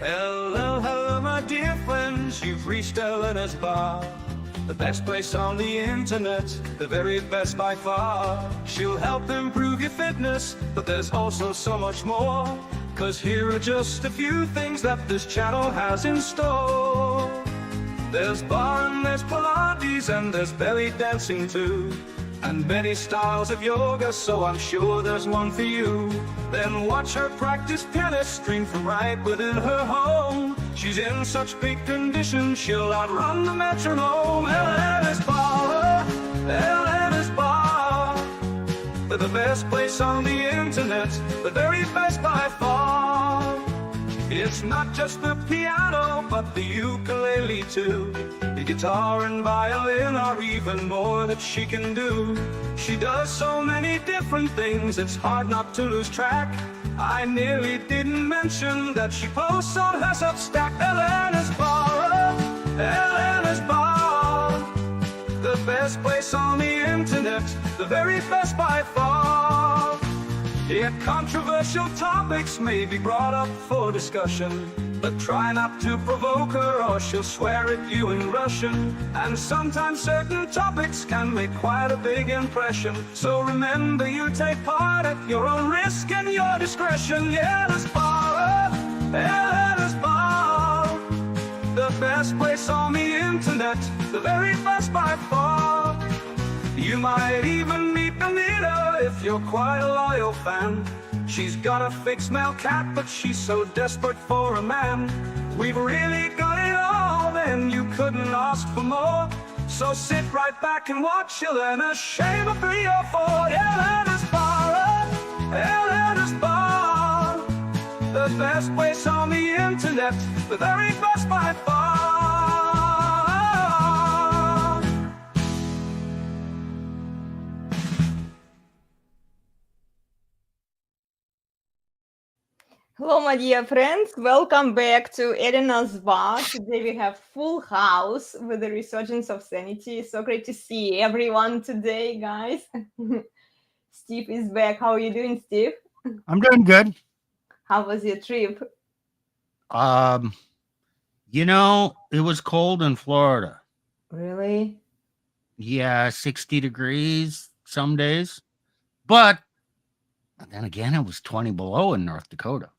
Hello, hello, my dear friends, you've reached Elena's bar. The best place on the internet, the very best by far. She'll help improve your fitness, but there's also so much more. 'Cause here are just a few things that this channel has in store. There's barre and there's Pilates and there's belly dancing too. And many styles of yoga, so I'm sure there's one for you. Then watch her practice pianistry from right within her home. She's in such big condition, she'll outrun the metronome. Elena's Barre, Elena's Barre. They're the best place on the internet, the very best by far. It's not just the piano, but the ukulele too. The guitar and violin are even more that she can do. She does so many different things, it's hard not to lose track. I nearly didn't mention that she posts on her Substack. Elena's Barre, Elena's Barre. The best place on the internet, the very best by far. Yet controversial topics may be brought up for discussion, but try not to provoke her or she'll swear at you in Russian. And sometimes certain topics can make quite a big impression. So remember, you take part at your own risk and your discretion. Yeah, Elena's Barre, Elena's Barre. The best place on the internet, the very best by far. You might even meet Elena if you're quite a loyal fan. She's got a fixed male cat, but she's so desperate for a man. We've really got it all, and you couldn't ask for more. So sit right back and watch Elena shave a 3 or 4. Elena's Barre, Elena's Barre. The best place on the internet, the very best by far. Hello, my dear friends. Welcome back to Elena's Barre. Today we have full house with the resurgence of sanity. So great to see everyone today, guys. Steve is back. How are you doing, Steve? I'm doing good. How was your trip? It was cold in Florida. Really? Yeah, 60 degrees some days. But then again, it was 20 below in North Dakota.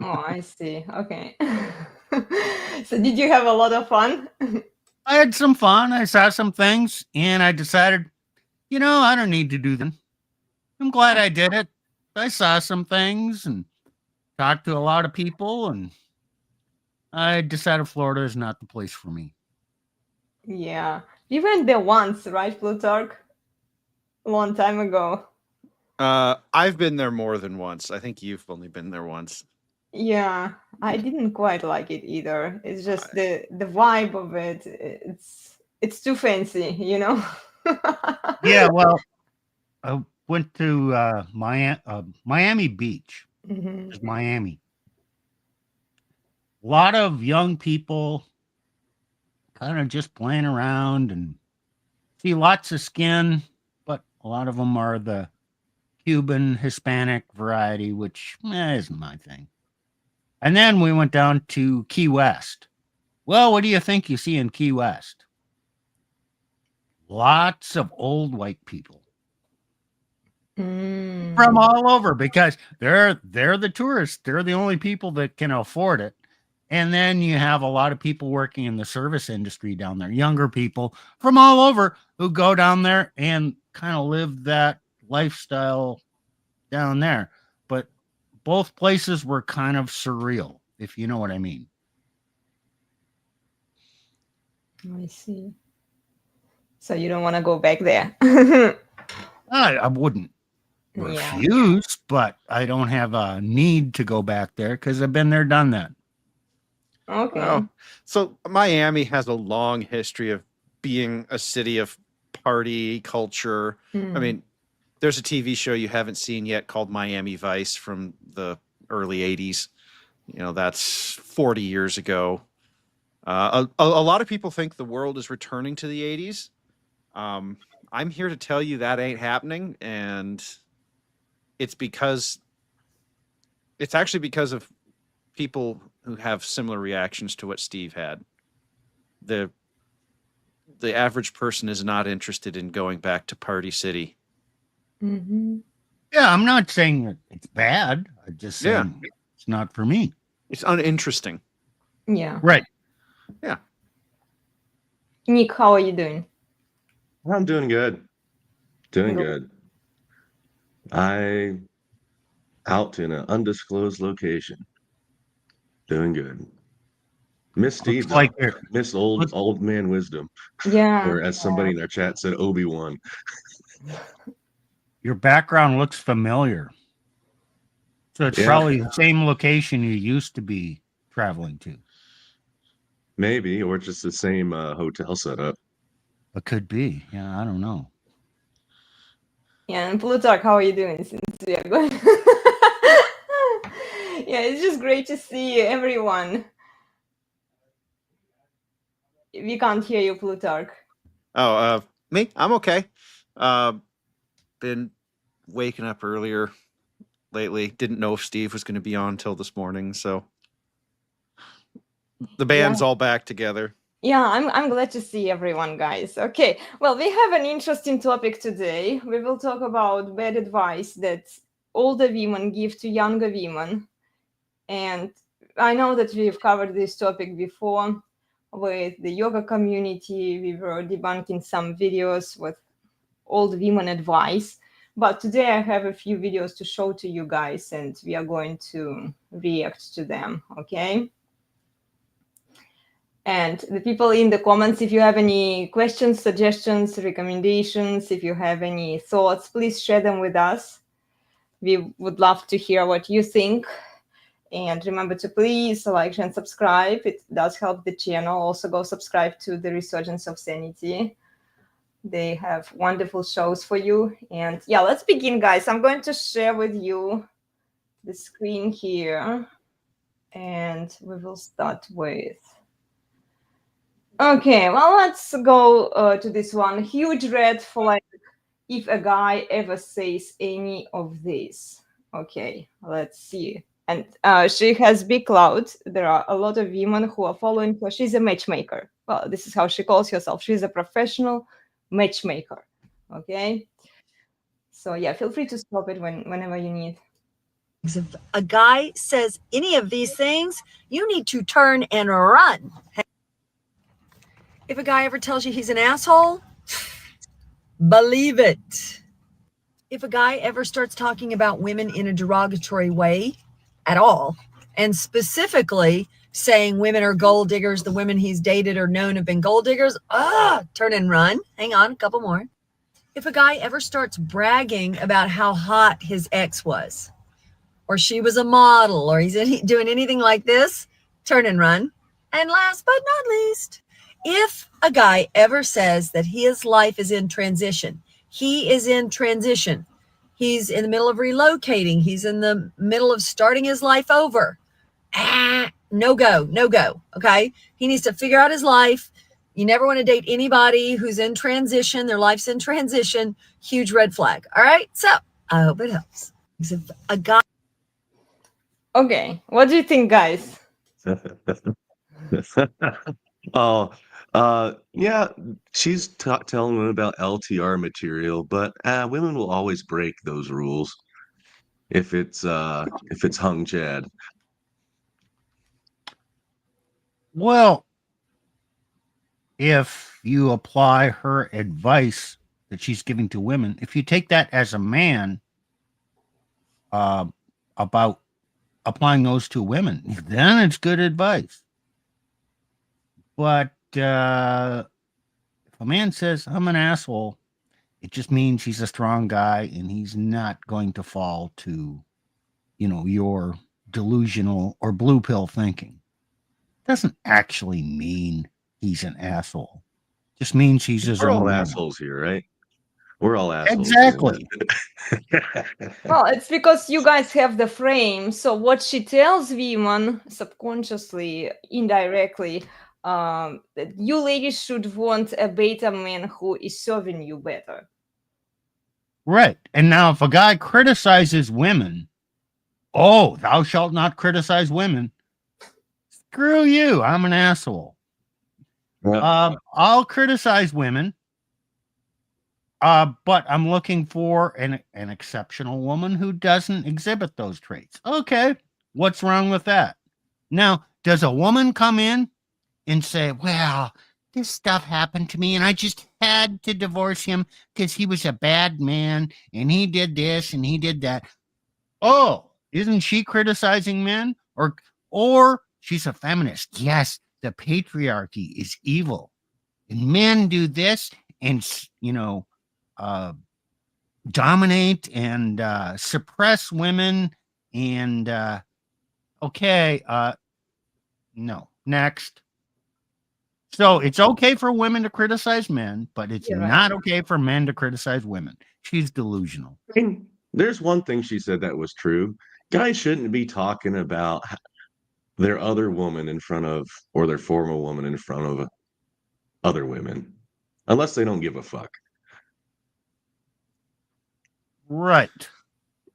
Oh, I see. Okay. So did you have a lot of fun? I had some fun. I saw some things, and I decided, I don't need to do them. I'm glad I did it. I saw some things and talked to a lot of people, and I decided Florida is not the place for me. Yeah. You went there once, right, Plutarch? A long time ago. I've been there more than once. I think you've only been there once. Yeah, I didn't quite like it either. It's just the vibe of it. It's too fancy, you know? Yeah, well, I went to Miami Beach. Mhm. It's Miami. A lot of young people kind of just playing around and see lots of skin, but a lot of them are the Cuban Hispanic variety, which isn't my thing. And then we went down to Key West. Well, what do you think you see in Key West? Lots of old white people from all over, because they're the tourists. They're the only people that can afford it. And then you have a lot of people working in the service industry down there, younger people from all over who go down there and kind of live that lifestyle down there. But both places were kind of surreal, if you know what I mean. I see. So you don't want to go back there? I wouldn't refuse, but I don't have a need to go back there because I've been there, done that. Okay. Wow. So Miami has a long history of being a city of party culture. I mean, there's a TV show you haven't seen yet called Miami Vice from the early 80s. That's 40 years ago. A lot of people think the world is returning to the 80s. I'm here to tell you that ain't happening, and it's actually because of people who have similar reactions to what Steve had. The average person is not interested in going back to Party City. Mm-hmm. Yeah, I'm not saying that it's bad. I'm just Yeah. saying it's not for me. It's uninteresting. Yeah. Right. Yeah. Nick, how are you doing? I'm doing good. Doing Good. good. I out in an undisclosed location. Doing good. Miss Steve, Looks like you're Miss looks- old man wisdom, Yeah. or as somebody in our chat said, Obi-Wan. your background looks familiar. So it's Yeah. probably the same location you used to be traveling to. Maybe, or just the same hotel setup. It could be. Yeah, I don't know. Yeah, and Plutarch, how are you doing since we are going? Yeah, it's just great to see everyone. We can't hear you, Plutarch. Oh, me? I'm okay. Been waking up earlier lately. Didn't know if Steve was going to be on until this morning, so the band's all back together. Yeah, I'm glad to see everyone, guys. Okay, well, we have an interesting topic today. We will talk about bad advice that older women give to younger women. And I know that we've covered this topic before with the yoga community. We were debunking some videos with old women advice. But today I have a few videos to show to you guys, and we are going to react to them, okay? And the people in the comments, if you have any questions, suggestions, recommendations, if you have any thoughts, please share them with us. We would love to hear what you think. And remember to please like, share, and subscribe. It does help the channel. Also go subscribe to the Resurgence of Sanity. They have wonderful shows for you. And yeah, let's begin, guys. I'm going to share with you the screen here. And we will start with... Okay, well, let's go to this one. Huge red flag if a guy ever says any of this. Okay, let's see. And she has big clout. There are a lot of women who are following her. She's a matchmaker. Well, this is how she calls herself. She's a professional matchmaker. Okay. So yeah, feel free to stop it whenever you need. If a guy says any of these things, you need to turn and run. If a guy ever tells you he's an asshole, believe it. If a guy ever starts talking about women in a derogatory way at all, and specifically saying women are gold diggers, the women he's dated or known have been gold diggers, turn and run. Hang on, a couple more. If a guy ever starts bragging about how hot his ex was, or she was a model, or he's doing anything like this, turn and run. And last but not least, if a guy ever says that his life is in transition, he is in transition, he's in the middle of relocating, he's in the middle of starting his life over, no go, okay? He needs to figure out his life. You never want to date anybody who's in transition, their life's in transition, huge red flag, all right? So I hope it helps. If a guy... Okay, what do you think, guys? Yeah, she's telling them about LTR material, but women will always break those rules if it's hung Chad. Well, if you apply her advice that she's giving to women, if you take that as a man about applying those to women, then it's good advice. But if a man says, I'm an asshole, it just means he's a strong guy and he's not going to fall to, your delusional or blue pill thinking. Doesn't actually mean he's an asshole. Just means he's his We're own all man. assholes here, right? We're all assholes. Exactly. Well, it's because you guys have the frame. So what she tells women subconsciously, indirectly, that you ladies should want a beta man who is serving you better. Right. And now if a guy criticizes women, oh, thou shalt not criticize women. screw you. I'm an asshole. I'll criticize women. But I'm looking for an exceptional woman who doesn't exhibit those traits. Okay, what's wrong with that? Now, does a woman come in and say, well, this stuff happened to me and I just had to divorce him because he was a bad man and he did this and he did that? Oh, isn't she criticizing men? Or she's a feminist. Yes, the patriarchy is evil. And men do this and, dominate and suppress women. And, no. Next. So it's okay for women to criticize men, but it's not okay for men to criticize women. She's delusional. And there's one thing she said that was true. Guys shouldn't be talking about their other woman in front of, or their former woman in front of other women, unless they don't give a fuck. Right.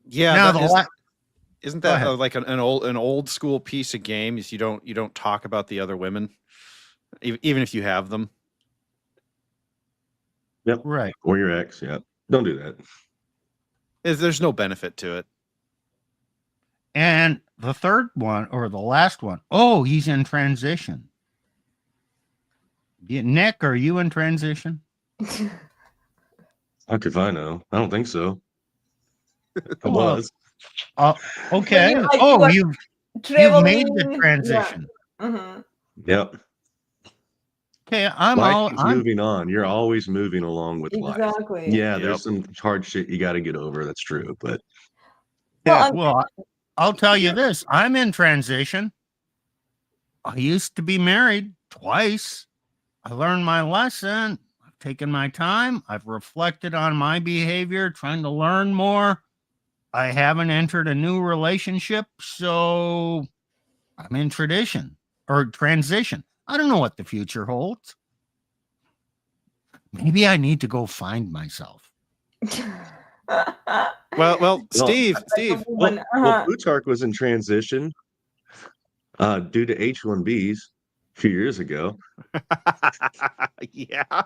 Yeah. Now, Isn't that like an old school piece of game? Is you don't talk about the other women, even if you have them. Yep. Right. Or your ex. Yep. Don't do that. There's no benefit to it. And the third one, or the last one, oh, he's in transition. Nick, are you in transition? How could I know? I don't think so. I Well, was. Okay. You've made the transition. Yeah. Mm-hmm. Yep. Okay, I'm moving on. You're always moving along with life. Exactly. Yeah, there's some hard shit you got to get over. That's true, but well, I'll tell you this: I'm in transition. I used to be married twice. I learned my lesson. I've taken my time. I've reflected on my behavior, trying to learn more. I haven't entered a new relationship, so I'm in transition. I don't know what the future holds. Maybe I need to go find myself. Well, Steve. Well, Plutarch was in transition due to H-1Bs a few years ago. Yeah.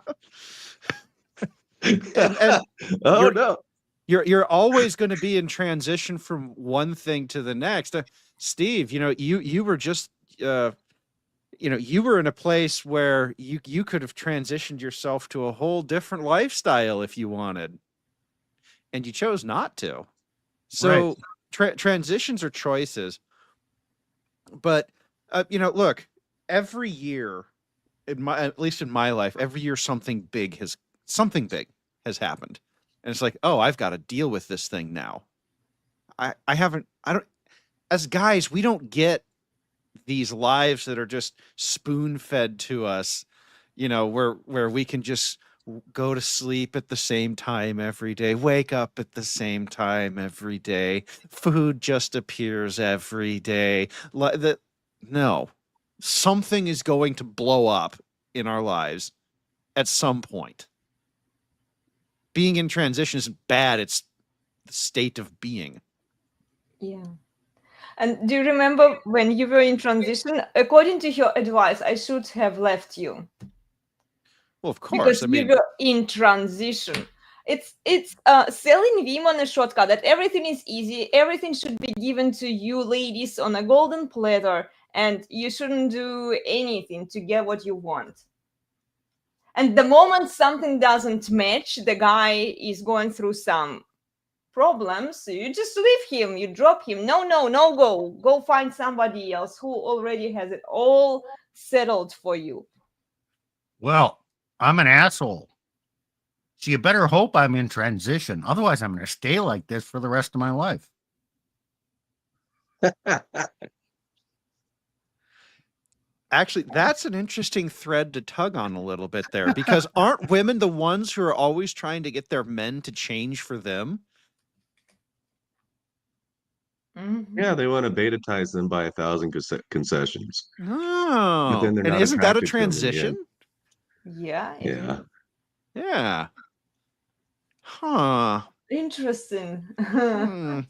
and no. You're always going to be in transition from one thing to the next. Steve, you were just you were in a place where you could have transitioned yourself to a whole different lifestyle if you wanted, and you chose not to. So transitions are choices. But look, every year, at least in my life, every year something big has happened, and it's like, oh, I've got to deal with this thing now. As guys, we don't get these lives that are just spoon fed to us, where we can just go to sleep at the same time every day, wake up at the same time every day, food just appears every day. No, something is going to blow up in our lives at some point. Being in transition isn't bad. It's the state of being. Yeah. And do you remember when you were in transition? According to your advice, I should have left you. Well, of course. Because you were in transition. It's selling women a shortcut that everything is easy, everything should be given to you ladies on a golden platter, and you shouldn't do anything to get what you want. And the moment something doesn't match, the guy is going through some problems, so you just leave him, you drop him. No, go find somebody else who already has it all settled for you. Well, I'm an asshole, so you better hope I'm in transition. Otherwise, I'm going to stay like this for the rest of my life. Actually, that's an interesting thread to tug on a little bit there, because aren't women the ones who are always trying to get their men to change for them? Mm-hmm. Yeah, they want to beta-tize them by 1,000 concessions. Oh, But then they're and not isn't that a attracted to them in the transition? Yeah. Yeah. Yeah. Huh. Interesting. Hmm.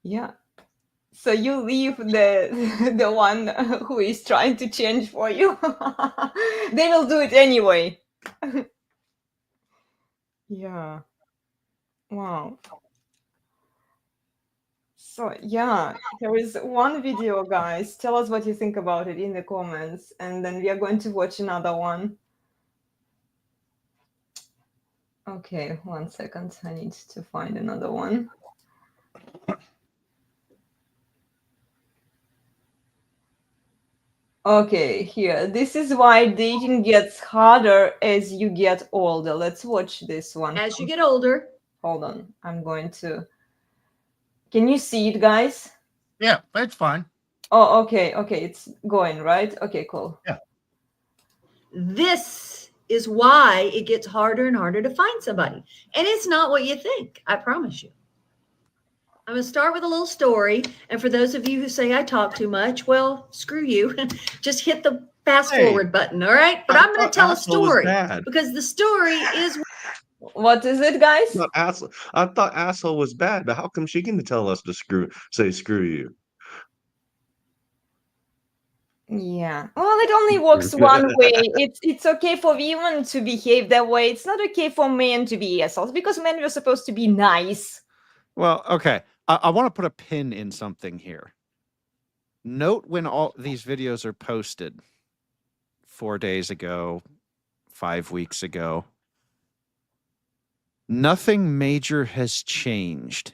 Yeah. So you leave the one who is trying to change for you. They will do it anyway. Yeah. Wow. So yeah, there is one video, guys. Tell us what you think about it in the comments, and then we are going to watch another one. Okay, 1 second. I need to find another one. Okay, here. This is why dating gets harder as you get older. Let's watch this one. As you get older, Hold on. I'm going to. Can you see it, guys? Yeah, that's fine. Oh, okay. Okay, it's going, right? Okay, cool. this is why it gets harder and harder to find somebody. And it's not what you think, I promise you. I'm going to start with a little story. And for those of you who say I talk too much, well, screw you. Just hit the fast forward button, all right? But I'm going to tell a story because the story is. What is it, guys? I thought asshole was bad, but how come she can tell us to say screw you? Yeah. Well, it only works one way. It's okay for women to behave that way. It's not okay for men to be assholes because men were supposed to be nice. Well, okay. I want to put a pin in something here. Note when all these videos are posted 4 days ago, 5 weeks ago. Nothing major has changed.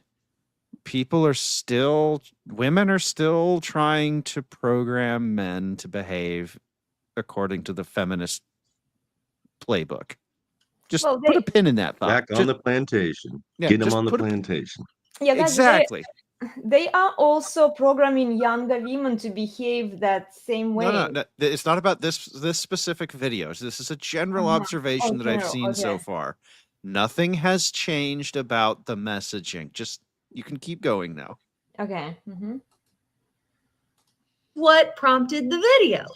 Women are still trying to program men to behave according to the feminist playbook. Just put a pin in that thought. Back on the plantation. Yeah, Get them on the plantation. Yeah, guys, exactly. They are also programming younger women to behave that same way. No, it's not about this specific videos. This is a general observation that I've seen so far. Nothing has changed about the messaging. Just, you can keep going now. Okay. What prompted the video?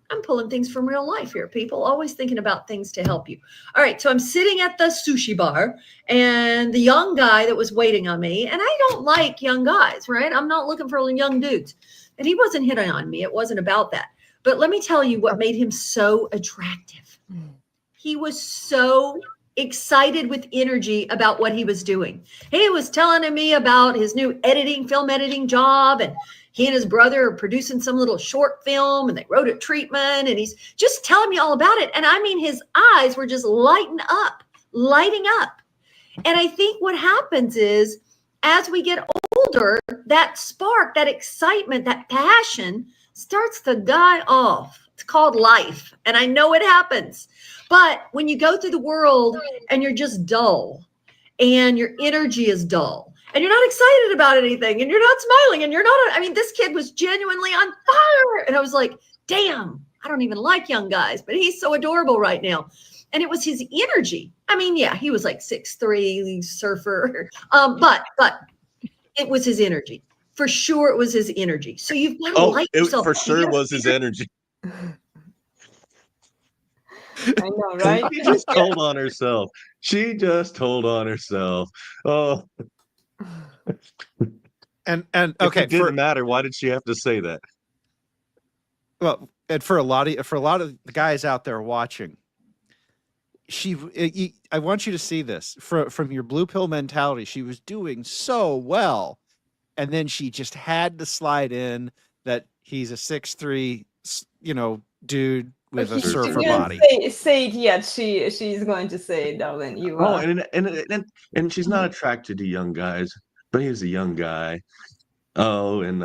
I'm pulling things from real life here, people. Always thinking about things to help you. All right, so I'm sitting at the sushi bar, and the young guy that was waiting on me, and I don't like young guys, right? I'm not looking for young dudes. And he wasn't hitting on me. It wasn't about that. But let me tell you what made him so attractive. He was so excited with energy about what he was doing. He was telling me about his new film editing job, and he and his brother are producing some little short film, and they wrote a treatment, and he's just telling me all about it. And I mean, his eyes were just lighting up. And I think what happens is, as we get older, that spark, that excitement, that passion starts to die off. It's called life. And I know it happens. But when you go through the world and you're just dull, and your energy is dull, and you're not excited about anything, and you're not smiling, and you're not, I mean, this kid was genuinely on fire. And I was like, damn, I don't even like young guys, but he's so adorable right now. And it was his energy. I mean, yeah, he was like 6'3", surfer. But it was his energy. For sure it was his energy. So you've got to like yourself. For sure was his energy. I know, right? She just told on herself. Oh. And okay, it didn't matter. Why did she have to say that? Well, and for a lot of the guys out there watching, I want you to see this from your blue pill mentality. She was doing so well, and then she just had to slide in that he's a 6'3", dude with a surfer body. Say it yet. She's going to say it, darling. You are. And she's not attracted to young guys, but he's a young guy. Oh, and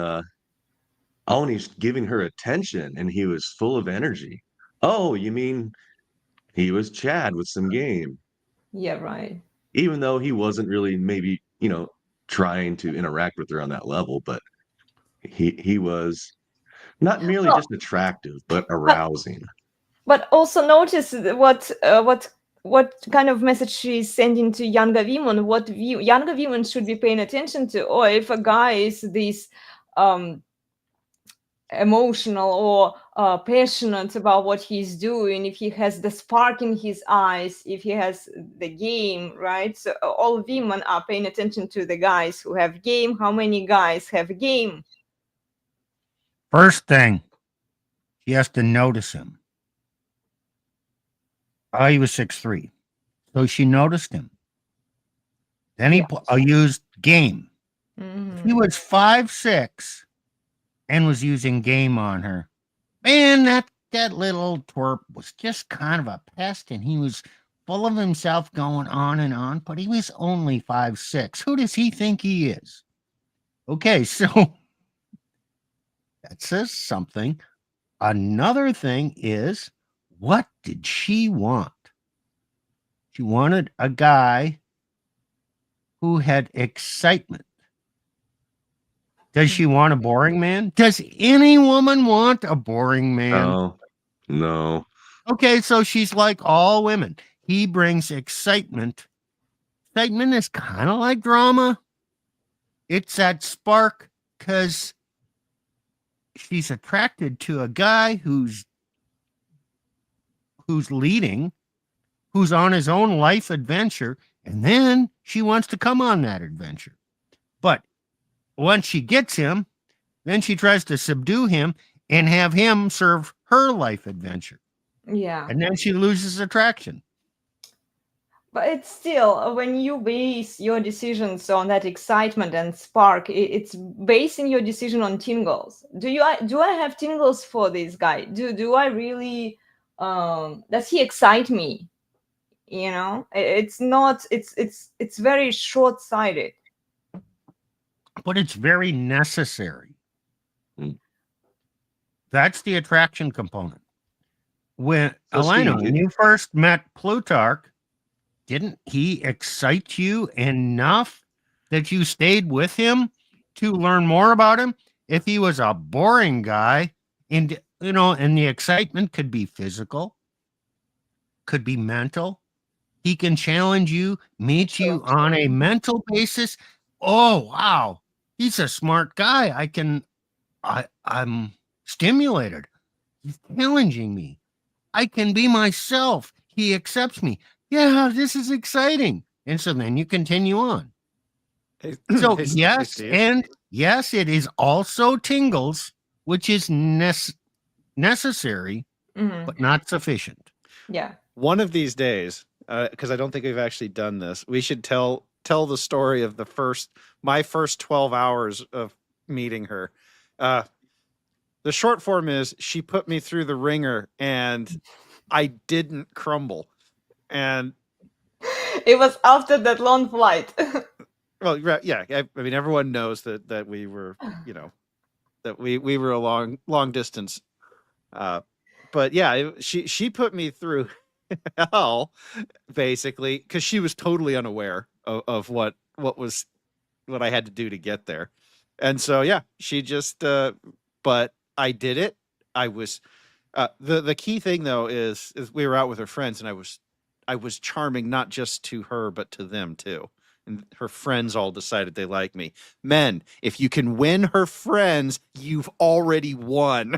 he's giving her attention, and he was full of energy. Oh, you mean he was Chad with some game? Yeah, right. Even though he wasn't really maybe, trying to interact with her on that level, but he was not merely just attractive, but arousing. But also notice what kind of message she's sending to younger women, what younger women should be paying attention to. Or if a guy is this emotional or passionate about what he's doing, if he has the spark in his eyes, if he has the game, right? So all women are paying attention to the guys who have game. How many guys have game? First thing, she has to notice him. Oh, he was 6'3". So she noticed him. Then he used game. If he was 5'6" and was using game on her, man, that little twerp was just kind of a pest, and he was full of himself going on and on, but he was only 5'6". Who does he think he is? Okay, so that says something. Another thing is, what did she want? She wanted a guy who had excitement. Does she want a boring man? Does any woman want a boring man? No, no. Okay, so she's like all women. He brings excitement. Excitement is kind of like drama. It's that spark because she's attracted to a guy who's leading, who's on his own life adventure, and then she wants to come on that adventure. But once she gets him, then she tries to subdue him and have him serve her life adventure. Yeah. And then she loses attraction. But it's still, when you base your decisions on that excitement and spark, it's basing your decision on tingles. Do I have tingles for this guy? Do I really, does he excite me? You know, it's not, it's very short-sighted. But it's very necessary. Mm. That's the attraction component. When So, Elena, Steve, when you first met Plutarch, didn't he excite you enough that you stayed with him to learn more about him? If he was a boring guy, and and the excitement could be physical, could be mental. He can challenge you, meet you on a mental basis. Oh, wow. He's a smart guy. I'm stimulated. He's challenging me. I can be myself. He accepts me. Yeah, this is exciting. And so then you continue on. So Hey, yes, Steve. and yes, it is also tingles, which is necessary, but not sufficient. Yeah. One of these days, because I don't think we've actually done this, we should tell the story of my first 12 hours of meeting her. The short form is she put me through the ringer and I didn't crumble. And it was after that long flight. well, yeah, I mean, everyone knows that we were, that we were a long distance. But yeah, she put me through hell, basically, because she was totally unaware of what I had to do to get there. And so, yeah, she just, but I did it. I was, the key thing though is we were out with her friends, and I was charming, not just to her, but to them too. And her friends all decided they like me. Men, if you can win her friends, you've already won.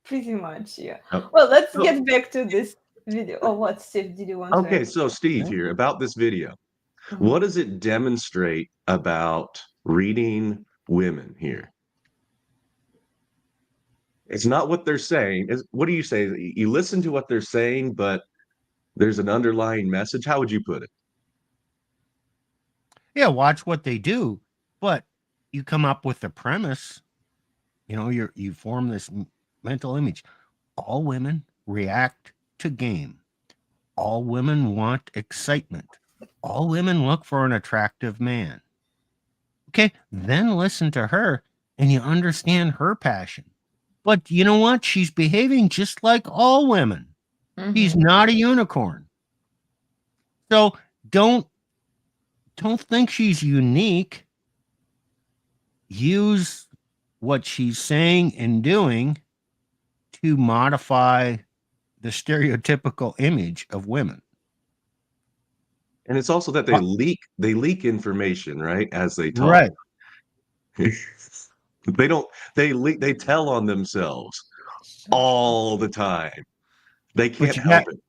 Pretty much, yeah. Oh. Well, let's get back to this video. Oh, what, Steve, did you want to okay, add? so Steve here about this video. What does it demonstrate about reading women here? It's not what they're saying. What do you say? You listen to what they're saying, but there's an underlying message. How would you put it? Yeah, watch what they do, but you come up with the premise. You form this mental image. All women react to game. All women want excitement. All women look for an attractive man. Okay, then listen to her and you understand her passion. But you know what? She's behaving just like all women. She's not a unicorn. So don't think she's unique. Use what she's saying and doing to modify the stereotypical image of women. And it's also that they leak information, right? As they talk. Right. They tell on themselves all the time. They can't help it.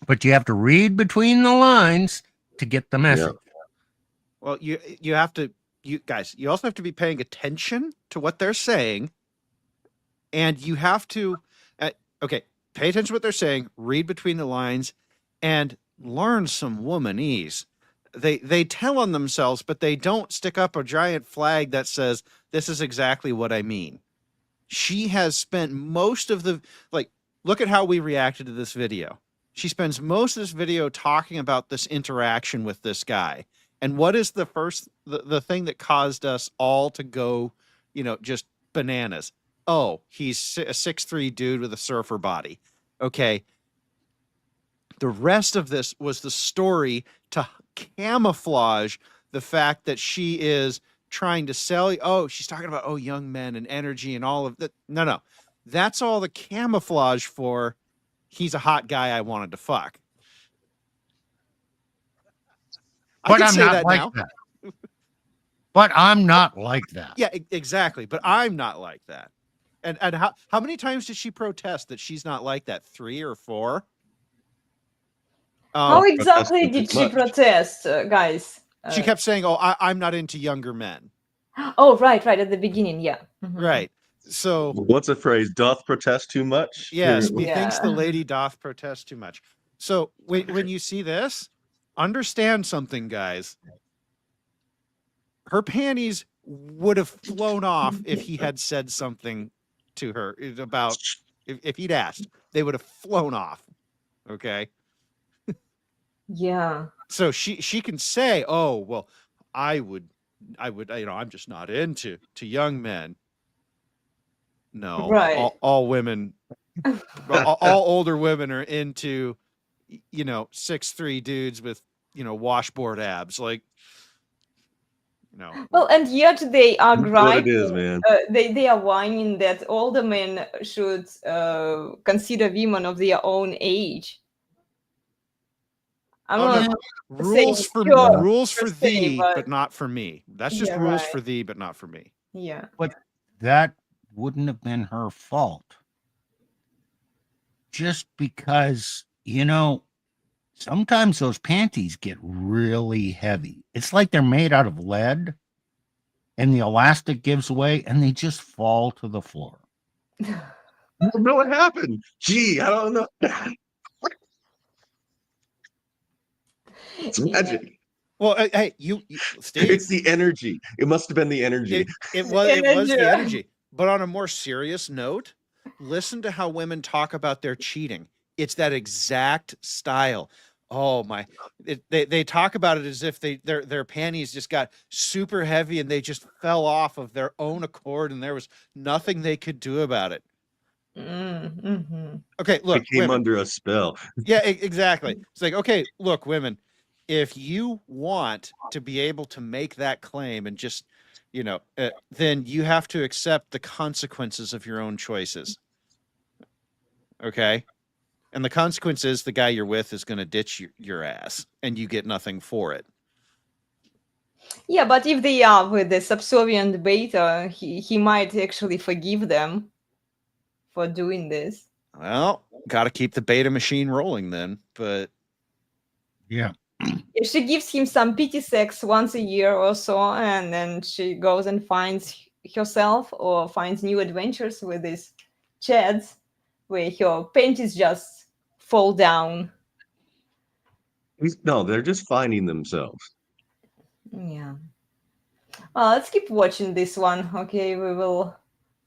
But you have to read between the lines to get the message. Well, you have to you guys, you also have to be paying attention to what they're saying, and you have to, okay, pay attention to what they're saying, read between the lines, and learn some womanese. They tell on themselves, but they don't stick up a giant flag that says, this is exactly what I mean. She has spent most of the, like, look at how we reacted to this video. She spends most of this video talking about this interaction with this guy. And what is the thing that caused us all to go, just bananas? Oh, he's a 6'3" dude with a surfer body. Okay. The rest of this was the story to camouflage the fact that she is trying to sell. Oh, she's talking about, young men and energy and all of that. No. That's all the camouflage for he's a hot guy I wanted to fuck. But I'm not like that. But I'm not like that. Yeah, exactly. But I'm not like that. And how many times did she protest that she's not like that? 3 or 4? How exactly did she protest, guys? She kept saying, I'm not into younger men. Oh, right. At the beginning, yeah. Mm-hmm. Right. So what's the phrase? Doth protest too much? Yes, methinks the lady doth protest too much. So when you see this, understand something, guys. Her panties would have flown off if he had said something to her about, if he'd asked, they would have flown off. Okay. Yeah. So she can say, oh, well, I would, I'm just not into young men. No, right. All women, all older women are into, 6'3" dudes with, washboard abs. Like, Well, and yet they are That's right. what it is, man. They are whining that older men should consider women of their own age. I'm not rules for thee, but not for me. That's just rules for thee, but not for me. Yeah. But that wouldn't have been her fault. Just because, sometimes those panties get really heavy. It's like they're made out of lead and the elastic gives way and they just fall to the floor. I don't know what happened. Gee, I don't know. It's magic. Well, hey, you Steve, it's the energy. It must have been the energy. It was the energy. But on a more serious note, listen to how women talk about their cheating. It's that exact style. Oh my! They talk about it as if their panties just got super heavy and they just fell off of their own accord and there was nothing they could do about it. Mm-hmm. Okay, look, it came women. under a spell. Yeah, exactly. It's like, okay, look, women, if you want to be able to make that claim and just, then you have to accept the consequences of your own choices. Okay? And the consequence is the guy you're with is going to ditch your ass and you get nothing for it. Yeah, but if they are with the subservient beta, he might actually forgive them for doing this. Well, got to keep the beta machine rolling then, but yeah. If she gives him some pity sex once a year or so, and then she goes and finds herself or finds new adventures with these chads where her panties just fall down. No, they're just finding themselves. Yeah. Let's keep watching this one. Okay, we will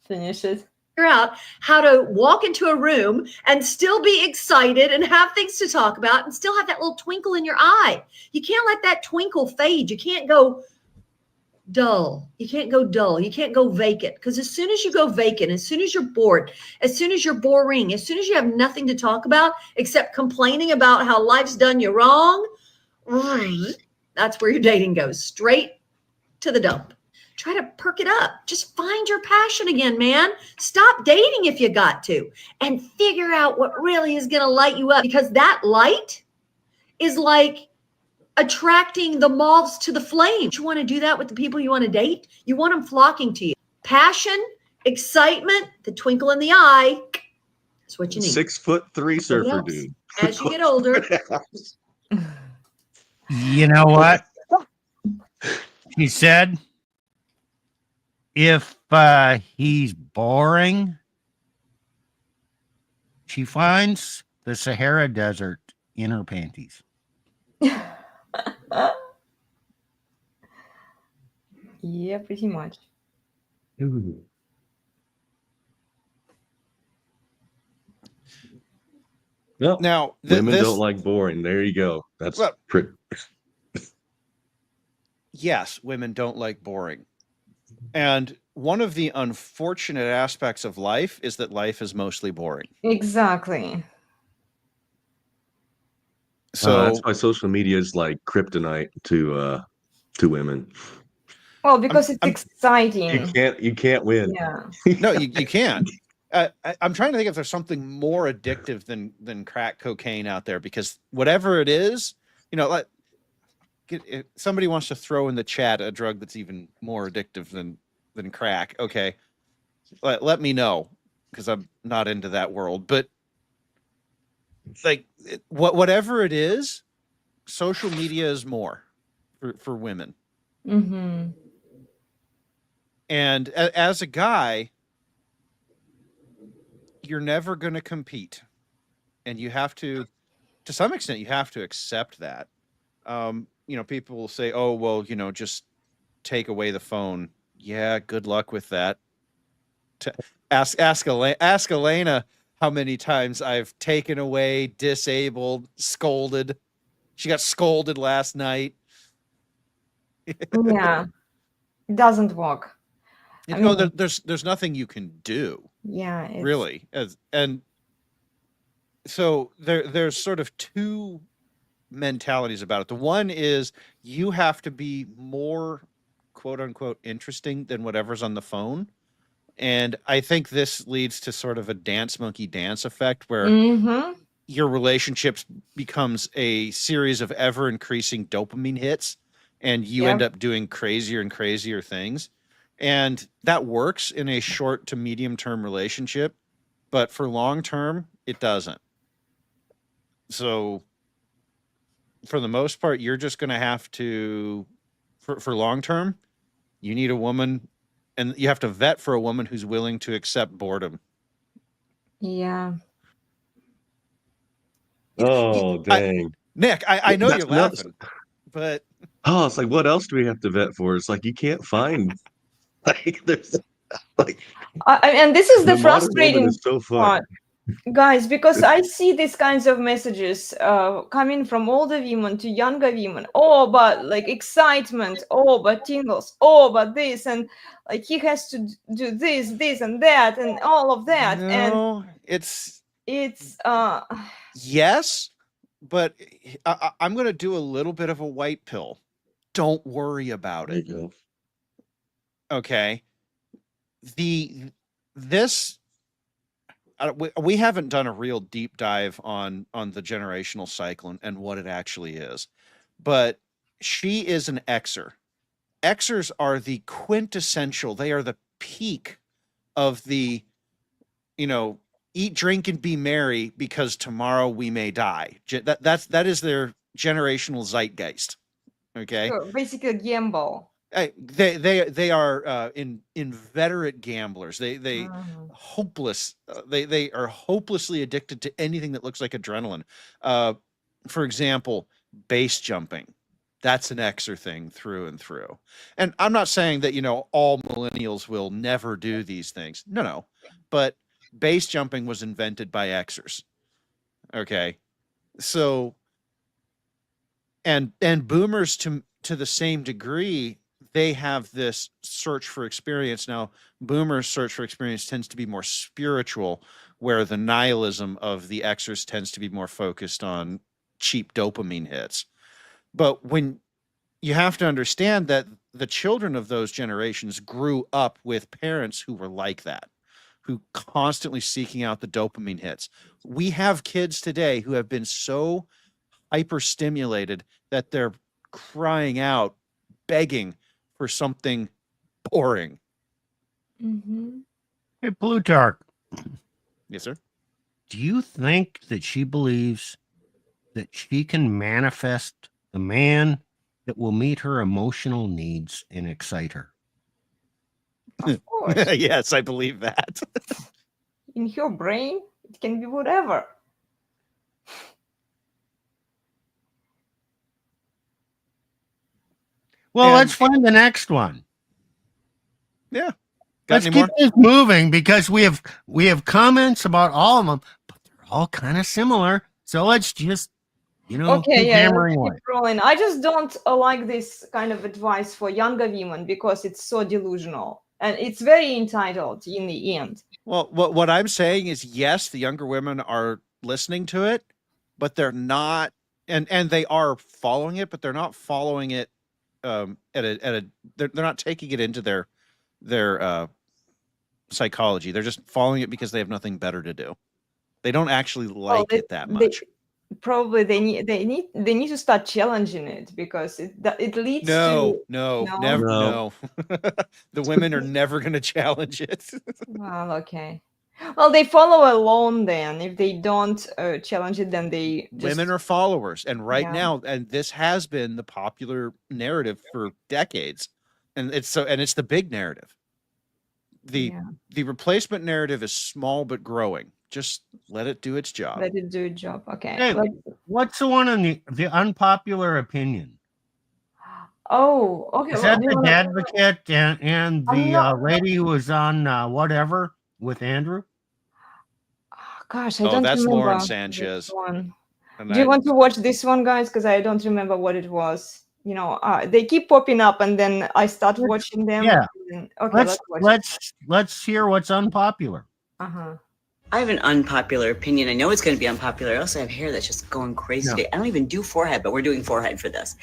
finish it. Figure out how to walk into a room and still be excited and have things to talk about and still have that little twinkle in your eye. You can't let that twinkle fade. You can't go dull. You can't go dull. You can't go vacant, because as soon as you go vacant, as soon as you're bored, as soon as you're boring, as soon as you have nothing to talk about except complaining about how life's done you wrong, that's where your dating goes, straight to the dump. Try to perk it up. Just find your passion again, man. Stop dating if you got to, and figure out what really is going to light you up, because that light is like attracting the moths to the flame. You want to do that with the people you want to date? You want them flocking to you. Passion, excitement, the twinkle in the eye. That's what you need. 6'3" surfer dude. As you get older. You know what? She said, If he's boring, she finds the Sahara Desert in her panties. Yeah, pretty much. No, Now, women this don't like boring. There you go. That's Well- pretty. yes, women don't like boring. And one of the unfortunate aspects of life is that life is mostly boring. Exactly. So That's why social media is like kryptonite to women. Well, because it's I'm- exciting. You can't win. Yeah. no, you can't. I'm trying to think if there's something more addictive than crack cocaine out there, because whatever it is, like if somebody wants to throw in the chat a drug that's even more addictive than crack. Okay, let me know, because I'm not into that world. But like whatever it is, social media is more for women. Mm-hmm. And as a guy, you're never going to compete, and you have to some extent, you have to accept that. People will say, "Oh, well, just take away the phone." Yeah, good luck with that. Ask Elena how many times I've taken away, disabled, scolded. She got scolded last night. Yeah. It doesn't work. I No, mean, there's nothing you can do, yeah. really. And so there's sort of two mentalities about it. The one is you have to be more quote unquote interesting than whatever's on the phone. And I think this leads to sort of a dance monkey dance effect where Mm-hmm. your relationships becomes a series of ever increasing dopamine hits, and you end up doing crazier and crazier things. And that works in a short to medium term relationship, but for long term, it doesn't. So for the most part, you're just going to have to, for long term, you need a woman, and you have to vet for a woman who's willing to accept boredom. Yeah. Oh, dang. Nick, I know That's you're nuts. laughing, but Oh, it's like, what else do we have to vet for? It's like you can't find there's like And this is the the modern woman frustrating is so part, fucked. guys, because I see these kinds of messages coming from older women to younger women. Oh, but like excitement. Oh, but tingles. Oh, but this, and like he has to do this, and that, and all of that. And no, it's it's yes, but I'm going to do a little bit of a white pill. Don't worry about There it. you go. Okay. This we haven't done a real deep dive on the generational cycle and what it actually is, but she is an Xer. Xers are the quintessential. They are the peak of the, eat, drink, and be merry because tomorrow we may die. That is their generational zeitgeist. Okay. so basically a gamble. They are inveterate gamblers. They Mhm. hopeless. They are hopelessly addicted to anything that looks like adrenaline. For example, base jumping. That's an Xer thing through and through. And I'm not saying that all millennials will never do these things. No. But base jumping was invented by Xers. Okay, so and boomers to the same degree, they have this search for experience. Now, boomers' search for experience tends to be more spiritual, where the nihilism of the Xers tends to be more focused on cheap dopamine hits. But when you have to understand that the children of those generations grew up with parents who were like that, who constantly seeking out the dopamine hits. We have kids today who have been so hyperstimulated that they're crying out, begging for something boring. Mm-hmm. Hey, Plutarch, Yes, sir. do you think that she believes that she can manifest the man that will meet her emotional needs and excite her? Of course. Yes, I believe that. In your brain, it can be whatever. Well, And- let's find the next one. Yeah. Got Let's any keep more? this moving because we have comments about all of them, but they're all kind of similar. So let's just, Okay, keep yeah, hammering let's away. keep rolling. I just don't like this kind of advice for younger women because it's so delusional and it's very entitled in the end. Well, what I'm saying is, yes, the younger women are listening to it, but they're not, and they are following it, but they're not following it they're not taking it into their psychology. They're just following it because they have nothing better to do. They don't actually like it that much. Probably they need to start challenging it because it leads to never. No. The women are never going to challenge it. Well, okay. Well, they follow alone then. If they don't challenge it, then they just... Women are followers, and right Yeah. now, and this has been the popular narrative for decades, and it's the big narrative. The replacement narrative is small but growing. Just let it do its job. Let it do its job. Okay. Hey, what's the one on the unpopular opinion? Oh, okay. Is well, that the advocate and the lady who was on whatever with Andrew? Gosh, I don't that's remember Lauren this Sanchez. one. And Do you want to watch this one, guys? Because I don't remember what it was. They keep popping up, and then I start watching them. Yeah. Okay, let's hear what's unpopular. I have an unpopular opinion. I know it's going to be unpopular. I also have hair that's just going crazy today. I don't even do forehead, but we're doing forehead for this.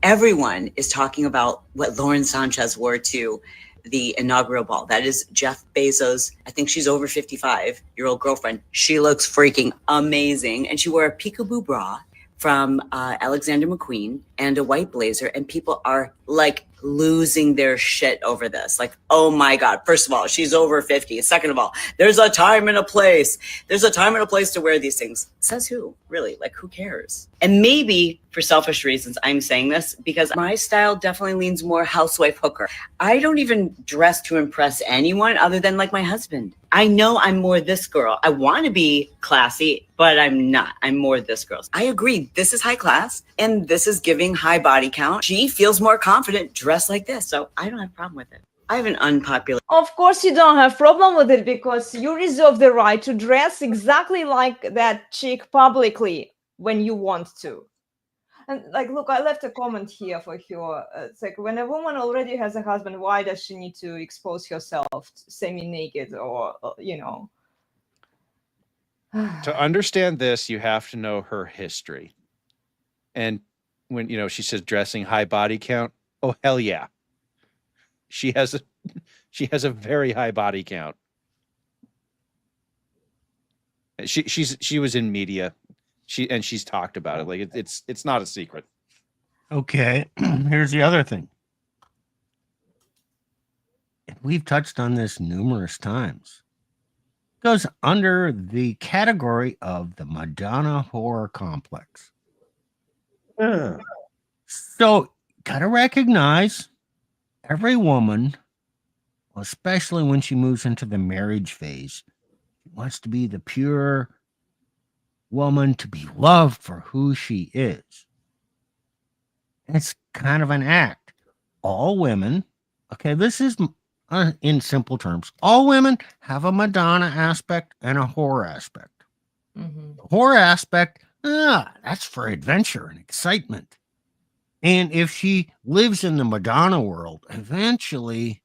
Everyone is talking about what Lauren Sanchez wore to the inaugural ball. That is Jeff Bezos. I think she's over 55-year-old girlfriend. She looks freaking amazing. And she wore a peekaboo bra from Alexander McQueen and a white blazer. And people are like losing their shit over this. Like, oh my God. First of all, she's over 50. Second of all, there's a time and a place. There's a time and a place to wear these things. Says who? Really? Like, who cares? And maybe for selfish reasons, I'm saying this because my style definitely leans more housewife hooker. I don't even dress to impress anyone other than like my husband. I know I'm more this girl. I want to be classy, but I'm not. I'm more this girl. I agree. This is high class and this is giving high body count. She feels more confident dressed like this. So I don't have a problem with it. I have an unpopular. Of course, you don't have problem with it because you reserve the right to dress exactly like that chick publicly when you want to. And like, look, I left a comment here for her. It's like, when a woman already has a husband, why does she need to expose herself semi-naked or, To understand this, you have to know her history. And when, she says dressing high body count, oh, hell yeah. She has a very high body count. She was in media. She's talked about it. Like it's not a secret. Okay, here's the other thing. And we've touched on this numerous times. It goes under the category of the Madonna horror complex. Yeah. So, gotta recognize every woman, especially when she moves into the marriage phase, wants to be the pure woman, to be loved for who she is. It's kind of an act. All women, okay, this is in simple terms, all women have a Madonna aspect and a horror aspect. The horror aspect, that's for adventure and excitement. And if she lives in the Madonna world, eventually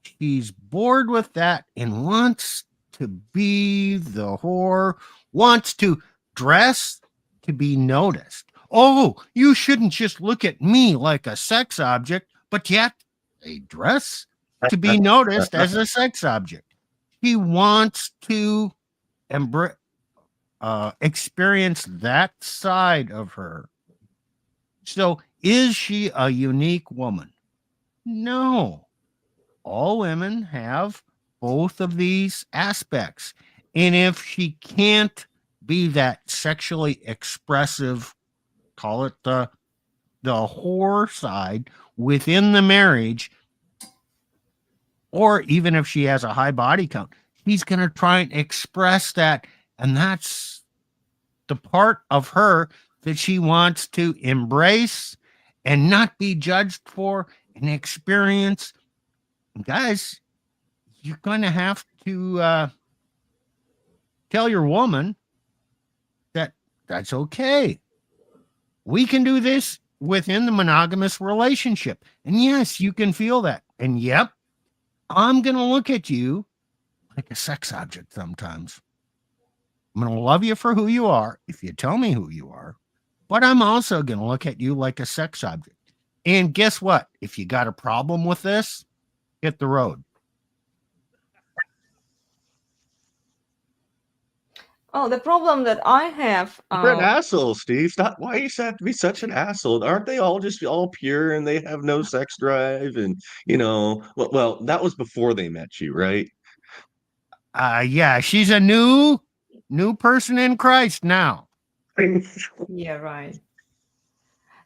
she's bored with that and wants to be the whore, wants to dress to be noticed. Oh, you shouldn't just look at me like a sex object, but yet they dress to be noticed as a sex object. She wants to experience that side of her. So is she a unique woman? No. All women have both of these aspects. And if she can't be that sexually expressive, call it the whore side within the marriage, or even if she has a high body count, he's going to try and express that. And that's the part of her that she wants to embrace and not be judged for and experience. Guys, you're going to have to tell your woman that that's okay. We can do this within the monogamous relationship. And yes, you can feel that. And yep, I'm going to look at you like a sex object sometimes. I'm going to love you for who you are if you tell me who you are, but I'm also going to look at you like a sex object. And guess what? If you got a problem with this, hit the road. Oh, the problem that I have. You're an asshole, Steve. Stop. Why you have to be such an asshole? Aren't they all just all pure and they have no sex drive? And well, that was before they met you, right? Yeah, she's a new person in Christ now. Yeah, right.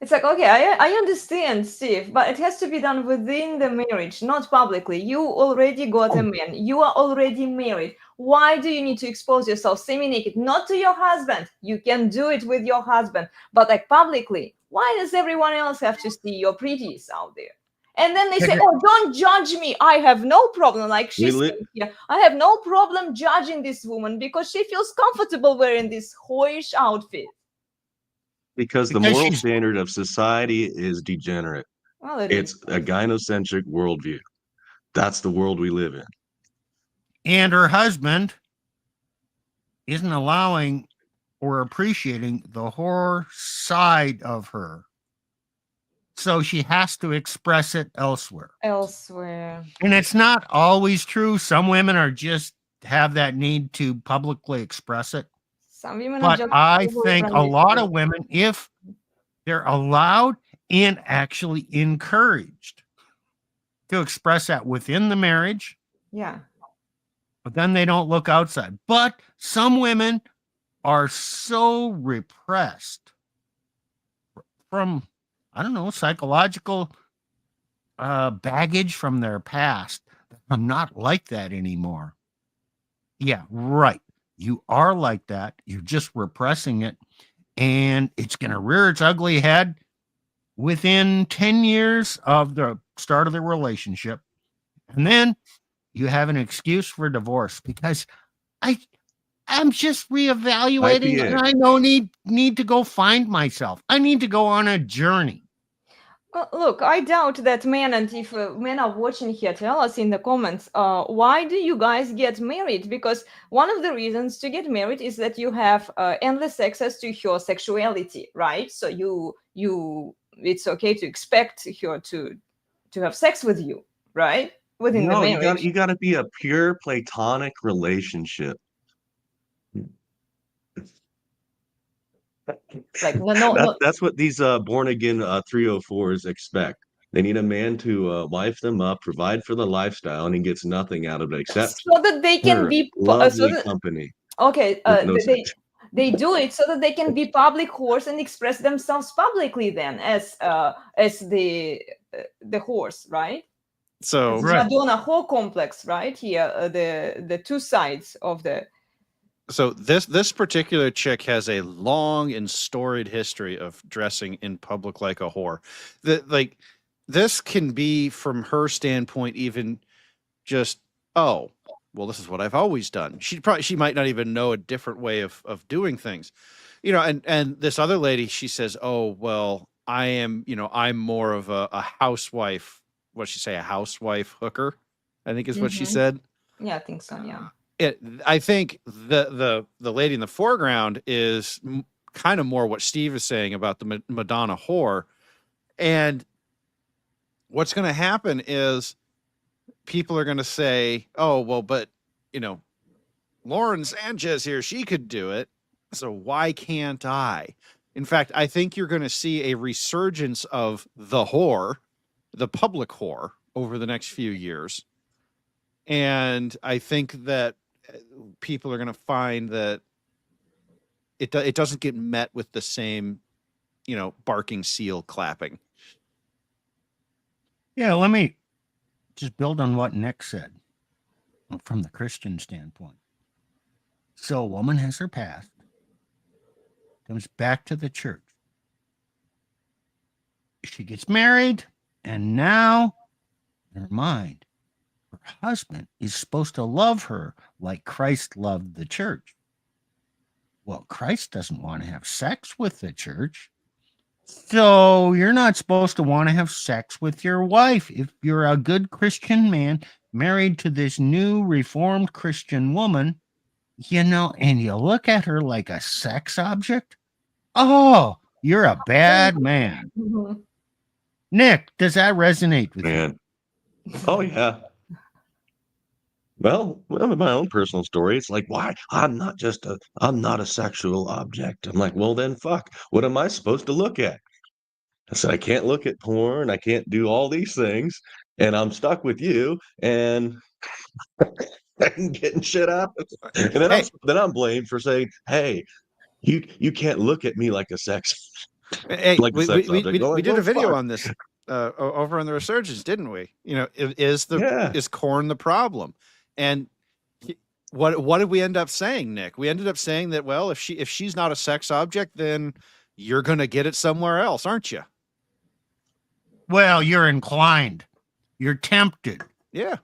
It's like, okay, I understand, Steve, but it has to be done within the marriage, not publicly. You already got a man. You are already married. Why do you need to expose yourself semi-naked? Not to your husband. You can do it with your husband, but like publicly. Why does everyone else have to see your pretties out there? And then they say, oh, don't judge me. I have no problem. Like she's here. I have no problem judging this woman because she feels comfortable wearing this whoreish outfit. Because the moral standard of society is degenerate. Well, it's a gynocentric worldview. That's the world we live in. And her husband isn't allowing or appreciating the horror side of her. So she has to express it elsewhere. And it's not always true. Some women are just have that need to publicly express it. Some women but I think a lot of women, if they're allowed and actually encouraged to express that within the marriage, yeah, but then they don't look outside. But some women are so repressed from, I don't know, psychological baggage from their past. I'm not like that anymore. Yeah, right. You are like that. You're just repressing it. And it's going to rear its ugly head within 10 years of the start of the relationship. And then you have an excuse for divorce because I'm just reevaluating and I don't need to go find myself. I need to go on a journey. Look, I doubt that men, and if men are watching here, tell us in the comments, why do you guys get married? Because one of the reasons to get married is that you have endless access to your sexuality, right? So it's okay to expect her to have sex with you, right? Within the marriage. You got to be a pure platonic relationship. Like that's what these born again 304s expect. They need a man to wife them up, provide for the lifestyle, and he gets nothing out of it except so that they can be lovely company. Okay, they do it so that they can be public whores and express themselves publicly then as the horse, right? So Madonna whore complex, right? Here, the two sides of the. So this particular chick has a long and storied history of dressing in public like a whore. This can be, from her standpoint, even just, oh, well, this is what I've always done. She might not even know a different way of doing things, and this other lady, she says, oh, well, I'm more of a housewife. What did she say? A housewife hooker, I think is what she said. Yeah, I think so. Yeah. I think the lady in the foreground is kind of more what Steve is saying about the Madonna whore. And what's going to happen is people are going to say, oh, well, but, Lauren Sanchez here, she could do it. So why can't I? In fact, I think you're going to see a resurgence of the whore, the public whore, over the next few years. And I think that people are going to find that it doesn't get met with the same, barking seal clapping. Yeah, let me just build on what Nick said from the Christian standpoint. So a woman has her past, comes back to the church. She gets married, and now in her mind, her husband is supposed to love her like Christ loved the church. Well, Christ doesn't want to have sex with the church. So you're not supposed to want to have sex with your wife. If you're a good Christian man married to this new reformed Christian woman, and you look at her like a sex object, oh, you're a bad man. Mhm. Nick, does that resonate with you? Man. Oh yeah. Well, in my own personal story, it's like, why? I'm not a sexual object. I'm like, well, then fuck. What am I supposed to look at? I said, I can't look at porn. I can't do all these things. And I'm stuck with you. And I'm getting shit out. And then I'm blamed for saying, hey, you can't look at me like a sex. Hey, Like a we, sex we, object. we, Well, we like, did well, a video fuck. on this over on the Resurgence, didn't we? Is Yeah. corn the problem? And what did we end up saying, Nick? We ended up saying that, well, if she's not a sex object, then you're gonna get it somewhere else, aren't you? Well, you're inclined. You're tempted, Yeah,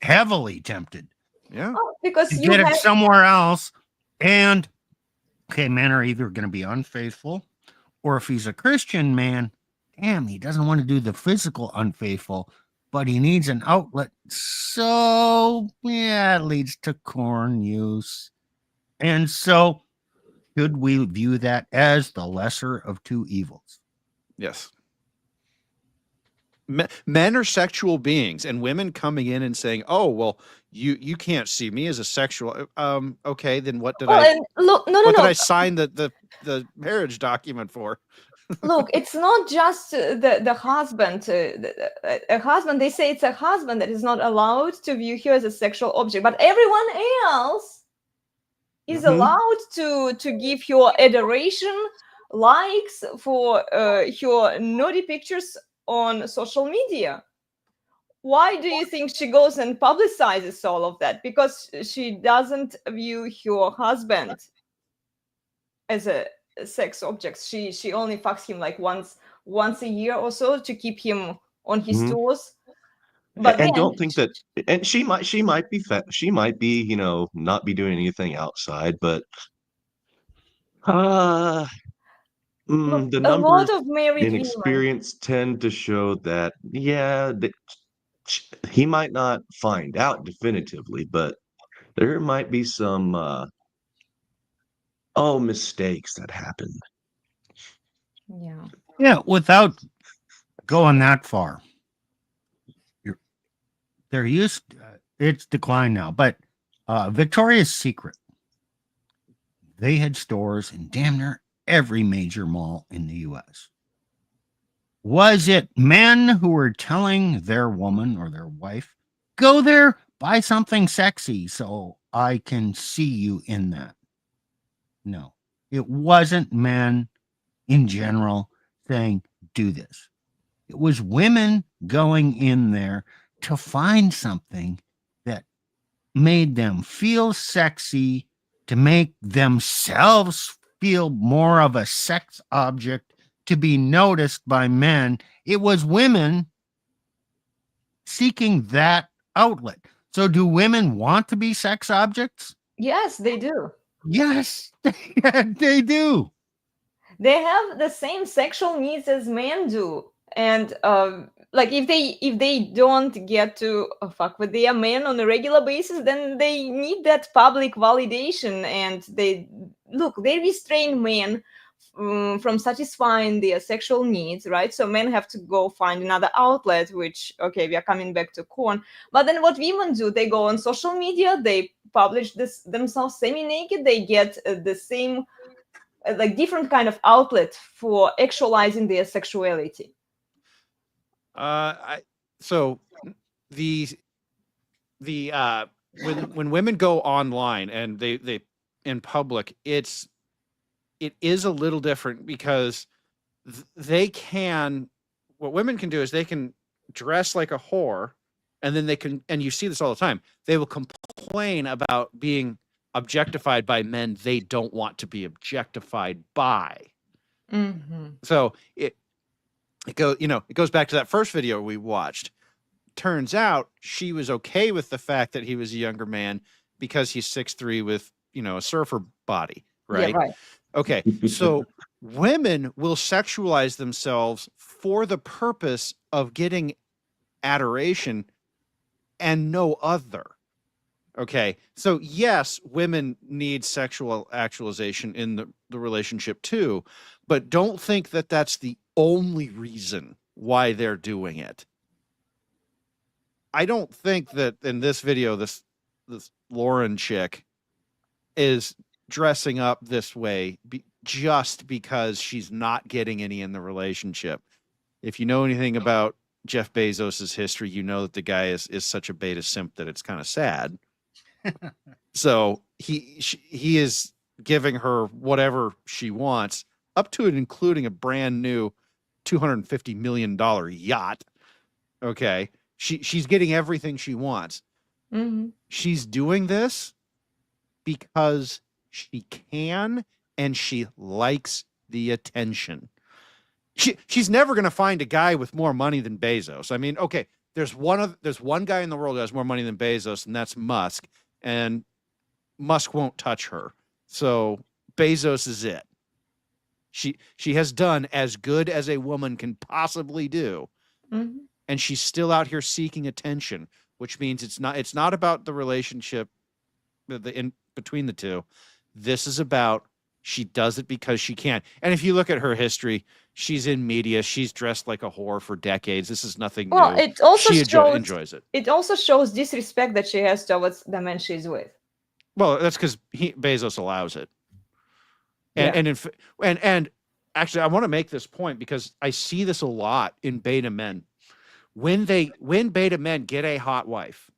heavily tempted yeah. Oh, because to you get it have somewhere else. And, okay, men are either going to be unfaithful, or if he's a Christian man, damn, he doesn't want to do the physical unfaithful, but he needs an outlet. So, yeah, it leads to corn use. And so, should we view that as the lesser of two evils? Yes. Men are sexual beings, and women coming in and saying, "Oh, well, you can't see me as a sexual." Okay, then what did I? and look, no, What did no. I sign the marriage document for? Look, it's not just the husband. A husband, they say it's a husband that is not allowed to view her as a sexual object, but everyone else is Mhm. allowed to give her adoration, likes for her naughty pictures on social media. Why do you think she goes and publicizes all of that? Because she doesn't view her husband as a sex object. She only fucks him like once a year or so to keep him on his Mhm. toes. But And then don't think that. And she might be she might be not be doing anything outside, but uh look, the a lot numbers of married in women. experience tend to show that, yeah, he might not find out definitively, but there might be some mistakes that happen. Yeah. Yeah, without going that far. There used it's declined now, but Victoria's Secret, they had stores in damn near every major mall in the US. Was it men who were telling their woman or their wife, go there, buy something sexy so I can see you in that? No, it wasn't men in general saying, do this. It was women going in there to find something that made them feel sexy, to make themselves feel more of a sex object, to be noticed by men. It was women seeking that outlet. So do women want to be sex objects? Yes, they do. Yes, they do. They have the same sexual needs as men do, and like if they don't get to fuck with their men on a regular basis, then they need that public validation, and they restrain men from satisfying their sexual needs, right? So men have to go find another outlet, which, okay, we are coming back to corn. But then what women do, they go on social media, they publish this themselves semi-naked, they get the same like different kind of outlet for actualizing their sexuality. So the when women go online and they in public, it is a little different because what women can do is they can dress like a whore And then and you see this all the time, they will complain about being objectified by men they don't want to be objectified by. So it goes back to that first video we watched. Turns out she was okay with the fact that he was a younger man because he's 6'3" with, a surfer body, right? Yeah, right. Okay, so women will sexualize themselves for the purpose of getting adoration and no other. Okay, so yes, women need sexual actualization in the relationship too, but don't think that that's the only reason why they're doing it. I don't think that in this video, this Lauren chick is dressing up this way just because she's not getting any in the relationship. If you know anything about Jeff Bezos's history, you know that the guy is such a beta simp that it's kind of sad. So he is giving her whatever she wants, up to and including a brand new $250 million yacht. Okay. She's getting everything she wants. She's doing this because she can and she likes the attention. She's never going to find a guy with more money than Bezos. I mean, okay, there's one guy in the world who has more money than Bezos, and that's Musk. And Musk won't touch her. So Bezos is it. She has done as good as a woman can possibly do. And she's still out here seeking attention, which means it's not about the relationship in between the two. This is about she does it because she can. And if you look at her history, she's in media. She's dressed like a whore for decades. This is nothing new. It also she shows, enjoys it. It also shows disrespect that she has towards the man she's with. Well, that's because Bezos allows it. And actually, I want to make this point because I see this a lot in beta men. When beta men get a hot wife,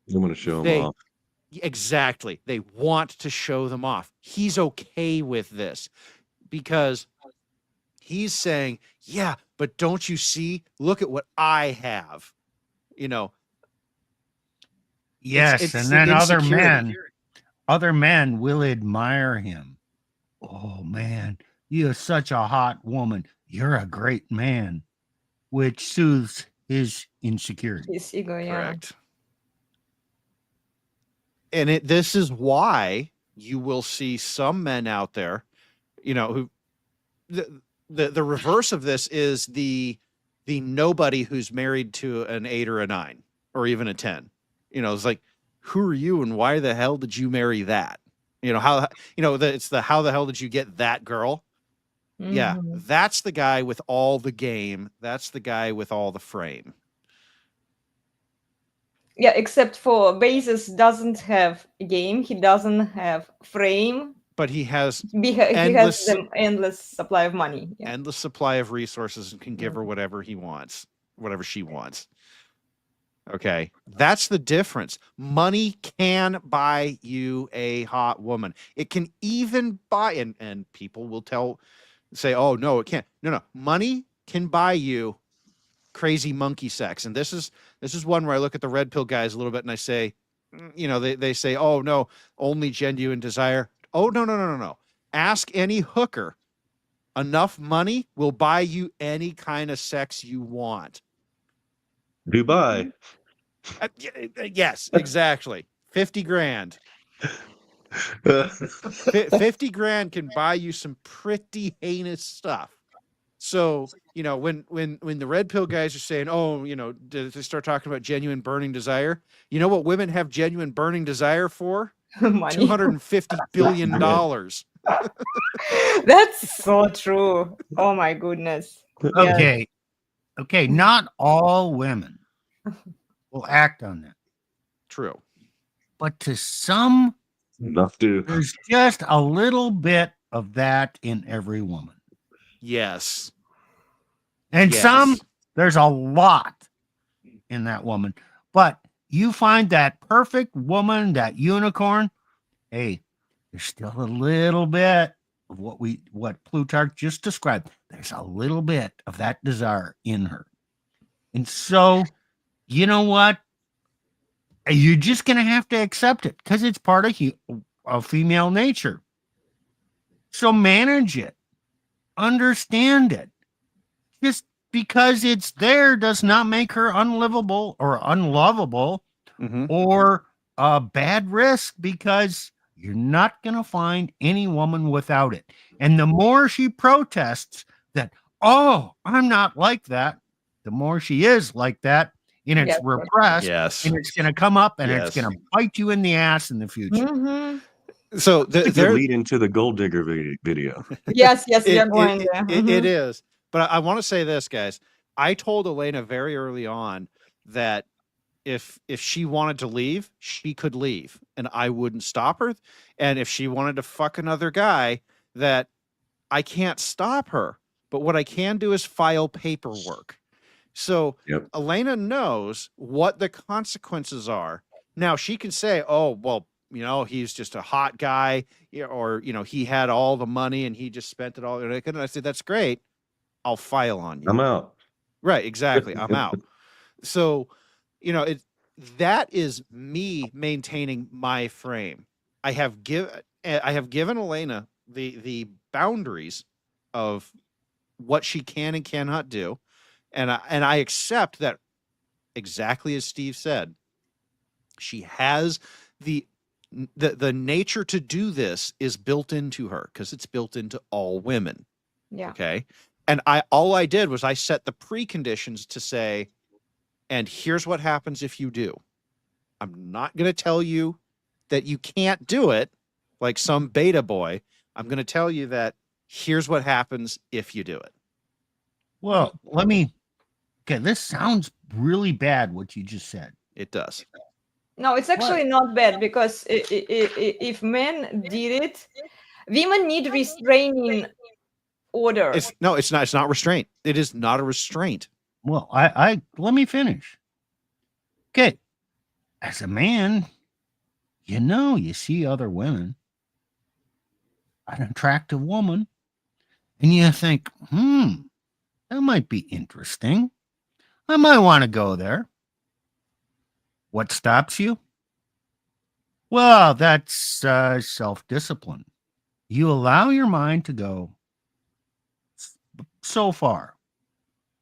I'm going to show them off. Exactly. They want to show them off. He's okay with this because he's saying, yeah, but don't you see? Look at what I have. Yes, it's and then insecurity. other men will admire him. Oh man, you're such a hot woman. You're a great man, which soothes his insecurity. His ego, yeah. Correct. And this is why you will see some men out there, who the reverse of this is the nobody who's married to an 8 or a 9 or even a 10. It's like, who are you and why the hell did you marry that? It's the how the hell did you get that girl? Yeah, that's the guy with all the game. That's the guy with all the frame. Yeah, except for Bezos doesn't have game. He doesn't have frame. But he has he has the endless supply of money. Yeah. Endless supply of resources and can give her whatever he wants, whatever she wants. Okay, that's the difference. Money can buy you a hot woman. It can even buy, and people will say, oh, no, it can't. No, money can buy you crazy monkey sex. And this is one where I look at the red pill guys a little bit and I say, they say, oh, no, only genuine desire. Oh, no. Ask any hooker. Enough money will buy you any kind of sex you want. Dubai. Yes, exactly. 50 grand. 50 grand can buy you some pretty heinous stuff. So, when the red pill guys are saying, oh, they start talking about genuine burning desire, you know what women have genuine burning desire for? Money. $250 billion. That's so true. Oh my goodness. Okay. Okay. Not all women will act on that. True. But to some, Enough to. there's just a little bit of that in every woman. Yes. And Yes. some, there's a lot in that woman. But you find that perfect woman, that unicorn, hey, there's still a little bit of what Plutarch just described. There's a little bit of that desire in her. And so you know what? You're just going to have to accept it because it's part of female nature. So manage it, understand it. Just because it's there does not make her unlivable or unlovable Mhm. or a bad risk, because you're not going to find any woman without it. And the more she protests that, oh, I'm not like that, the more she is like that, and it's Yes. repressed, Yes. and it's going to come up and it's Yes. going to bite you in the ass in the future. Mhm. So It's a good there, lead into the gold digger video. Yes, we it, are going it, there. it, Mhm. it is. But I want to say this, guys. I told Elena very early on that if she wanted to leave, she could leave, and I wouldn't stop her. And if she wanted to fuck another guy, that I can't stop her. But what I can do is file paperwork. So Yep. Elena knows what the consequences are. Now she can say, "Oh, well, you know, he's just a hot guy, or you know, he had all the money and he just spent it all." And I said, "That's great. I'll file on you." I'm out. Right? Exactly. I'm out. So, you know, that is me maintaining my frame. I have given Elena the boundaries of what she can and cannot do, and I accept that, exactly as Steve said, she has the nature to do this is built into her, because it's built into all women. Yeah. Okay. And all I did was I set the preconditions to say, and here's what happens if you do. I'm not going to tell you that you can't do it like some beta boy. I'm going to tell you that here's what happens if you do it. Well, okay, this sounds really bad, what you just said. It does. No, it's actually not bad, because if men did it, women need restraining order. It's not restraint. It is not a restraint. Well, I let me finish. Okay. As a man, you see other women, an attractive woman, and you think, that might be interesting. I might want to go there. What stops you? Well, that's self-discipline. You allow your mind to go so far.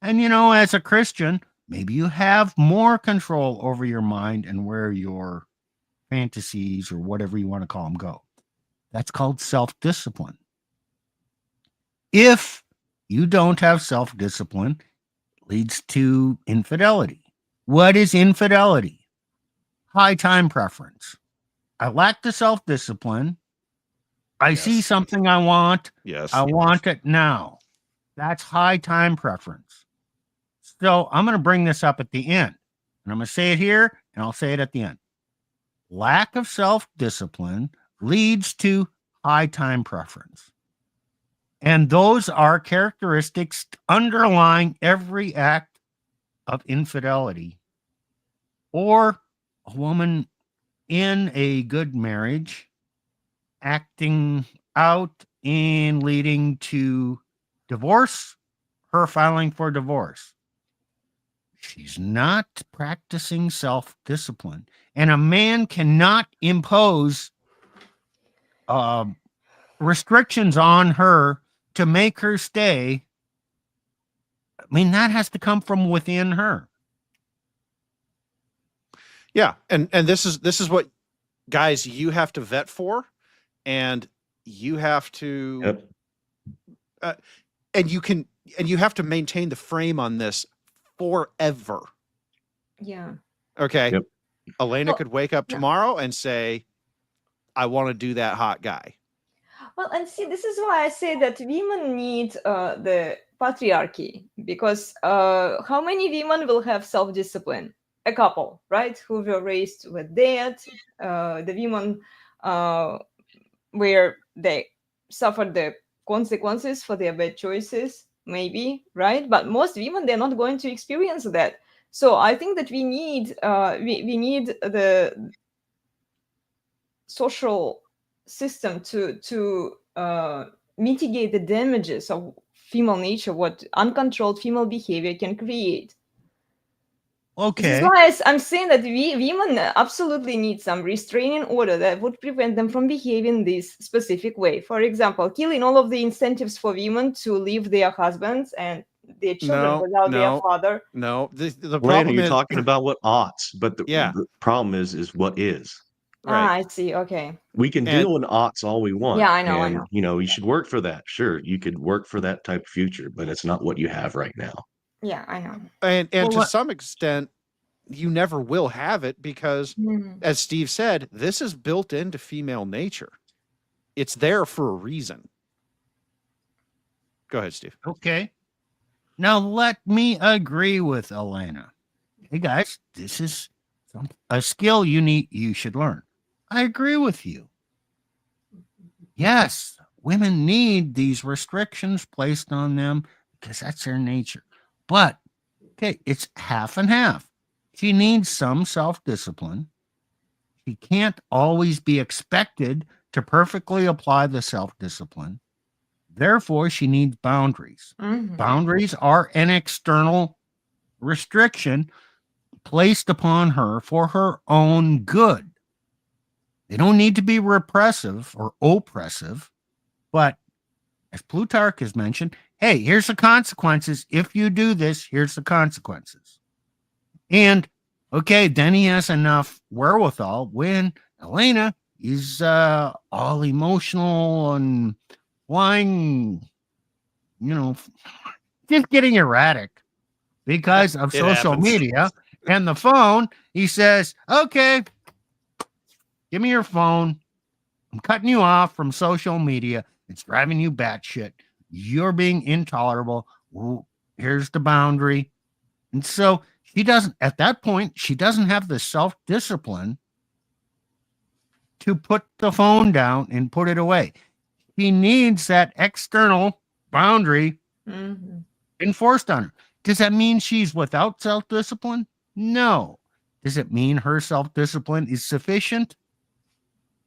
And, as a Christian, maybe you have more control over your mind and where your fantasies, or whatever you want to call them, go. That's called self-discipline. If you don't have self-discipline, it leads to infidelity. What is infidelity? High time preference. I lack the self-discipline. I see something I want. Yes. I want it now. That's high time preference. So I'm going to bring this up at the end. And I'm going to say it here, and I'll say it at the end. Lack of self-discipline leads to high time preference. And those are characteristics underlying every act of infidelity, or a woman in a good marriage acting out and leading to divorce, her filing for divorce. She's not practicing self-discipline. And a man cannot impose restrictions on her to make her stay. I mean, that has to come from within her. Yeah, and this is what, guys, you have to vet for, and you have to, and you have to maintain the frame on this forever. Yeah. Okay. Yep. Elena could wake up tomorrow and say, I want to do that hot guy. Well, and see, this is why I say that women need the patriarchy, because how many women will have self-discipline? A couple, right? Who were raised with that. The women where they suffered the consequences for their bad choices, maybe, right? But most women, they're not going to experience that. So I think that we need we need the social system to mitigate the damages of female nature, what uncontrolled female behavior can create. This is Okay. why I'm saying that women absolutely need some restraining order that would prevent them from behaving this specific way. For example, killing all of the incentives for women to leave their husbands and their children No, without their no, father. no. The Lana, problem you're is, talking about what oughts, but yeah, the problem is what is. right. I see. Okay. We can And do an oughts all we want. Yeah, I know. And, you should work for that. Sure, you could work for that type of future, but it's not what you have right now. Yeah, I know. and Well, to some extent, you never will have it because, Mhm. as Steve said, this is built into female nature. It's there for a reason. Go ahead, Steve. Okay. Now let me agree with Elena. Hey guys, this is a skill you should learn. I agree with you. Yes, women need these restrictions placed on them because that's their nature. But okay, it's half and half. She needs some self-discipline. She can't always be expected to perfectly apply the self-discipline. Therefore, she needs boundaries. Mhm. Boundaries are an external restriction placed upon her for her own good. They don't need to be repressive or oppressive, but as Plutarch has mentioned, hey, here's the consequences. If you do this, here's the consequences. And okay, then he has enough wherewithal when Elena is all emotional and flying, just getting erratic because of It social happens. media and the phone. He says, okay, give me your phone. I'm cutting you off from social media. It's driving you batshit. You're being intolerable. Ooh, here's the boundary. And so at that point, she doesn't have the self discipline to put the phone down and put it away. He needs that external boundary Mhm. enforced on her. Does that mean she's without self discipline? No. Does it mean her self discipline is sufficient?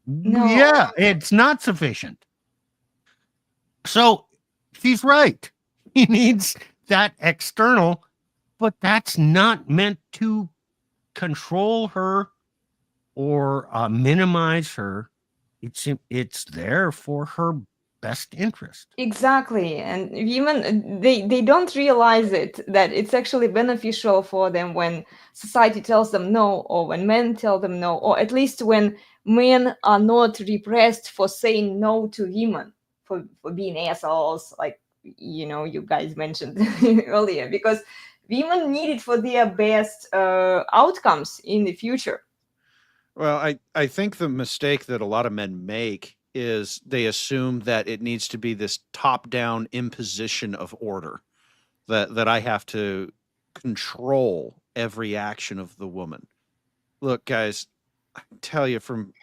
No. Yeah, it's not sufficient. So she's right. He needs that external, but that's not meant to control her or minimize her. It's there for her best interest. Exactly. And women, they don't realize it, that it's actually beneficial for them when society tells them no, or when men tell them no, or at least when men are not repressed for saying no to women, for being assholes, like, you guys mentioned earlier, because women need it for their best outcomes in the future. Well, I think the mistake that a lot of men make is they assume that it needs to be this top-down imposition of order, that I have to control every action of the woman. Look, guys, I tell you from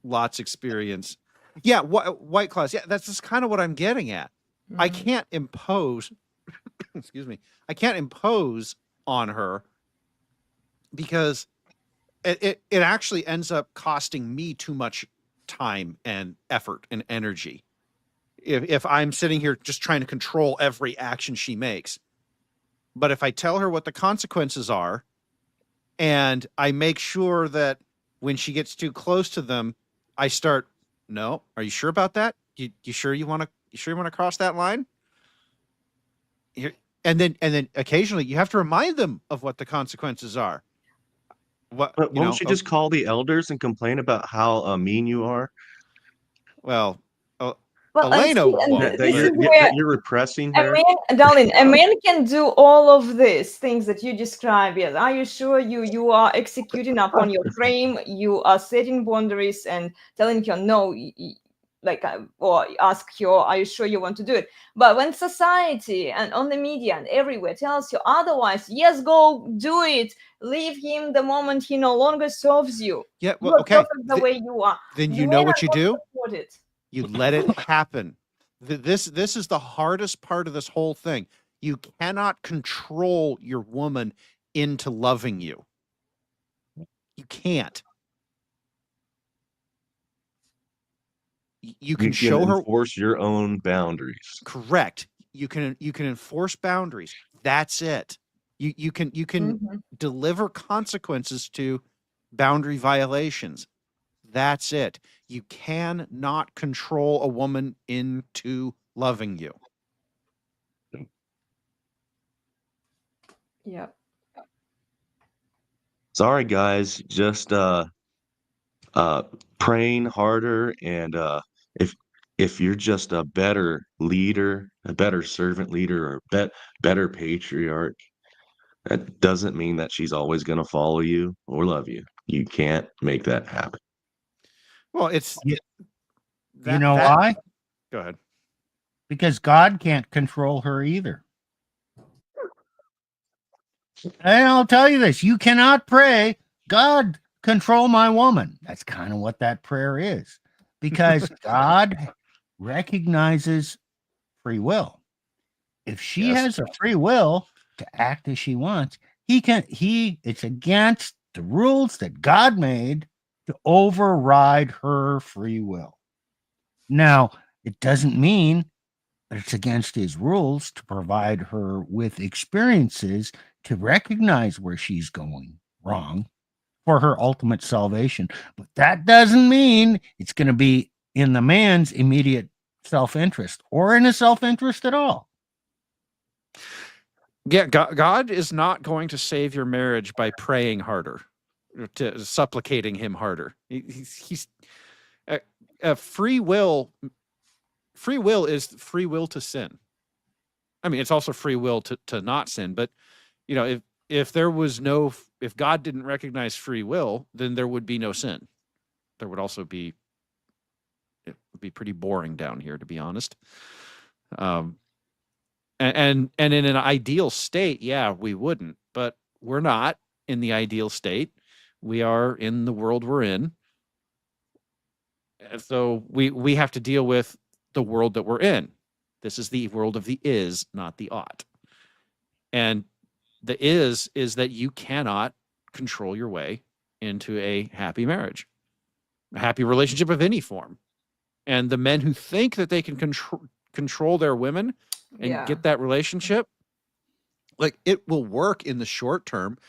lots experience. Yeah, white claws. Yeah, that's just kind of what I'm getting at. I Mhm. can't impose, excuse me, I can't impose on her because it actually ends up costing me too much time and effort and energy. If I'm sitting here just trying to control every action she makes. But if I tell her what the consequences are and I make sure that when she gets too close to them, I start, no, are you sure about that? You sure you want to cross that line? And then occasionally you have to remind them of what the consequences are. But won't you just call the elders and complain about how mean you are? well, Well, Elena see, and won't. this is But where that you're repressing a her. man, darling, a man can do all of these things that you describe. Yes, are you sure you are executing upon your frame? You are setting boundaries and telling her no, or ask her, are you sure you want to do it? But when society and on the media and everywhere tells you otherwise, yes, go do it. Leave him the moment he no longer serves you. yeah, well, You're okay. perfect the way you are. Then you Men know are what you not do? supported. You let it happen. This is the hardest part of this whole thing. You cannot control your woman into loving you. You can't. You can show her enforce your own boundaries. correct. You can enforce boundaries. That's it. You can Mhm. deliver consequences to boundary violations. That's it. You cannot control a woman into loving you. Yeah. Sorry, guys. Just praying harder, and if you're just a better leader, a better servant leader, or better patriarch, that doesn't mean that she's always going to follow you or love you. You can't make that happen. Well, it's You that know that why? go ahead. Because God can't control her either. And I'll tell you this, you cannot pray, God, control my woman. That's kind of what that prayer is. Because God recognizes free will. If she Yes. has a free will to act as she wants, it's against the rules that God made to override her free will. Now, it doesn't mean that it's against his rules to provide her with experiences to recognize where she's going wrong for her ultimate salvation. But that doesn't mean it's going to be in the man's immediate self-interest or in his self-interest at all. Yeah, God is not going to save your marriage by praying harder, to supplicating him harder. He's free will. Free will is free will to sin. I mean, it's also free will to not sin. But if there was if God didn't recognize free will, then there would be no sin. There would also be, it would be pretty boring down here, to be honest. And in an ideal state, yeah, we wouldn't, but we're not in the ideal state. We are in the world we're in. And so we have to deal with the world that we're in. This is the world of the is, not the ought. And the is that you cannot control your way into a happy marriage, a happy relationship of any form. And the men who think that they can control their women and get that relationship, like, it will work in the short term.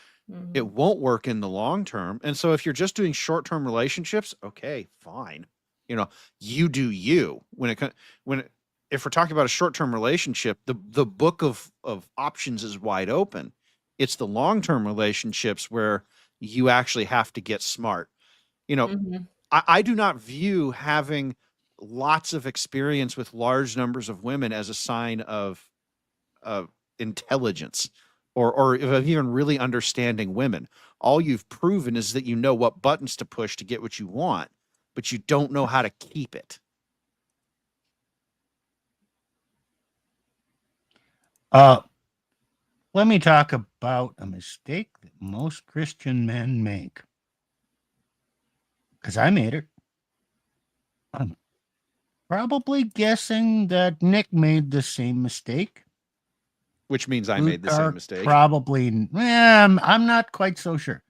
It won't work in the long term. And so if you're just doing short-term relationships, okay, fine. You do you. If we're talking about a short-term relationship, the book of options is wide open. It's the long-term relationships where you actually have to get smart. I do not view having lots of experience with large numbers of women as a sign of intelligence or of even really understanding women. All you've proven is that you know what buttons to push to get what you want, but you don't know how to keep it. Let me talk about a mistake that most Christian men make. Because I made it. I'm probably guessing that Nick made the same mistake. Which means I made the same mistake. Probably. I'm not quite so sure.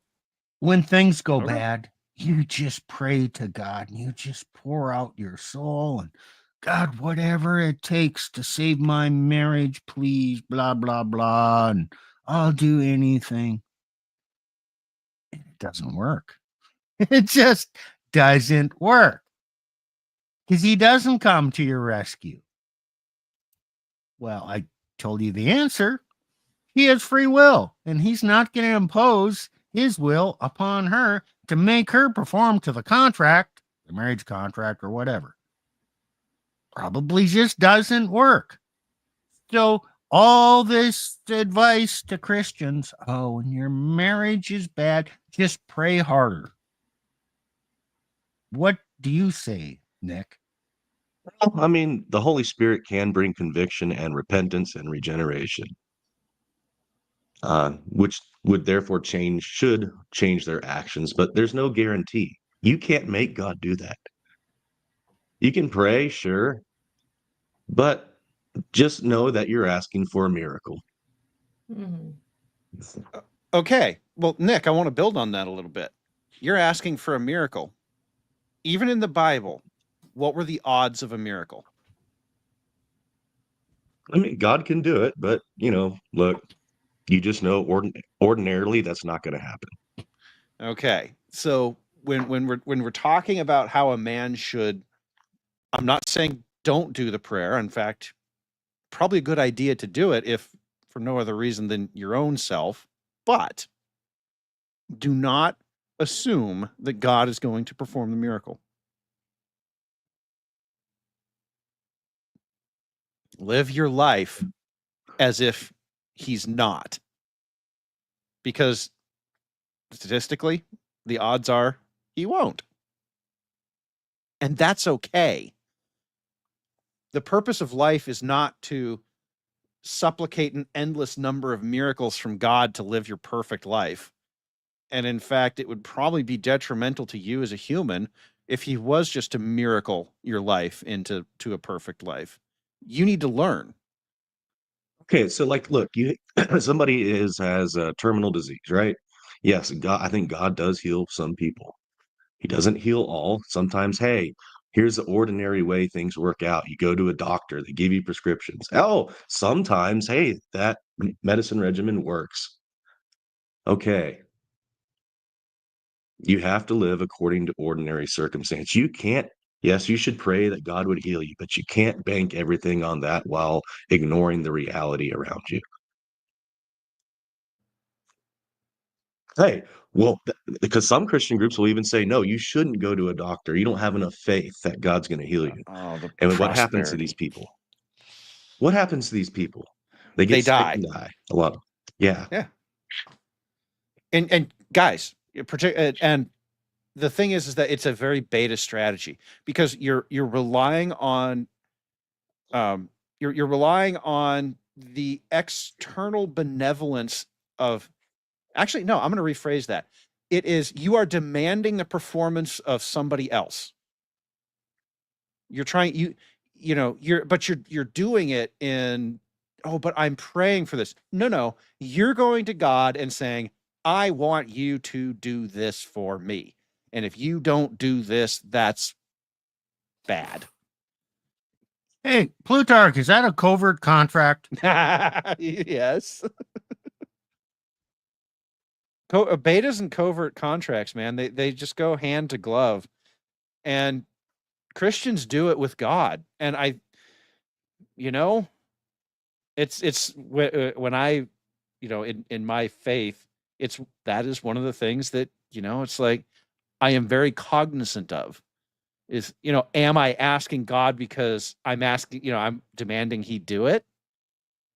When things go Okay. bad, you just pray to God and you just pour out your soul and, God, whatever it takes to save my marriage, please, blah, blah, blah. And I'll do anything. It doesn't work. It just doesn't work. Because he doesn't come to your rescue. Well, I told you the answer. He has free will, and he's not going to impose his will upon her to make her perform to the contract, the marriage contract or whatever. Probably just doesn't work. So all this advice to Christians, when your marriage is bad, just pray harder. What do you say, Nick? Well, I mean, the Holy Spirit can bring conviction and repentance and regeneration, which would therefore should change their actions, but there's no guarantee. You can't make God do that. You can pray, sure, but just know that you're asking for a miracle. Okay. Well, Nick, I want to build on that a little bit. You're asking for a miracle. Even in the Bible, what were the odds of a miracle? I mean, God can do it, but look, You just know ordinarily that's not going to happen. Okay. So when we're talking about how a man should, I'm not saying don't do the prayer. In fact, probably a good idea to do it if for no other reason than your own self, but do not assume that God is going to perform the miracle. Live your life as if he's not. Because statistically, the odds are he won't. And that's okay. The purpose of life is not to supplicate an endless number of miracles from God to live your perfect life. And in fact, it would probably be detrimental to you as a human if he was just to miracle your life into a perfect life. You need to learn. Okay, so like, look, you somebody has a terminal disease, right? Yes, God, I think God does heal some people. He doesn't heal all. Sometimes, hey, here's the ordinary way things work out. You go to a doctor, they give you prescriptions. Oh, sometimes, hey, that medicine regimen works. Okay. You have to live according to ordinary circumstance. You can't, yes, you should pray that God would heal you, but you can't bank everything on that while ignoring the reality around you. Hey, well, because some Christian groups will even say, no, you shouldn't go to a doctor. You don't have enough faith that God's going to heal you. Oh, the And what happens to these prosperity. people? What happens to these people? They They get sick die. and die. A lot of them. Yeah. Yeah. And guys, and the thing is that it's a very beta strategy because you're relying on you're relying on the external benevolence of, actually no, I'm going to rephrase that. It is, you are demanding the performance of somebody else. You're trying, you're doing it in, oh, but I'm praying for this. No, you're going to God and saying, I want you to do this for me. And if you don't do this, that's bad. Hey, Plutarch, is that a covert contract? Yes. Betas and covert contracts, man, they just go hand to glove. And Christians do it with God. And it's when I, in my faith, that is one of the things that, it's like, I am very cognizant of is, am I asking God because I'm asking, I'm demanding he do it?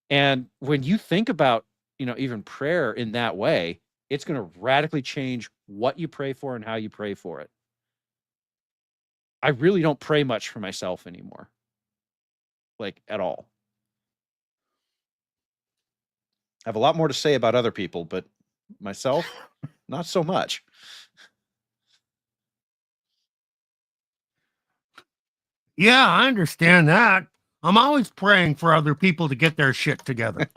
And when you think about, even prayer in that way, it's going to radically change what you pray for and how you pray for it. I really don't pray much for myself anymore. Like at all. I have a lot more to say about other people, but myself, not so much. Yeah, I understand that. I'm always praying for other people to get their shit together.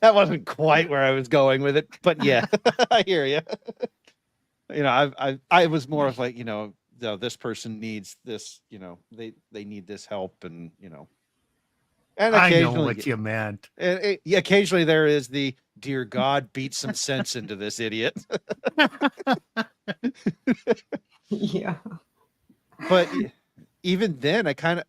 That wasn't quite where I was going with it, but yeah, I hear you. I was more of like, this person needs this, they need this help, and and I occasionally, know what you meant. And occasionally there is the, dear God, beat some sense into this idiot. Yeah. But even then, I kind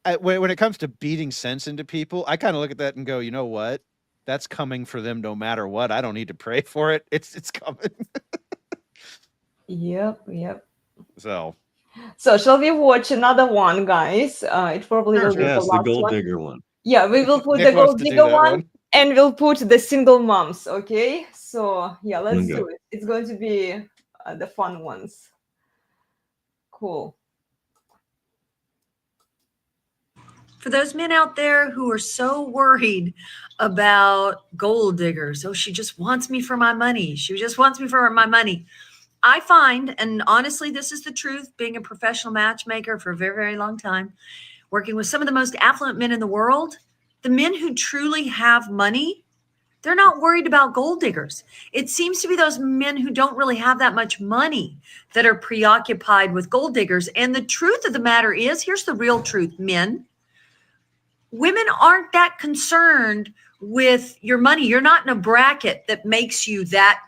of, when it comes to beating sense into people, I kind of look at that and go, you know what? That's coming for them no matter what. I don't need to pray for it. It's coming. Yep. So shall we watch another one, guys? It probably will be the Yes, the last gold one. digger one. Yeah, we will put Nick the wants gold to do digger that one, and we'll put the single moms. Okay, so yeah, let's do it. It's going to be the fun ones. Cool. For those men out there who are so worried about gold diggers, oh, she just wants me for my money. She just wants me for my money. I find, and honestly, this is the truth, being a professional matchmaker for a very, very long time, working with some of the most affluent men in the world, the men who truly have money, they're not worried about gold diggers. It seems to be those men who don't really have that much money that are preoccupied with gold diggers. And the truth of the matter is, here's the real truth, men. women aren't that concerned with your money. You're not in a bracket that makes you that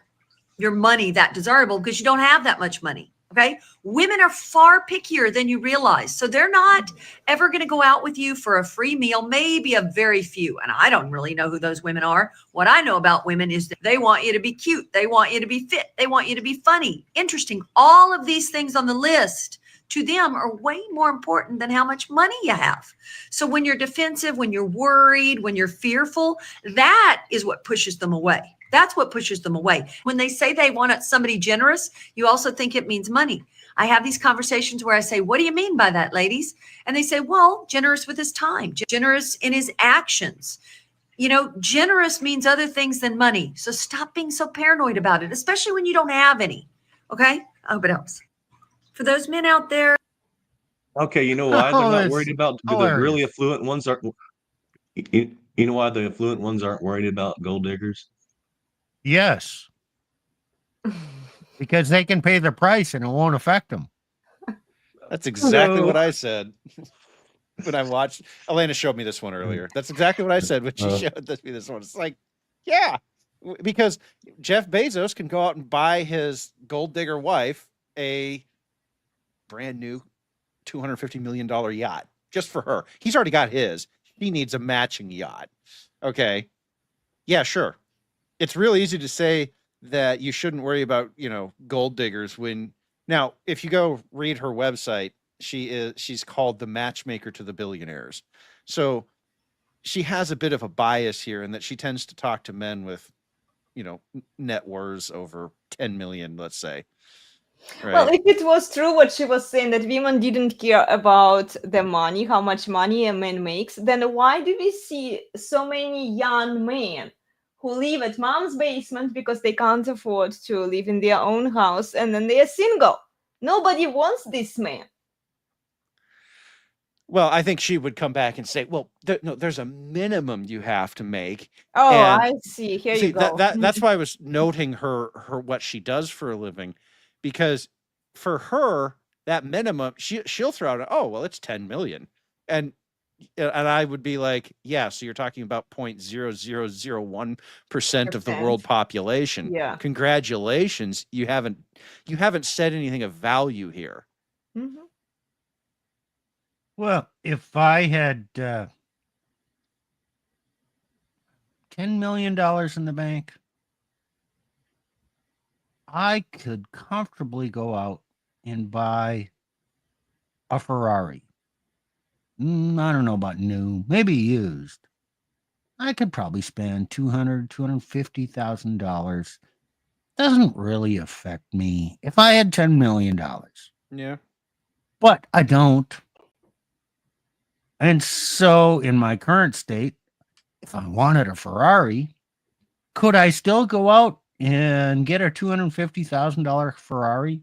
your money that desirable because you don't have that much money. Okay. Women are far pickier than you realize. So they're not ever going to go out with you for a free meal, maybe a very few. And I don't really know who those women are. What I know about women is that they want you to be cute. They want you to be fit. They want you to be funny, interesting. All of these things on the list to them are way more important than how much money you have. So when you're defensive, when you're worried, when you're fearful, that is what pushes them away. That's what pushes them away. When they say they want somebody generous, you also think it means money. I have these conversations where I say, what do you mean by that, ladies? And they say, well, generous with his time, generous in his actions. You know, generous means other things than money. So stop being so paranoid about it, especially when you don't have any. Okay? I hope it helps. For those men out there. Okay, you know why they're Oh, not that's worried about the hilarious. really affluent ones aren't. You know why the affluent ones aren't worried about gold diggers? Yes, because they can pay the price and it won't affect them. That's exactly No. what I said when I watched. Elena showed me this one earlier. That's exactly what I said when she showed me this one. It's like, yeah, because Jeff Bezos can go out and buy his gold digger wife a brand new $250 million yacht just for her. He's already got his. He needs a matching yacht. Okay. Yeah, sure. It's real easy to say that you shouldn't worry about, gold diggers when now, if you go read her website, she's called the matchmaker to the billionaires. So she has a bit of a bias here in that she tends to talk to men with, net worths over 10 million, let's say. Right. Well, if it was true what she was saying, that women didn't care about the money, how much money a man makes, then why do we see so many young men who live at mom's basement because they can't afford to live in their own house and then they are single? Nobody wants this man. Well, I think she would come back and say, well, no, there's a minimum you have to make. Oh, And I see. Here you go. That's why I was noting her what she does for a living, because for her, that minimum, she'll throw out, oh, well, it's 10 million. And I would be like, yeah, so you're talking about 0.0001% of the world population. Yeah. Congratulations. You haven't said anything of value here. Mm-hmm. Well, if I had $10 million in the bank, I could comfortably go out and buy a Ferrari. I don't know about new, maybe used. I could probably spend $250,000. Doesn't really affect me if I had $10 million. Yeah. But I don't. And so in my current state, if I wanted a Ferrari, could I still go out and get a $250,000 Ferrari?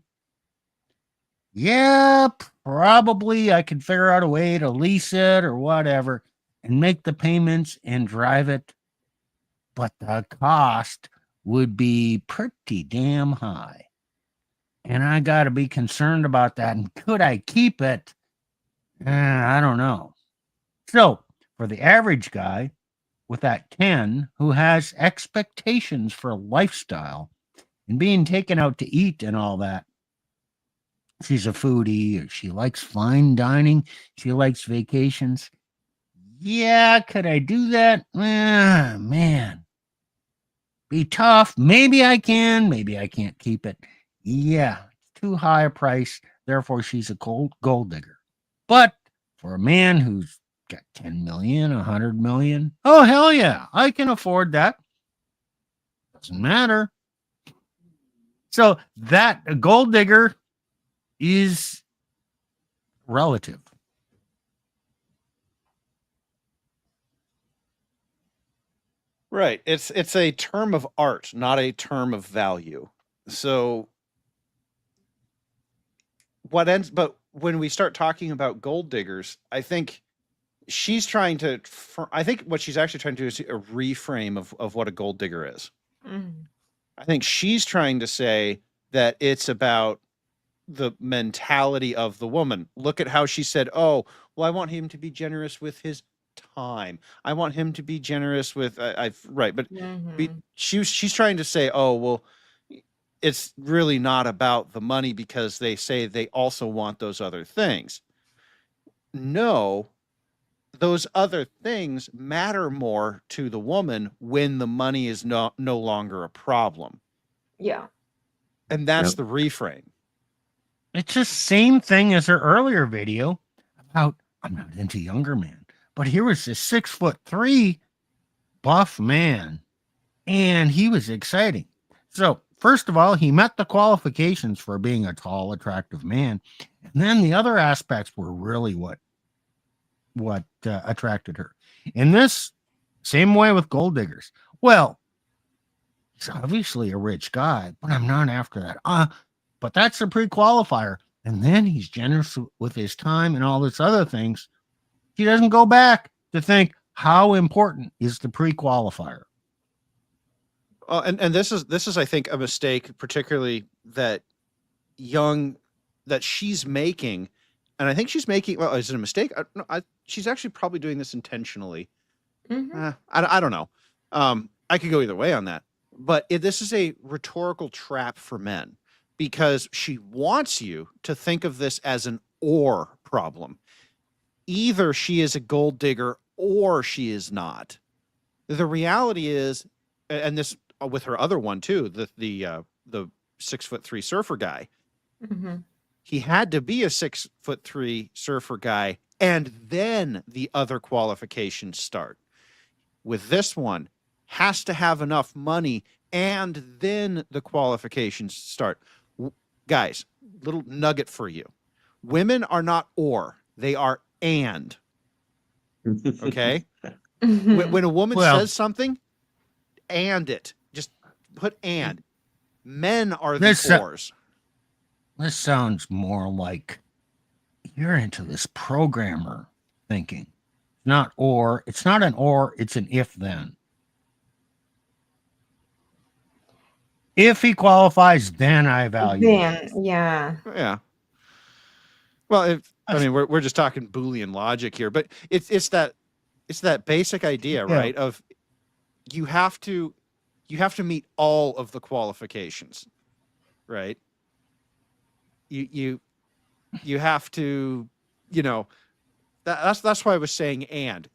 Yeah, probably I could figure out a way to lease it or whatever and make the payments and drive it. But the cost would be pretty damn high. And I got to be concerned about that. And could I keep it? I don't know. So for the average guy with that 10 who has expectations for a lifestyle and being taken out to eat and all that, she's a foodie, or she likes fine dining, she likes vacations. Yeah, could I do that? Man, be tough. Maybe I can, maybe I can't keep it. Yeah, too high a price, therefore she's a gold digger. But for a man who's got 10 million, 100 million, oh, hell yeah, I can afford that. Doesn't matter. So that a gold digger is relative. Right. It's a term of art, not a term of value. So but when we start talking about gold diggers, I think she's trying to, I think what she's actually trying to do is a reframe of what a gold digger is. Mm. I think she's trying to say that it's about the mentality of the woman. Look at how she said, oh, well, I want him to be generous with his time. I want him to be generous with right, but Mhm. she's trying to say, oh well, it's really not about the money because they say they also want those other things. No, those other things matter more to the woman when the money is no longer a problem. Yeah. And that's Yep. the reframe. It's the same thing as her earlier video about I'm not into younger men, but here was this 6'3" buff man, and he was exciting. So first of all, he met the qualifications for being a tall, attractive man, and then the other aspects were really what attracted her. In this same way with gold diggers. Well, he's obviously a rich guy, but I'm not after that. But that's a pre-qualifier. And then he's generous with his time and all this other things. He doesn't go back to think how important is the pre-qualifier. And this is I think a mistake, particularly that she's making, and I think she's making. Well, is it a mistake? No, she's actually probably doing this intentionally. Mhm. I don't know. I could go either way on that. But this is a rhetorical trap for men because she wants you to think of this as an or problem. Either she is a gold digger or she is not. The reality is, and this with her other one too, the 6'3" surfer guy. Mhm. He had to be a 6'3" surfer guy, and then the other qualifications start. With this one, has to have enough money, and then the qualifications start. Guys, little nugget for you. Women are not or, they are and. Okay? When a woman says something, and it. Just put and. Men are the ors. This sounds more like you're into this programmer thinking. Not or, it's not an or, it's an if then. If he qualifies, then I value him. Then, yeah. Yeah. Well, I mean, we're just talking Boolean logic here, but it's that basic idea, Yeah. right? Of you have to meet all of the qualifications, right? You have to, that's why I was saying and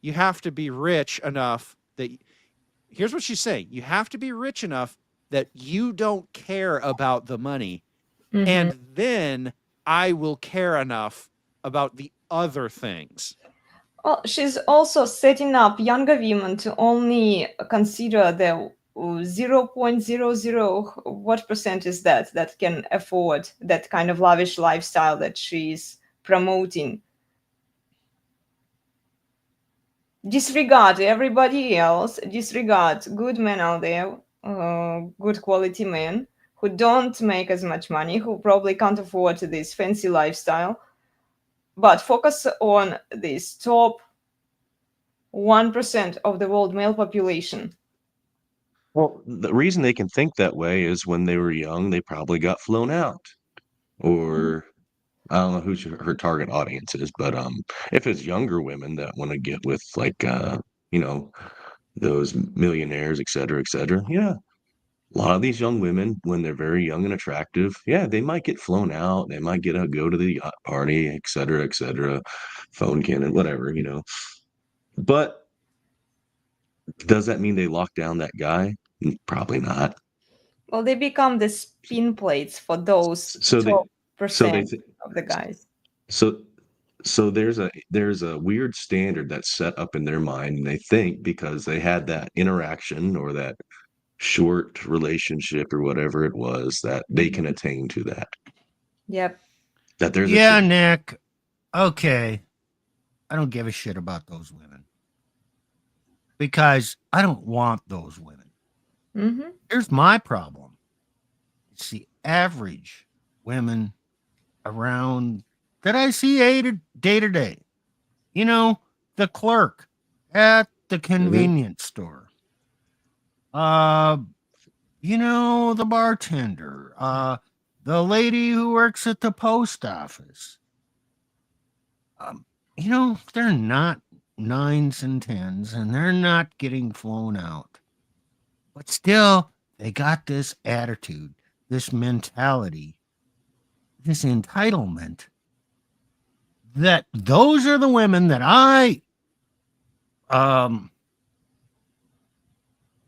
you have to be rich enough that here's what she's saying. You have to be rich enough that you don't care about the money. Mhm. And then I will care enough about the other things. Well, she's also setting up younger women to only consider the 0.00 what percent is that can afford that kind of lavish lifestyle that she's promoting. Disregard everybody else, disregard good men out there, good quality men who don't make as much money, who probably can't afford this fancy lifestyle, but focus on this top 1% of the world male population. Well, the reason they can think that way is when they were young, they probably got flown out. Or I don't know who her target audience is, but if it's younger women that want to get with those millionaires, et cetera, yeah. A lot of these young women, when they're very young and attractive, yeah, they might get flown out. They might go to the yacht party, et cetera, phone cannon, whatever, But does that mean they lock down that guy? Probably not. Well, they become the spin plates for those top percent of the guys. So there's a weird standard that's set up in their mind, and they think because they had that interaction or that short relationship or whatever it was that they can attain to that. Yep. That there's Nick. Okay. I don't give a shit about those women because I don't want those women. Mm-hmm. Here's my problem. It's the average women around that I see day to day. The clerk at the convenience store. The bartender. The lady who works at the post office. They're not 9s and 10s, and they're not getting flown out. But still, they got this attitude, this mentality, this entitlement that those are the women that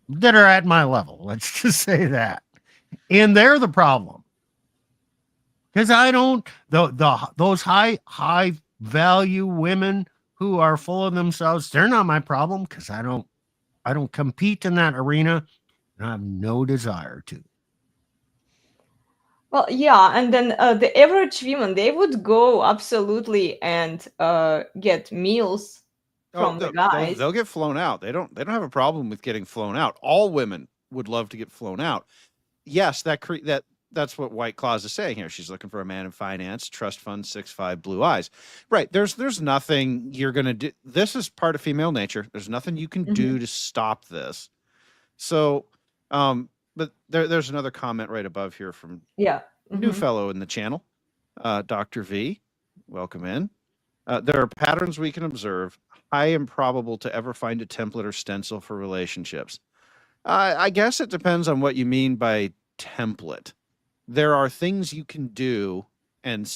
that are at my level. Let's just say that. And they're the problem. Because I don't those high value women who are full of themselves, they're not my problem because I don't compete in that arena and I have no desire to. Well, yeah, and then the average women, they would go absolutely and get meals from the guys. They'll get flown out. They don't have a problem with getting flown out. All women would love to get flown out. Yes, that's what White Claws is saying here. She's looking for a man in finance, trust fund, 6'5", blue eyes. Right. There's nothing you're gonna do. This is part of female nature. There's nothing you can do to stop this. So, but there's another comment right above here from new fellow in the channel, Dr. V. Welcome in. There are patterns we can observe. High improbable to ever find a template or stencil for relationships. I guess it depends on what you mean by template. There are things you can do and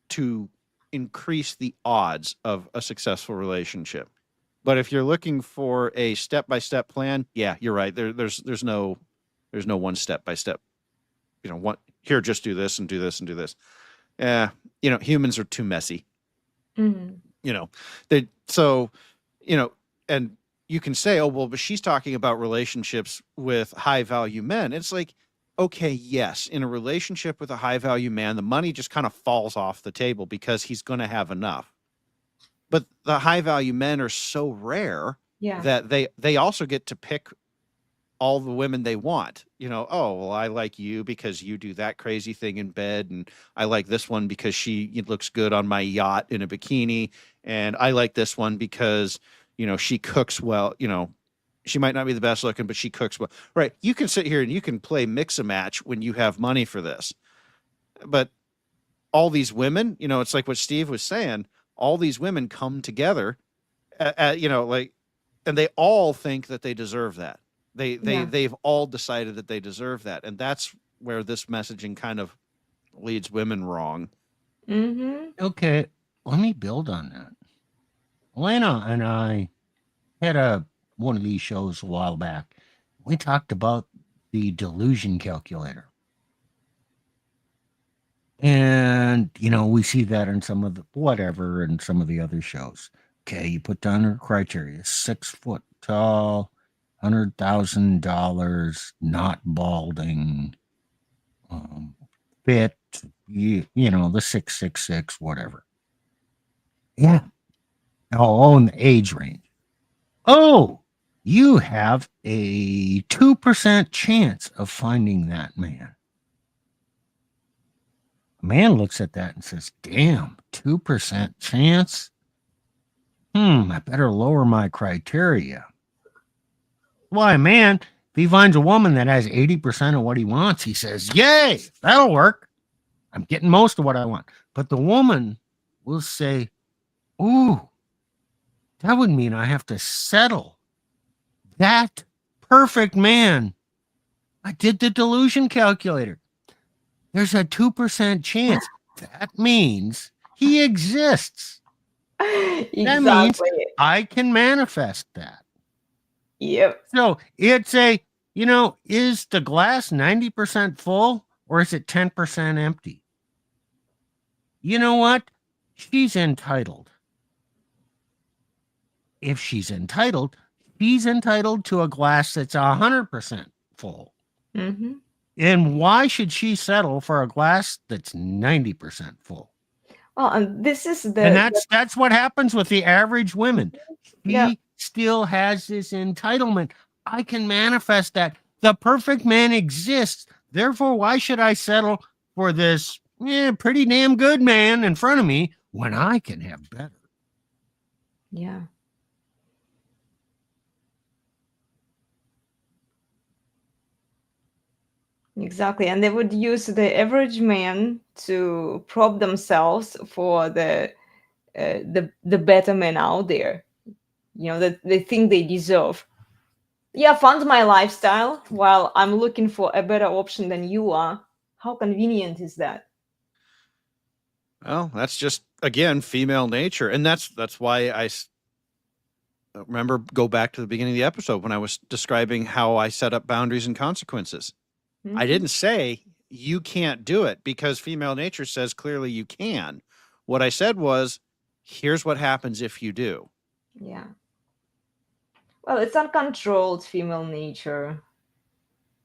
to increase the odds of a successful relationship. But if you're looking for a step-by-step plan, yeah, you're right. There's no one step-by-step. Here, just do this and do this and do this. Humans are too messy. And you can say, oh, well, but she's talking about relationships with high value men. It's like, okay, yes, in a relationship with a high value man, the money just kind of falls off the table because he's going to have enough. But the high value men are so rare that they also get to pick all the women they want. Oh, well, I like you because you do that crazy thing in bed, and I like this one because she looks good on my yacht in a bikini, and I like this one because she cooks well. She might not be the best looking, but she cooks well. Right? You can sit here and you can play mix a match when you have money for this. But all these women, it's like what Steve was saying. All these women come together, and they all think that they deserve that. They've all decided that they deserve that, and that's where this messaging kind of leads women wrong. Okay, let me build on that. Elena and I had one of these shows a while back. We talked about the delusion calculator. And, we see that in some of the other shows. Okay, you put down her criteria: 6 foot tall, $100,000, not balding, fit, the 666, whatever. Yeah. Oh, in the age range. Oh, you have a 2% chance of finding that man. A man looks at that and says, damn, 2% chance? I better lower my criteria. Why, man, if he finds a woman that has 80% of what he wants, he says, yay, that'll work. I'm getting most of what I want. But the woman will say, ooh, that would mean I have to settle. That perfect man. I did the delusion calculator. There's a 2% chance. That means he exists. Exactly. That means I can manifest that. Yep. So it's is the glass 90% full or is it 10% empty? You know what? She's entitled. If she's entitled to a glass that's 100% full. And why should she settle for a glass that's 90% full? Well, and this is that's what happens with the average women. She still has this entitlement. I can manifest that. The perfect man exists. Therefore, why should I settle for this pretty damn good man in front of me when I can have better? Yeah. Exactly. And they would use the average man to prop themselves for the the better men out there, that they think they deserve. Yeah, fund my lifestyle while I'm looking for a better option than you are. How convenient is that? Well, that's just, again, female nature. And that's why remember, go back to the beginning of the episode when I was describing how I set up boundaries and consequences. Mhm. I didn't say you can't do it because female nature says clearly you can. What I said was, here's what happens if you do. Yeah. Well, it's uncontrolled female nature.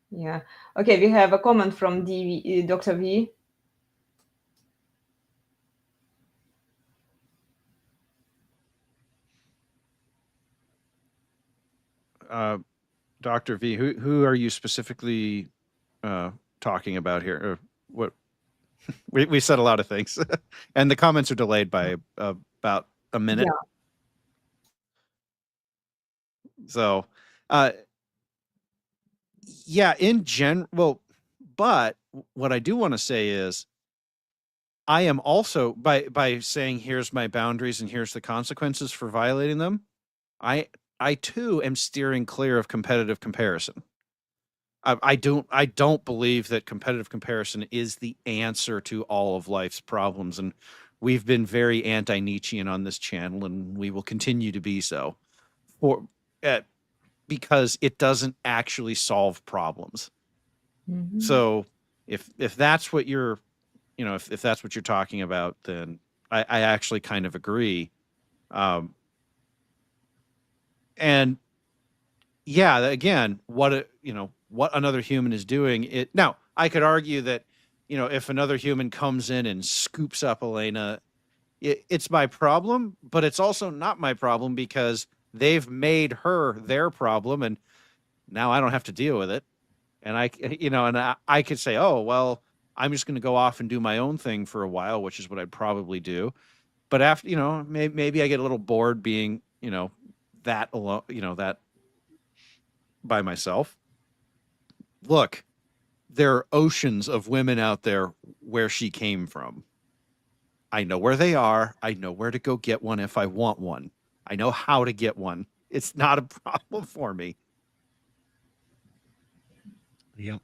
Yeah. Okay, we have a comment from Dr. V. Dr. V, who are you specifically talking about here? Or what? We said a lot of things, and the comments are delayed by about a minute. Yeah. So, yeah, in general, well, but what I do want to say is, I am also by saying here's my boundaries and here's the consequences for violating them. I too am steering clear of competitive comparison. I don't believe that competitive comparison is the answer to all of life's problems, and we've been very anti-Nietzschean on this channel, and we will continue to be so, because it doesn't actually solve problems. Mhm. So if that's what you're, if that's what you're talking about, then I actually kind of agree. And yeah, again, what another human is doing. Now, I could argue that, if another human comes in and scoops up Elena, it's my problem, but it's also not my problem because they've made her their problem, and now I don't have to deal with it. And I could say, oh, well, I'm just going to go off and do my own thing for a while, which is what I'd probably do. But after, maybe I get a little bored being, that alone, that by myself. Look, there are oceans of women out there where she came from. I know where they are. I know where to go get one if I want one. I know how to get one. It's not a problem for me. Yep.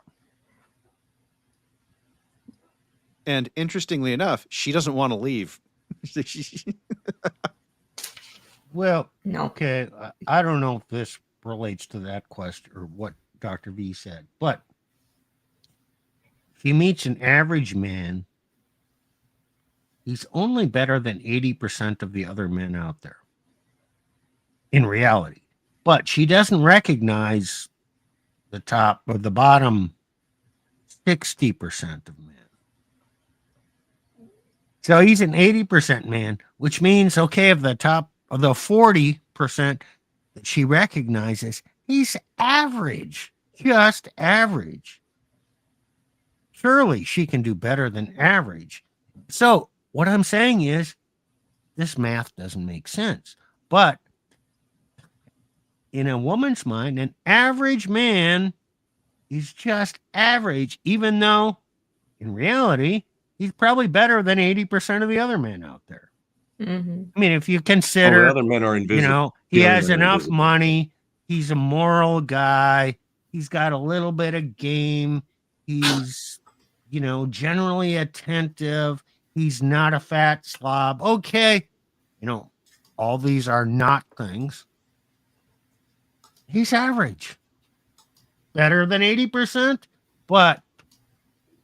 And interestingly enough, she doesn't want to leave. Well, No. okay. I don't know if this relates to that question or what Dr. V said, but if he meets an average man, he's only better than 80% of the other men out there in reality. But she doesn't recognize the top or the bottom 60% of men. So he's an 80% man, which means, okay, of the top of the 40% that she recognizes, he's average, just average. Surely she can do better than average. So what I'm saying is this math doesn't make sense. But in a woman's mind, an average man is just average, even though in reality, he's probably better than 80% of the other men out there. Mhm. I mean, if you All consider, the other men are invisible. he The other has men are enough invisible. money, he's a moral guy, he's got a little bit of game, he's, generally attentive, he's not a fat slob. Okay, all these are not things. He's average. Better than 80%, but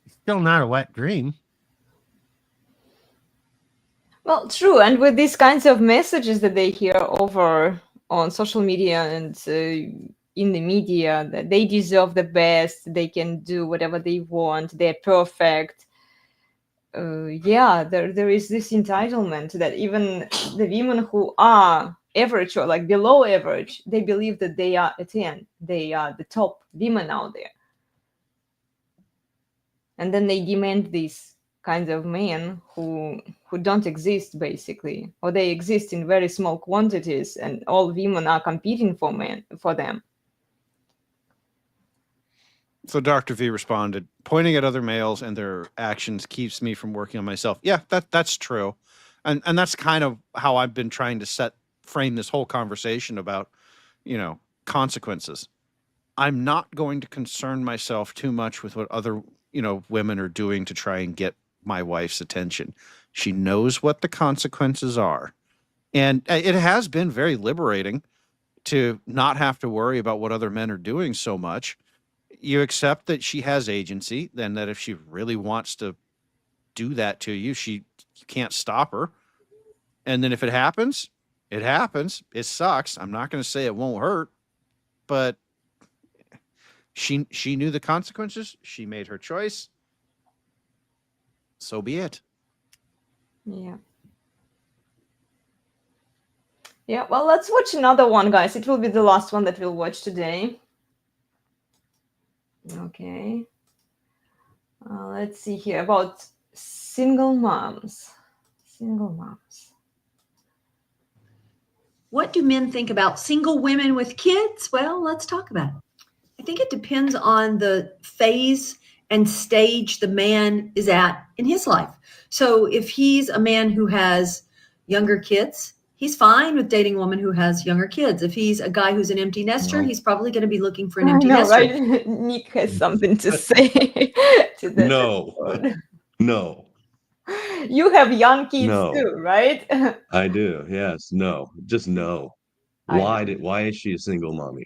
still not a wet dream. Well, true. And with these kinds of messages that they hear over on social media and in the media, that they deserve the best, they can do whatever they want, they're perfect. There is this entitlement that even the women who are average or like below average, they believe that they are a 10, they are the top women out there. And then they demand these kinds of men who don't exist, basically, or they exist in very small quantities, and all women are competing for them. So Dr. V responded, pointing at other males and their actions keeps me from working on myself. Yeah, that's true. And that's kind of how I've been trying to frame this whole conversation about, consequences. I'm not going to concern myself too much with what other, women are doing to try and get my wife's attention. She knows what the consequences are. And it has been very liberating to not have to worry about what other men are doing so much. You accept that she has agency, then that if she really wants to do that to you, you can't stop her. And then if it happens, it happens. It sucks. I'm not going to say it won't hurt, but she knew the consequences. She made her choice. So be it. Yeah. Yeah, well, let's watch another one, guys. It will be the last one that we'll watch today. Okay. Let's see here about single moms. Single moms. What do men think about single women with kids? Well, let's talk about it. I think it depends on the phase and stage the man is at in his life. So if he's a man who has younger kids, he's fine with dating a woman who has younger kids. If he's a guy who's an empty nester, he's probably going to be looking for an empty nester. Right? Nick has something to say to that. No. No. You have young kids No. too, right? I do. Yes. No. Just no. Why is she a single mommy?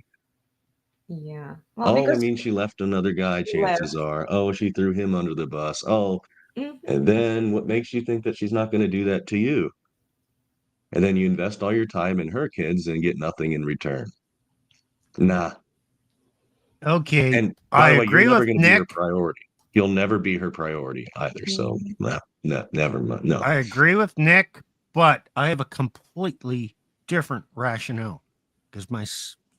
Yeah. Well, I mean, she left another guy, chances are. Oh, she threw him under the bus. Oh, and then what makes you think that she's not going to do that to you? And then you invest all your time in her kids and get nothing in return. Nah. Okay. And I by the way, agree you're never with going to be her Nick. priority. You'll never be her priority either. So never mind. No. I agree with Nick, but I have a completely different rationale because my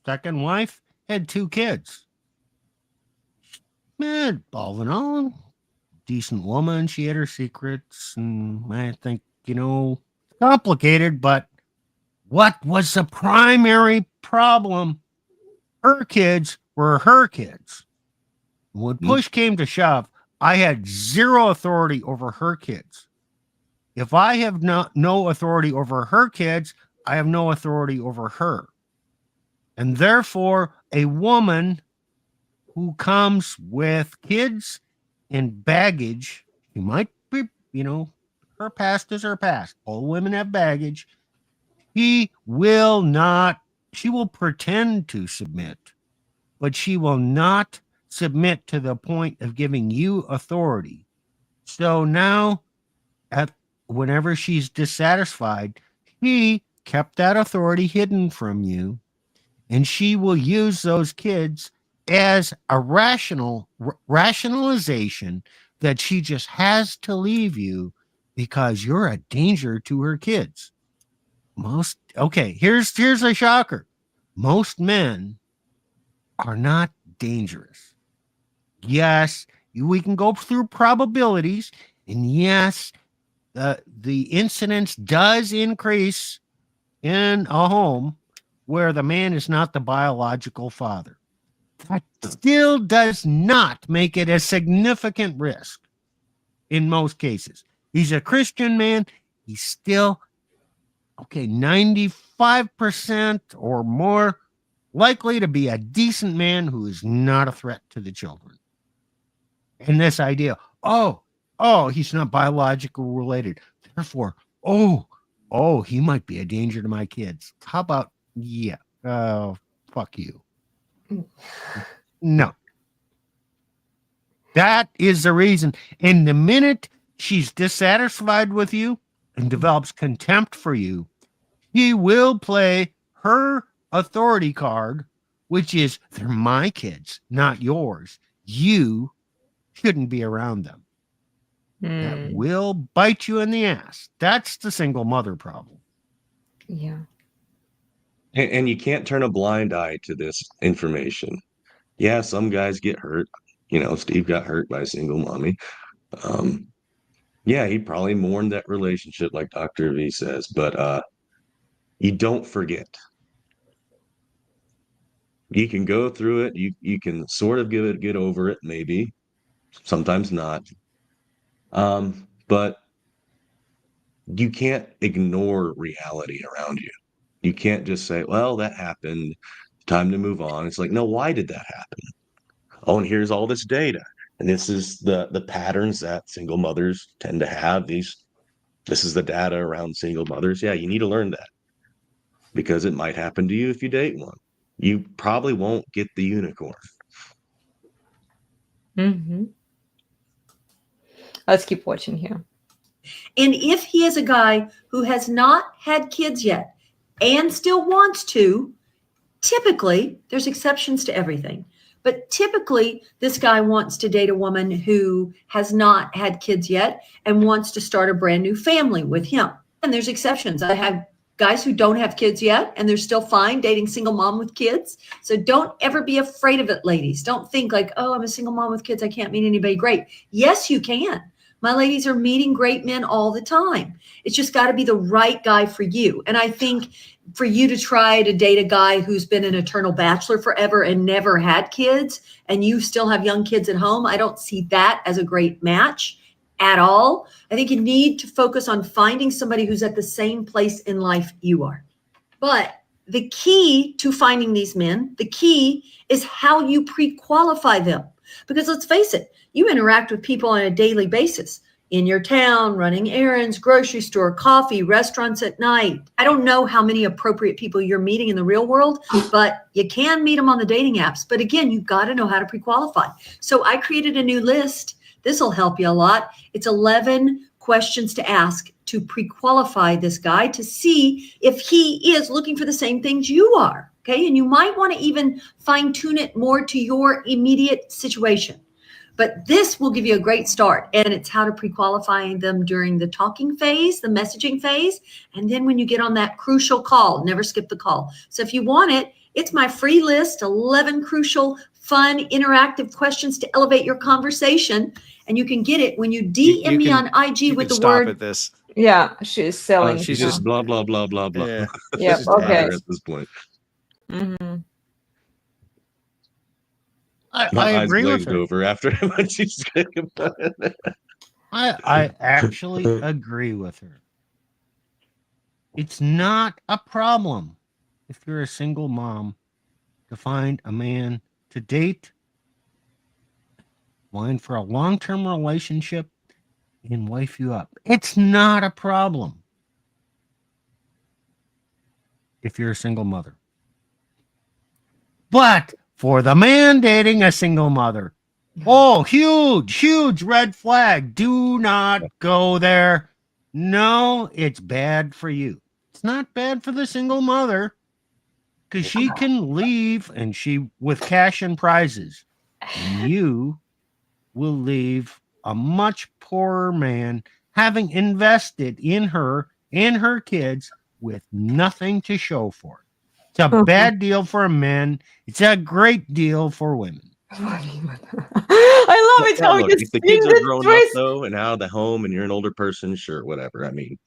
second wife had 2 kids. Man, all in all, decent woman. She had her secrets, and I think, complicated, but what was the primary problem? Her kids were her kids. When push came to shove, I had 0 authority over her kids. If I have no authority over her kids, I have no authority over her. And therefore, a woman who comes with kids and baggage, she might be, her past is her past. All women have baggage. She will pretend to submit, but she will not submit to the point of giving you authority. So now, whenever she's dissatisfied, she kept that authority hidden from you, and she will use those kids as a rationalization that she just has to leave you because you're a danger to her kids. Here's a shocker. Most men are not dangerous. Yes, we can go through probabilities, and yes, the incidence does increase in a home where the man is not the biological father. That still does not make it a significant risk in most cases. He's a Christian man. He's still, 95% or more likely to be a decent man who is not a threat to the children. And this idea, he's not biologically related. Therefore, he might be a danger to my kids. How about, fuck you. No. That is the reason. And the minute she's dissatisfied with you and develops contempt for you, he will play her authority card, which is, they're my kids, not yours. You shouldn't be around them. That will bite you in the ass. That's the single mother problem. Yeah. And you can't turn a blind eye to this information. Yeah, some guys get hurt. Steve got hurt by a single mommy. Yeah, he probably mourned that relationship like Dr. V says, but you don't forget. You can go through it. You can sort of get over it, maybe. Sometimes not. But you can't ignore reality around you. You can't just say, well, that happened, time to move on. It's like, no, why did that happen? Oh, and here's all this data. And this is the patterns that single mothers tend to have. This is the data around single mothers. Yeah, you need to learn that because it might happen to you if you date one. You probably won't get the unicorn. Mm-hmm. Let's keep watching here. And if he is a guy who has not had kids yet and still wants to, typically, there's exceptions to everything, but typically this guy wants to date a woman who has not had kids yet and wants to start a brand new family with him. And there's exceptions. I have guys who don't have kids yet and they're still fine dating single mom with kids. So don't ever be afraid of it, ladies. Don't think like, oh, I'm a single mom with kids, I can't meet anybody great. Yes, you can. My ladies are meeting great men all the time. It's just got to be the right guy for you. And I think for you to try to date a guy who's been an eternal bachelor forever and never had kids, and you still have young kids at home, I don't see that as a great match at all. I think you need to focus on finding somebody who's at the same place in life you are. But the key to finding these men, the key is how you pre-qualify them. Because let's face it, you interact with people on a daily basis in your town, running errands, grocery store, coffee, restaurants at night. I don't know how many appropriate people you're meeting in the real world, but you can meet them on the dating apps. But again, you've got to know how to pre-qualify. So I created a new list. This will help you a lot. It's 11 questions to ask to pre-qualify this guy to see if he is looking for the same things you are. Okay. And you might want to even fine tune it more to your immediate situation. But this will give you a great start. And it's how to pre-qualify them during the talking phase, the messaging phase. And then when you get on that crucial call, never skip the call. So if you want it, it's my free list, 11 crucial, fun, interactive questions to elevate your conversation. And you can get it when you DM me on IG with the stop word. at this. Yeah, she's selling. she's She's just- just blah, blah, blah, blah, blah. Yeah. Yeah, Just okay. tired at this point. Mm-hmm. My I eyes agree with glazed her. over after when she's getting I actually agree with her. It's not a problem if you're a single mom to find a man to date, find for a long-term relationship, and wife you up. It's not a problem if you're a single mother. But for the man dating a single mother, oh, huge red flag. Do not go there. No, it's bad for you. It's not bad for the single mother because she can leave and she with cash and prizes. And you will leave a much poorer man having invested in her and her kids with nothing to show for it. It's a bad deal for men. It's a great deal for women. I love it Yeah, how look, you if the spin kids are this grown up twist. though and out of the home and you're an older person, sure, whatever. I mean,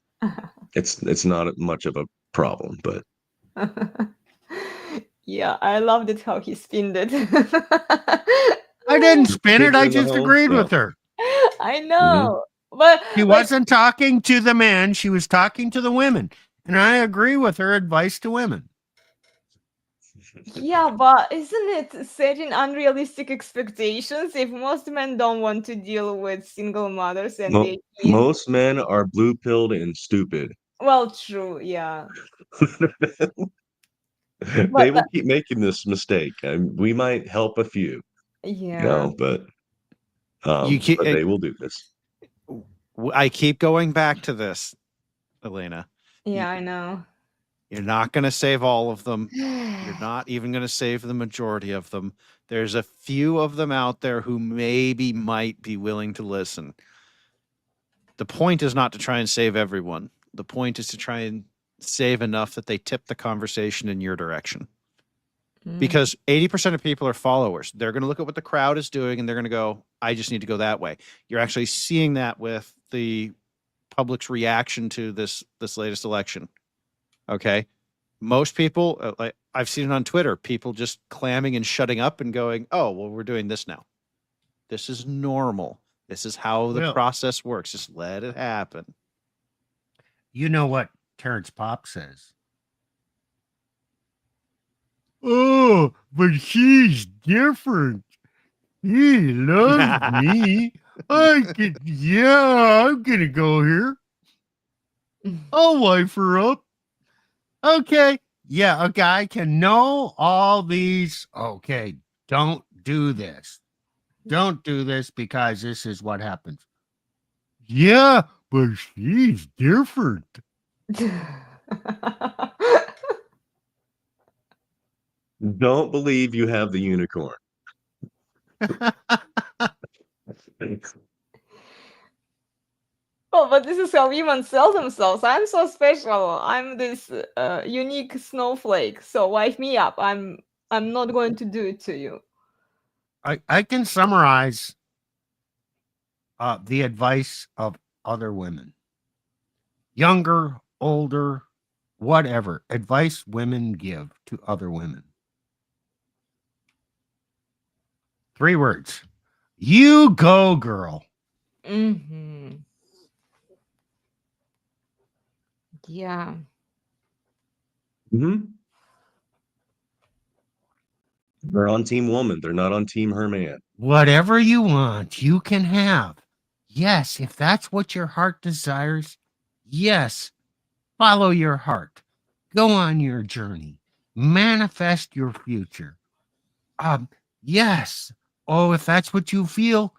it's not much of a problem, but Yeah, I loved it how he spinned it. I didn't spin it. Kids are I in the just home? agreed Yeah. with her. I know, but She like, wasn't talking to the men. She was talking to the women. And I agree with her advice to women. yeah, but isn't it setting unrealistic expectations if most men don't want to deal with single mothers and their kids? most men are blue pilled and stupid. Well, true, yeah. They will keep making this mistake. We might help a few, Yeah. but keep- but they will do this. I keep going back to this, Elena. Yeah, I know. You're not going to save all of them. You're not even going to save the majority of them. There's a few of them out there who maybe might be willing to listen. The point is not to try and save everyone. The point is to try and save enough that they tip the conversation in your direction. Because 80% of people are followers. They're going to look at what the crowd is doing and they're going to go, I just need to go that way. You're actually seeing that with the public's reaction to this latest election. Okay. Most people, like I've seen it on Twitter, people just clamming and shutting up and going, oh, well, we're doing this now. This is normal. This is how the process works. Just let it happen. You know what Terrence Pop says? Oh, but she's different. He loves me. I'm gonna go here. I'll wife her up. Okay. Yeah, a guy can know all these. Okay, don't do this. Don't do this because this is what happens. Yeah, but she's different. Don't believe you have the unicorn. Oh, but this is how women sell themselves. I'm so special. I'm this unique snowflake. So wife me up. I'm not going to do it to you. I can summarize the advice of other women, younger, older, whatever advice women give to other women. 3 words. You go, girl. Mm-hmm. Yeah. Hmm. They're on team woman. They're not on team her man. Whatever you want, you can have. Yes, if that's what your heart desires, yes, follow your heart. Go on your journey. Manifest your future. Yes. Oh, if that's what you feel,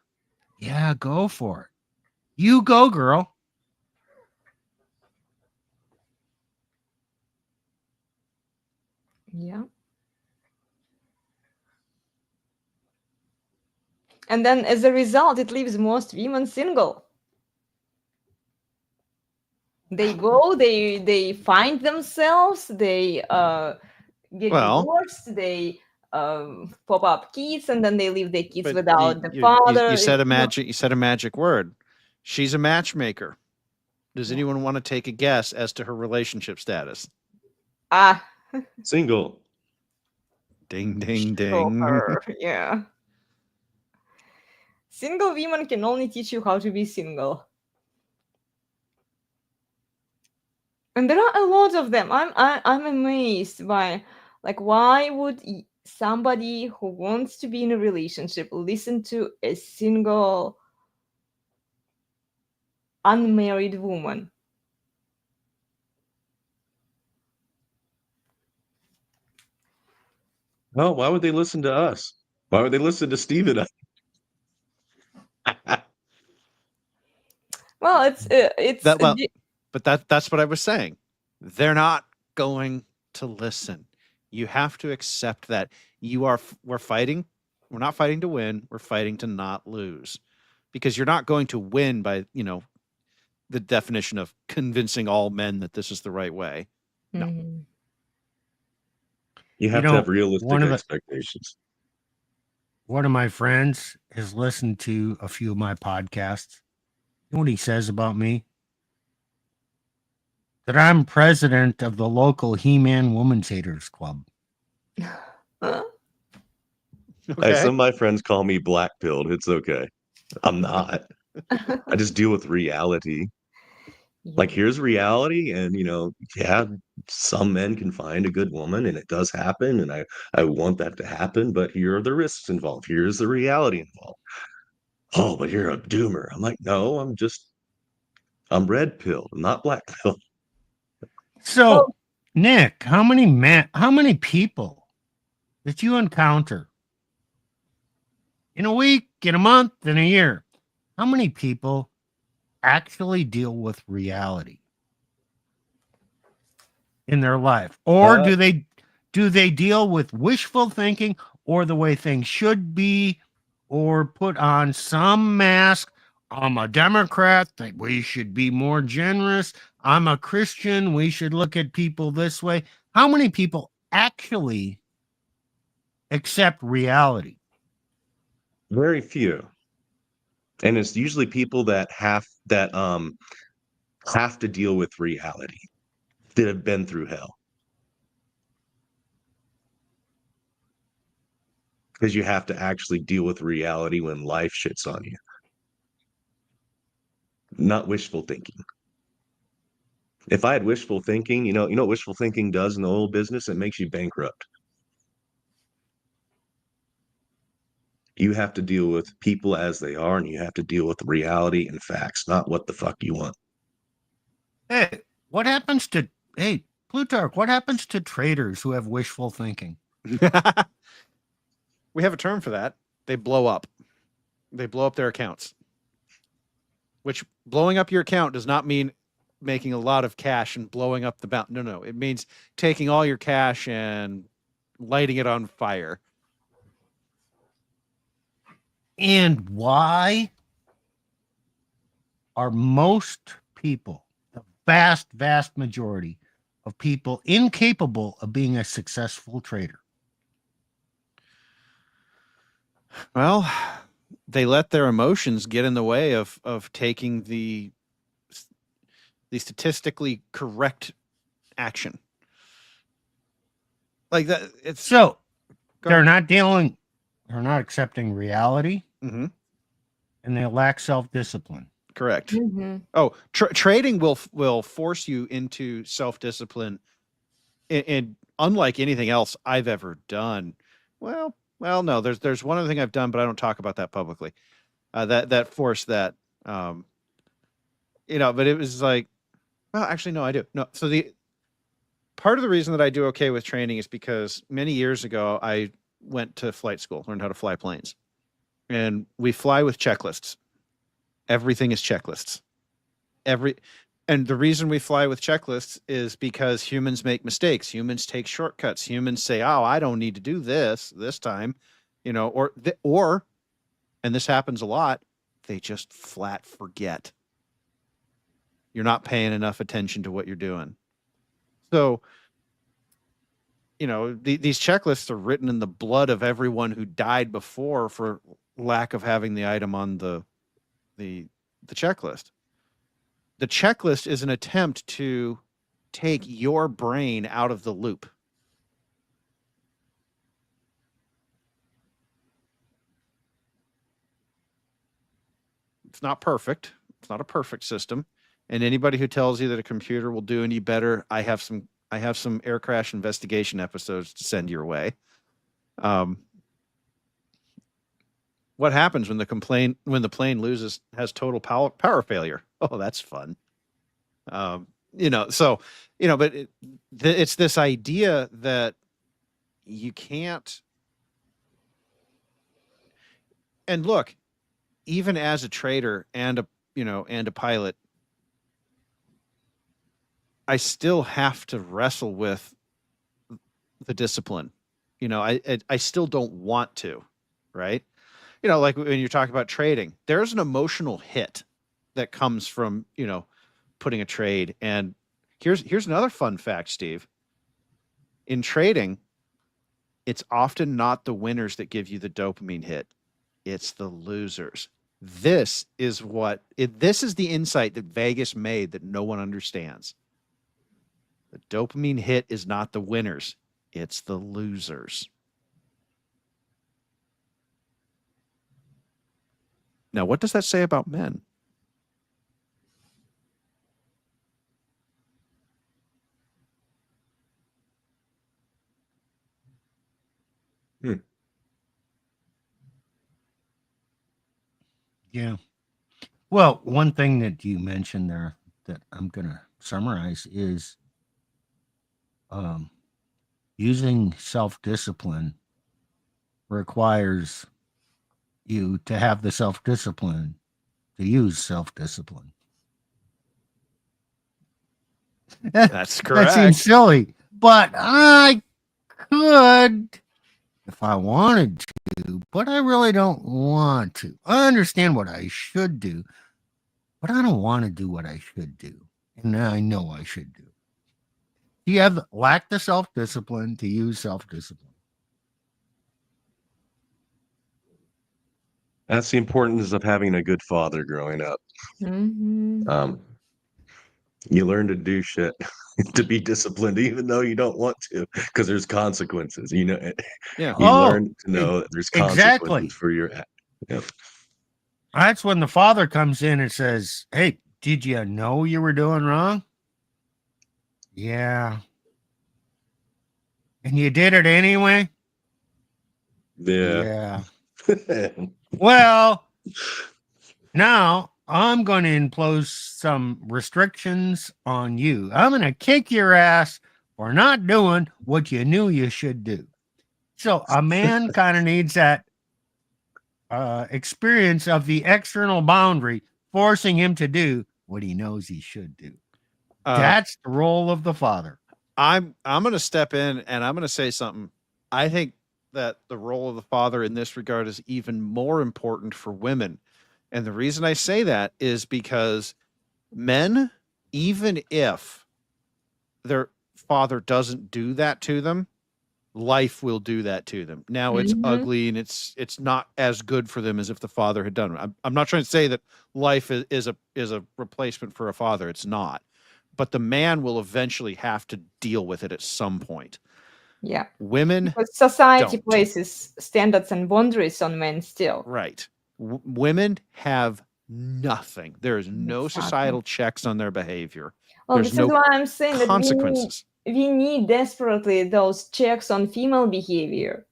yeah, go for it. You go, girl. Yeah. And then as a result, it leaves most women single. They go, they find themselves, they get Well, divorced, they pop up kids, and then they leave their kids but without the father. you said a It's not- magic. You said a magic word. She's a matchmaker. Does Yeah. anyone want to take a guess as to her relationship status? Ah, Single. Ding, ding, show ding. her. Yeah. Single women can only teach you how to be single. And there are a lot of them. I'm amazed by, like, why would somebody who wants to be in a relationship listen to a single unmarried woman? Oh, why would they listen to us? Why would they listen to Steve and us? Well, it's That well, but that's what I was saying. They're not going to listen. You have to accept that we're fighting. We're not fighting to win. We're fighting to not lose, because you're not going to win by the definition of convincing all men that this is the right way. No. Mhm. You have to have realistic expectations. One of my friends has listened to a few of my podcasts. You know what he says about me? That I'm president of the local He-Man Woman's Haters Club. Hey, some of my friends call me black-pilled. It's okay. I'm not. I just deal with reality. Like, here's reality, and yeah, some men can find a good woman, and it does happen, and I want that to happen, but here are the risks involved. Here's the reality involved. Oh, but you're a doomer. I'm like, no, I'm red pilled. I'm not black pilled. So, Nick, how many people that you encounter in a week, in a month, in a year? How many people actually deal with reality in their life? Or do they deal with wishful thinking, or the way things should be, or put on some mask? I'm a Democrat, that we should be more generous. I'm a Christian, we should look at people this way. How many people actually accept reality? Very few. And it's usually people that have to deal with reality, that have been through hell. Because you have to actually deal with reality when life shits on you. Not wishful thinking. If I had wishful thinking, you know what wishful thinking does in the oil business? It makes you bankrupt. You have to deal with people as they are, and you have to deal with reality and facts, not what the fuck you want. Hey, hey, Plutarch, what happens to traders who have wishful thinking? We have a term for that. They blow up. They blow up their accounts. Which blowing up your account does not mean making a lot of cash and blowing up the balance. No. It means taking all your cash and lighting it on fire. And why are most people, the vast majority of people, incapable of being a successful trader? Well, they let their emotions get in the way of taking the statistically correct action. Like that, it's So Go they're ahead. they're not accepting reality, Mhm. and they lack self-discipline. Correct. Mhm. Oh, trading will force you into self-discipline, and unlike anything else I've ever done. Well, no. There's one other thing I've done, but I don't talk about that publicly. That forced that, but it was like, well, actually, no, I do. No, so the part of the reason that I do okay with training is because many years ago I went to flight school, learned how to fly planes, and we fly with checklists. Everything is checklists. And the reason we fly with checklists is because humans make mistakes. Humans take shortcuts. Humans say, "Oh, I don't need to do this time," or, and this happens a lot. They just flat forget. You're not paying enough attention to what you're doing. So, these checklists are written in the blood of everyone who died before for lack of having the item on the checklist. The checklist is an attempt to take your brain out of the loop. It's not perfect. It's not a perfect system. And anybody who tells you that a computer will do any better, I have some air crash investigation episodes to send your way. What happens when the plane has total power failure? Oh, that's fun. But it's this idea that you can't. And look, even as a trader and a pilot, I still have to wrestle with the discipline. I still don't want to, right? Like when you're talking about trading, there's an emotional hit that comes from, putting a trade. And here's another fun fact, Steve. In trading, it's often not the winners that give you the dopamine hit. It's the losers. This is the insight that Vegas made that no one understands. The dopamine hit is not the winners. It's the losers. Now, what does that say about men? Yeah. Well, one thing that you mentioned there that I'm going to summarize is using self-discipline requires you to have the self-discipline to use self-discipline. That's correct. That seems silly, but I could if I wanted to, but I really don't want to. I understand what I should do, but I don't want to do what I should do. And I know I should do. You lack the self-discipline to use self-discipline. That's the importance of having a good father growing up. Mhm. You learn to do shit to be disciplined, even though you don't want to, because there's consequences. Yeah. You learn to know that there's consequences exactly. for your act. Yep. That's when the father comes in and says, "Hey, did you know you were doing wrong?" Yeah. And you did it anyway? Yeah. Well, now I'm going to impose some restrictions on you. I'm going to kick your ass for not doing what you knew you should do. So a man kind of needs that experience of the external boundary forcing him to do what he knows he should do. That's the role of the father. I'm going to step in and I'm going to say something. I think that the role of the father in this regard is even more important for women. And the reason I say that is because men, even if their father doesn't do that to them, life will do that to them. Now it's ugly and it's not as good for them as if the father had done it. I'm not trying to say that life is a replacement for a father. It's not. But the man will eventually have to deal with it at some point. Yeah. Women, Because society don't. places standards and boundaries on men still. right? Women have nothing. There is no Exactly. societal checks on their behavior. Well, There's this no is why I'm saying that consequences. we need desperately those checks on female behavior.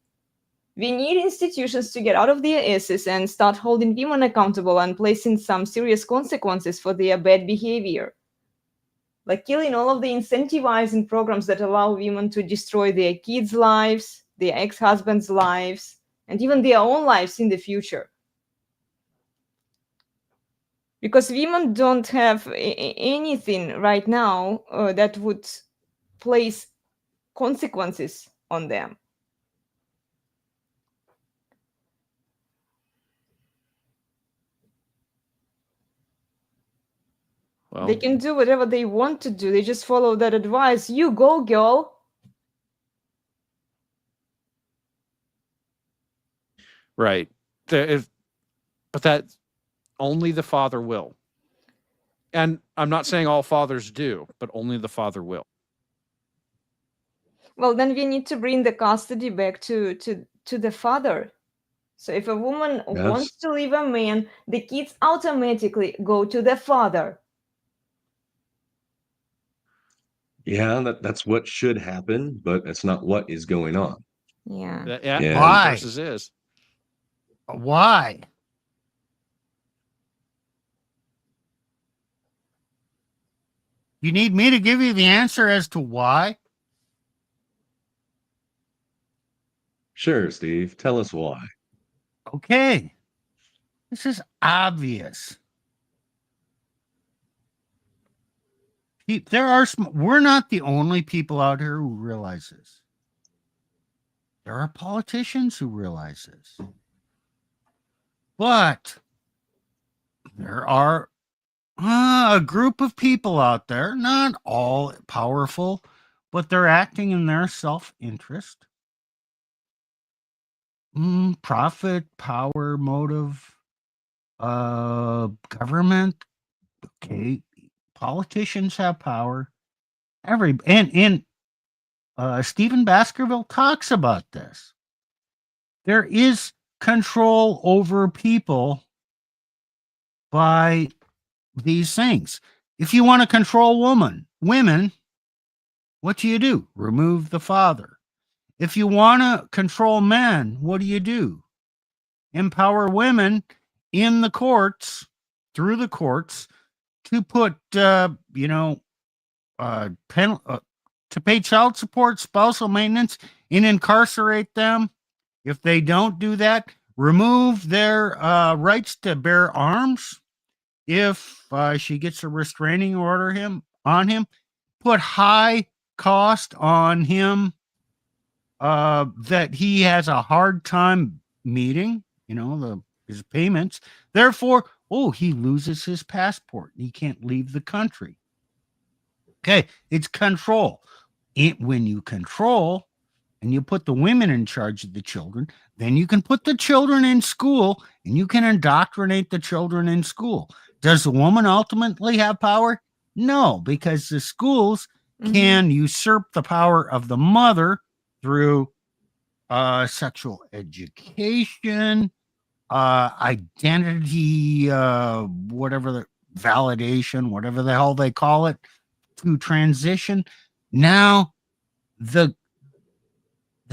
We need institutions to get out of their asses and start holding women accountable and placing some serious consequences for their bad behavior. Like killing all of the incentivizing programs that allow women to destroy their kids' lives, their ex-husbands' lives, and even their own lives in the future. Because women don't have anything right now that would place consequences on them. Well, They can do whatever they want to do. They just follow that advice. You go, girl. right. But that only the father will. And I'm not saying all fathers do, but only the father will. Well, then we need to bring the custody back to the father. So if a woman wants to leave a man, the kids automatically go to the father. Yeah, that's what should happen, but that's not what is going on. Yeah. Yeah. Why? Versus is. Why? You need me to give you the answer as to why? Sure, Steve. Tell us why. Okay. This is obvious. We're not the only people out here who realize this. There are politicians who realize this. But there are a group of people out there, not all powerful, but they're acting in their self-interest. Profit, power, motive, government. Okay, politicians have power. Stephen Baskerville talks about this. There is control over people by these things. If you want to control women, what do? Remove the father. If you want to control men, what do? Empower women in the courts, through the courts, to put, to pay child support, spousal maintenance, and incarcerate them. If they don't do that, remove their rights to bear arms. If she gets a restraining order on him, put high cost on him that he has a hard time meeting, his payments. Therefore, he loses his passport. He can't leave the country. Okay, it's control. When you control and you put the women in charge of the children, then you can put the children in school and you can indoctrinate the children in school. Does the woman ultimately have power? No, because the schools can usurp the power of the mother through sexual education, identity, whatever the validation, whatever the hell they call it, to transition. Now the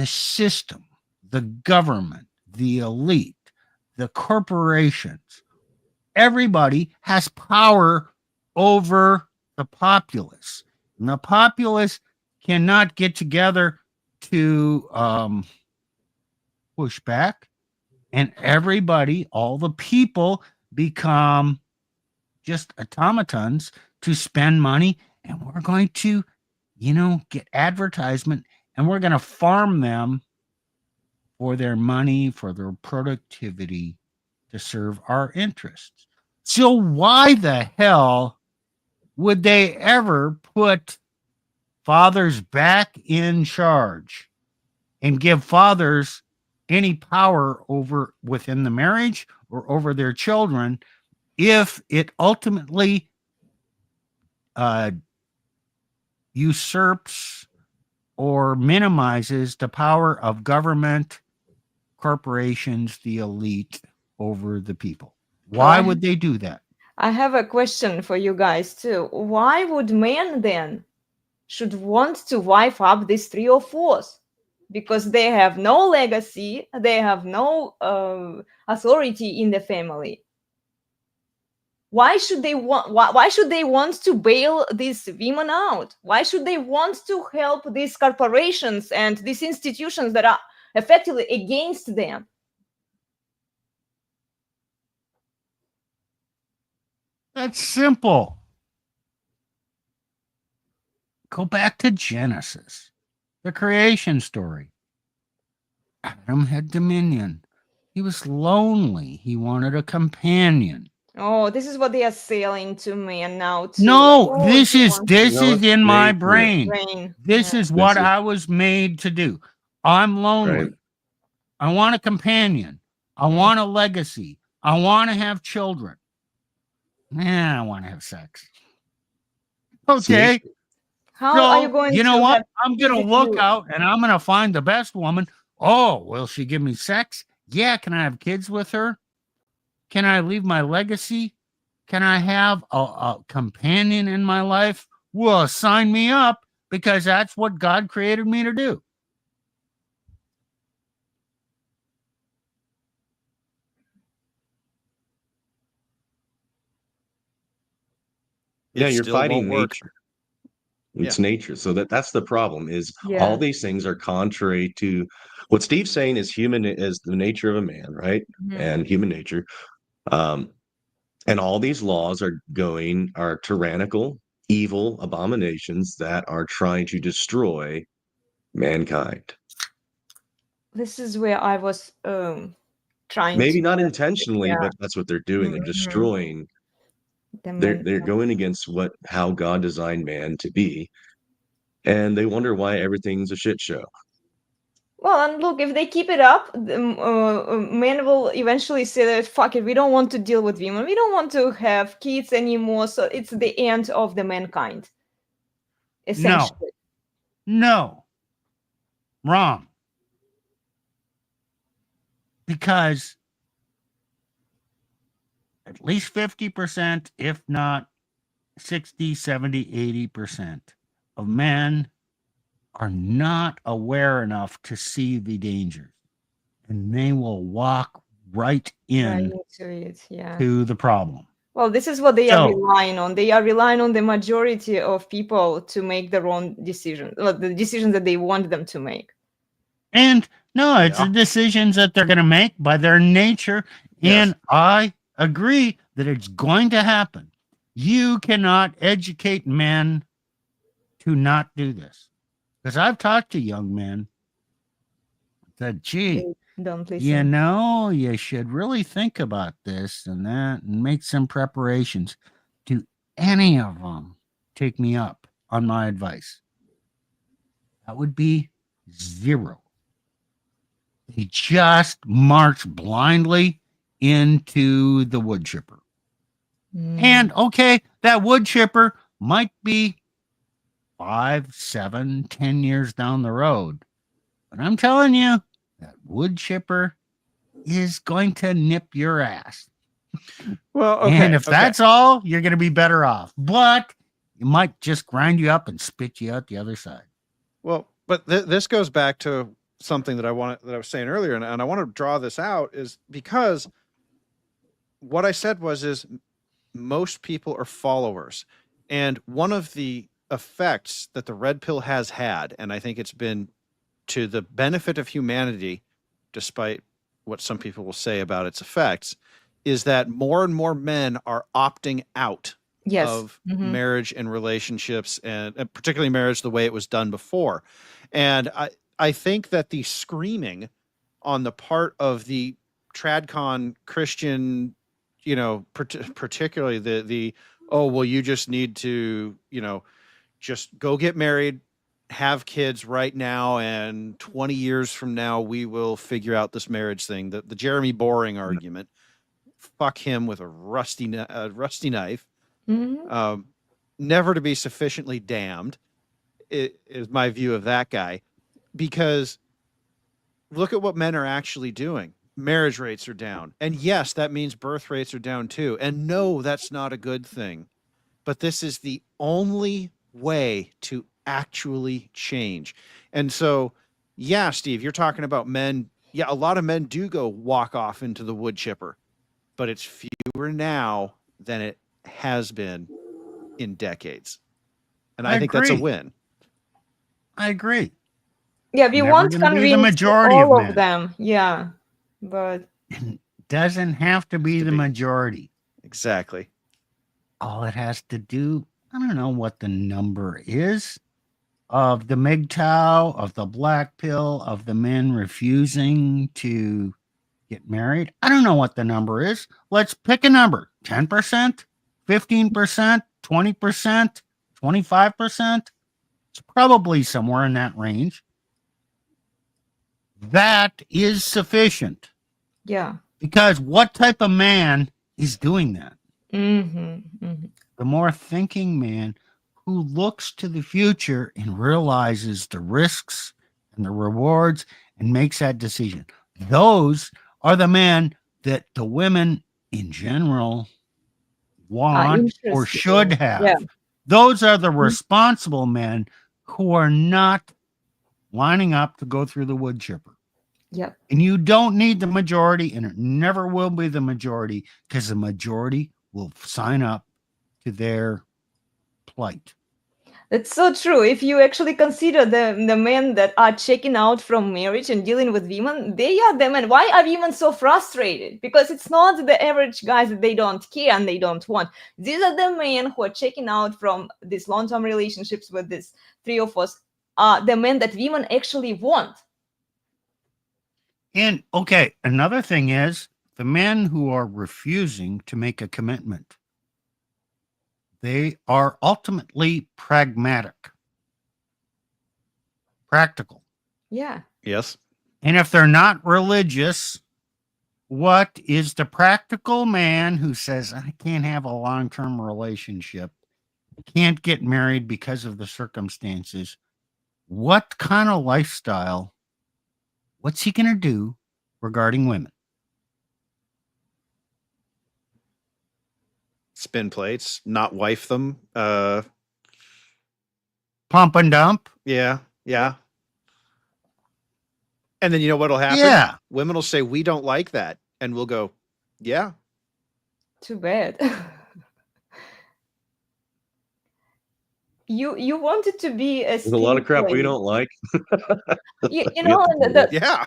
system, the government, the elite, the corporations, everybody has power over the populace. And the populace cannot get together to push back. And everybody, all the people, become just automatons to spend money. And we're going to, get advertisement, and we're going to farm them for their money, for their productivity, to serve our interests. So why the hell would they ever put fathers back in charge and give fathers any power over within the marriage or over their children if it ultimately usurps or minimizes the power of government, corporations, the elite over the people? Why would they do that? I have a question for you guys too. Why would men then should want to wife up these 3 or 4s? Because they have no legacy, they have no authority in the family. Why should they want to bail these women out? Why should they want to help these corporations and these institutions that are effectively against them? That's simple. Go back to Genesis, the creation story. Adam had dominion. He was lonely. He wanted a companion. Oh, this is what they are selling to men now too. No, Oh, this he is wants in my They- brain. brain. This Yeah. is what This is- I was made to do. I'm lonely. Right. I want a companion. I want a legacy. I want to have children. I want to have sex. Okay. How are you going you to know what? have I'm going to kids if look you- out and I'm going to find the best woman. Oh, will she give me sex? Yeah. Can I have kids with her? Can I leave my legacy? Can I have a companion in my life? Well, sign me up, because that's what God created me to do. It Yeah, you're still fighting won't work. nature. It's nature. So that's the problem, is Yeah. all these things are contrary to what Steve's saying is the nature of a man, right? Mhm. And human nature. And all these laws are tyrannical, evil abominations that are trying to destroy mankind. This is where I was trying Maybe to not intentionally, yeah. but that's what they're doing. They're Mhm. destroying. the They're men. going against how God designed man to be, and they wonder why everything's a shit show. Well, and look, if they keep it up, men will eventually say that, fuck it, we don't want to deal with women. We don't want to have kids anymore. So it's the end of the mankind. Essentially. No. Wrong. Because at least 50%, if not 60, 70, 80% of men are not aware enough to see the dangers. And they will walk right in into it, yeah. to the problem. Well, this is what they are So- relying on. They are relying on the majority of people to make their own decisions, the decisions that they want them to make. And no, it's Yeah. the decisions that they're going to make by their nature. Yes. And I agree that it's going to happen. You cannot educate men to not do this. Because I've talked to young men, said, gee, They don't listen. you should really think about this and that and make some preparations. Do any of them take me up on my advice? That would be 0. They just march blindly into the wood chipper. Mm. And okay, that wood chipper might be 5, 7, 10 years down the road. But I'm telling you, that wood chipper is going to nip your ass. Well, okay. And if that's all, you're going to be better off. But it might just grind you up and spit you out the other side. Well, but this goes back to something that I was saying earlier, and I want to draw this out is because what I said is most people are followers, and one of the effects that the red pill has had, and I think it's been to the benefit of humanity, despite what some people will say about its effects, is that more and more men are opting out of marriage and relationships, and particularly marriage the way it was done before. And I think that the screaming on the part of the tradcon Christian, you know, particularly the oh, well, you just need to, you know, just go get married, have kids right now, and 20 years from now we will figure out this marriage thing. The Jeremy Boring argument, fuck him with a rusty knife. Never to be sufficiently damned is my view of that guy, because look at what men are actually doing. Marriage rates are down, and yes, that means birth rates are down too, and no, that's not a good thing, but this is the only way to actually change. And so, yeah, Steve, you're talking about men. Yeah, a lot of men do go walk off into the wood chipper, but it's fewer now than it has been in decades. And I think that's a win. I agree. Yeah, we Never won't gonna be the convince majority all of of men. them. Yeah, but Doesn't have to be the majority. Exactly. All it has to do, I don't know what the number is of the MGTOW, of the black pill, of the men refusing to get married. I don't know what the number is. Let's pick a number. 10%, 15%, 20%, 25%. It's probably somewhere in that range. That is sufficient. yeah. Because what type of man is doing that? The more thinking man who looks to the future and realizes the risks and the rewards and makes that decision. Those are the men that the women in general want or should have. Yeah. Those are the responsible men who are not lining up to go through the wood chipper. Yep. And you don't need the majority, and it never will be the majority, because the majority will sign up to their plight. That's so true. If you actually consider the men that are checking out from marriage and dealing with women, they are the men. Why are women so frustrated? Because it's not the average guys that they don't care and they don't want. These are the men who are checking out from these long-term relationships with these three of us, the men that women actually want. And okay, another thing is the men who are refusing to make a commitment, they are ultimately pragmatic, practical. Yeah. Yes. And if they're not religious, what is the practical man who says, I can't have a long-term relationship, can't get married because of the circumstances? What kind of lifestyle, what's he going to do regarding women? Spin plates, not wife them. Pump and dump? Yeah. And then you know what'll happen? Yeah. Women will say, we don't like that. And we'll go, yeah. Too bad. You wanted to be a There's a lot of crap we lady. don't like. You know, Yeah.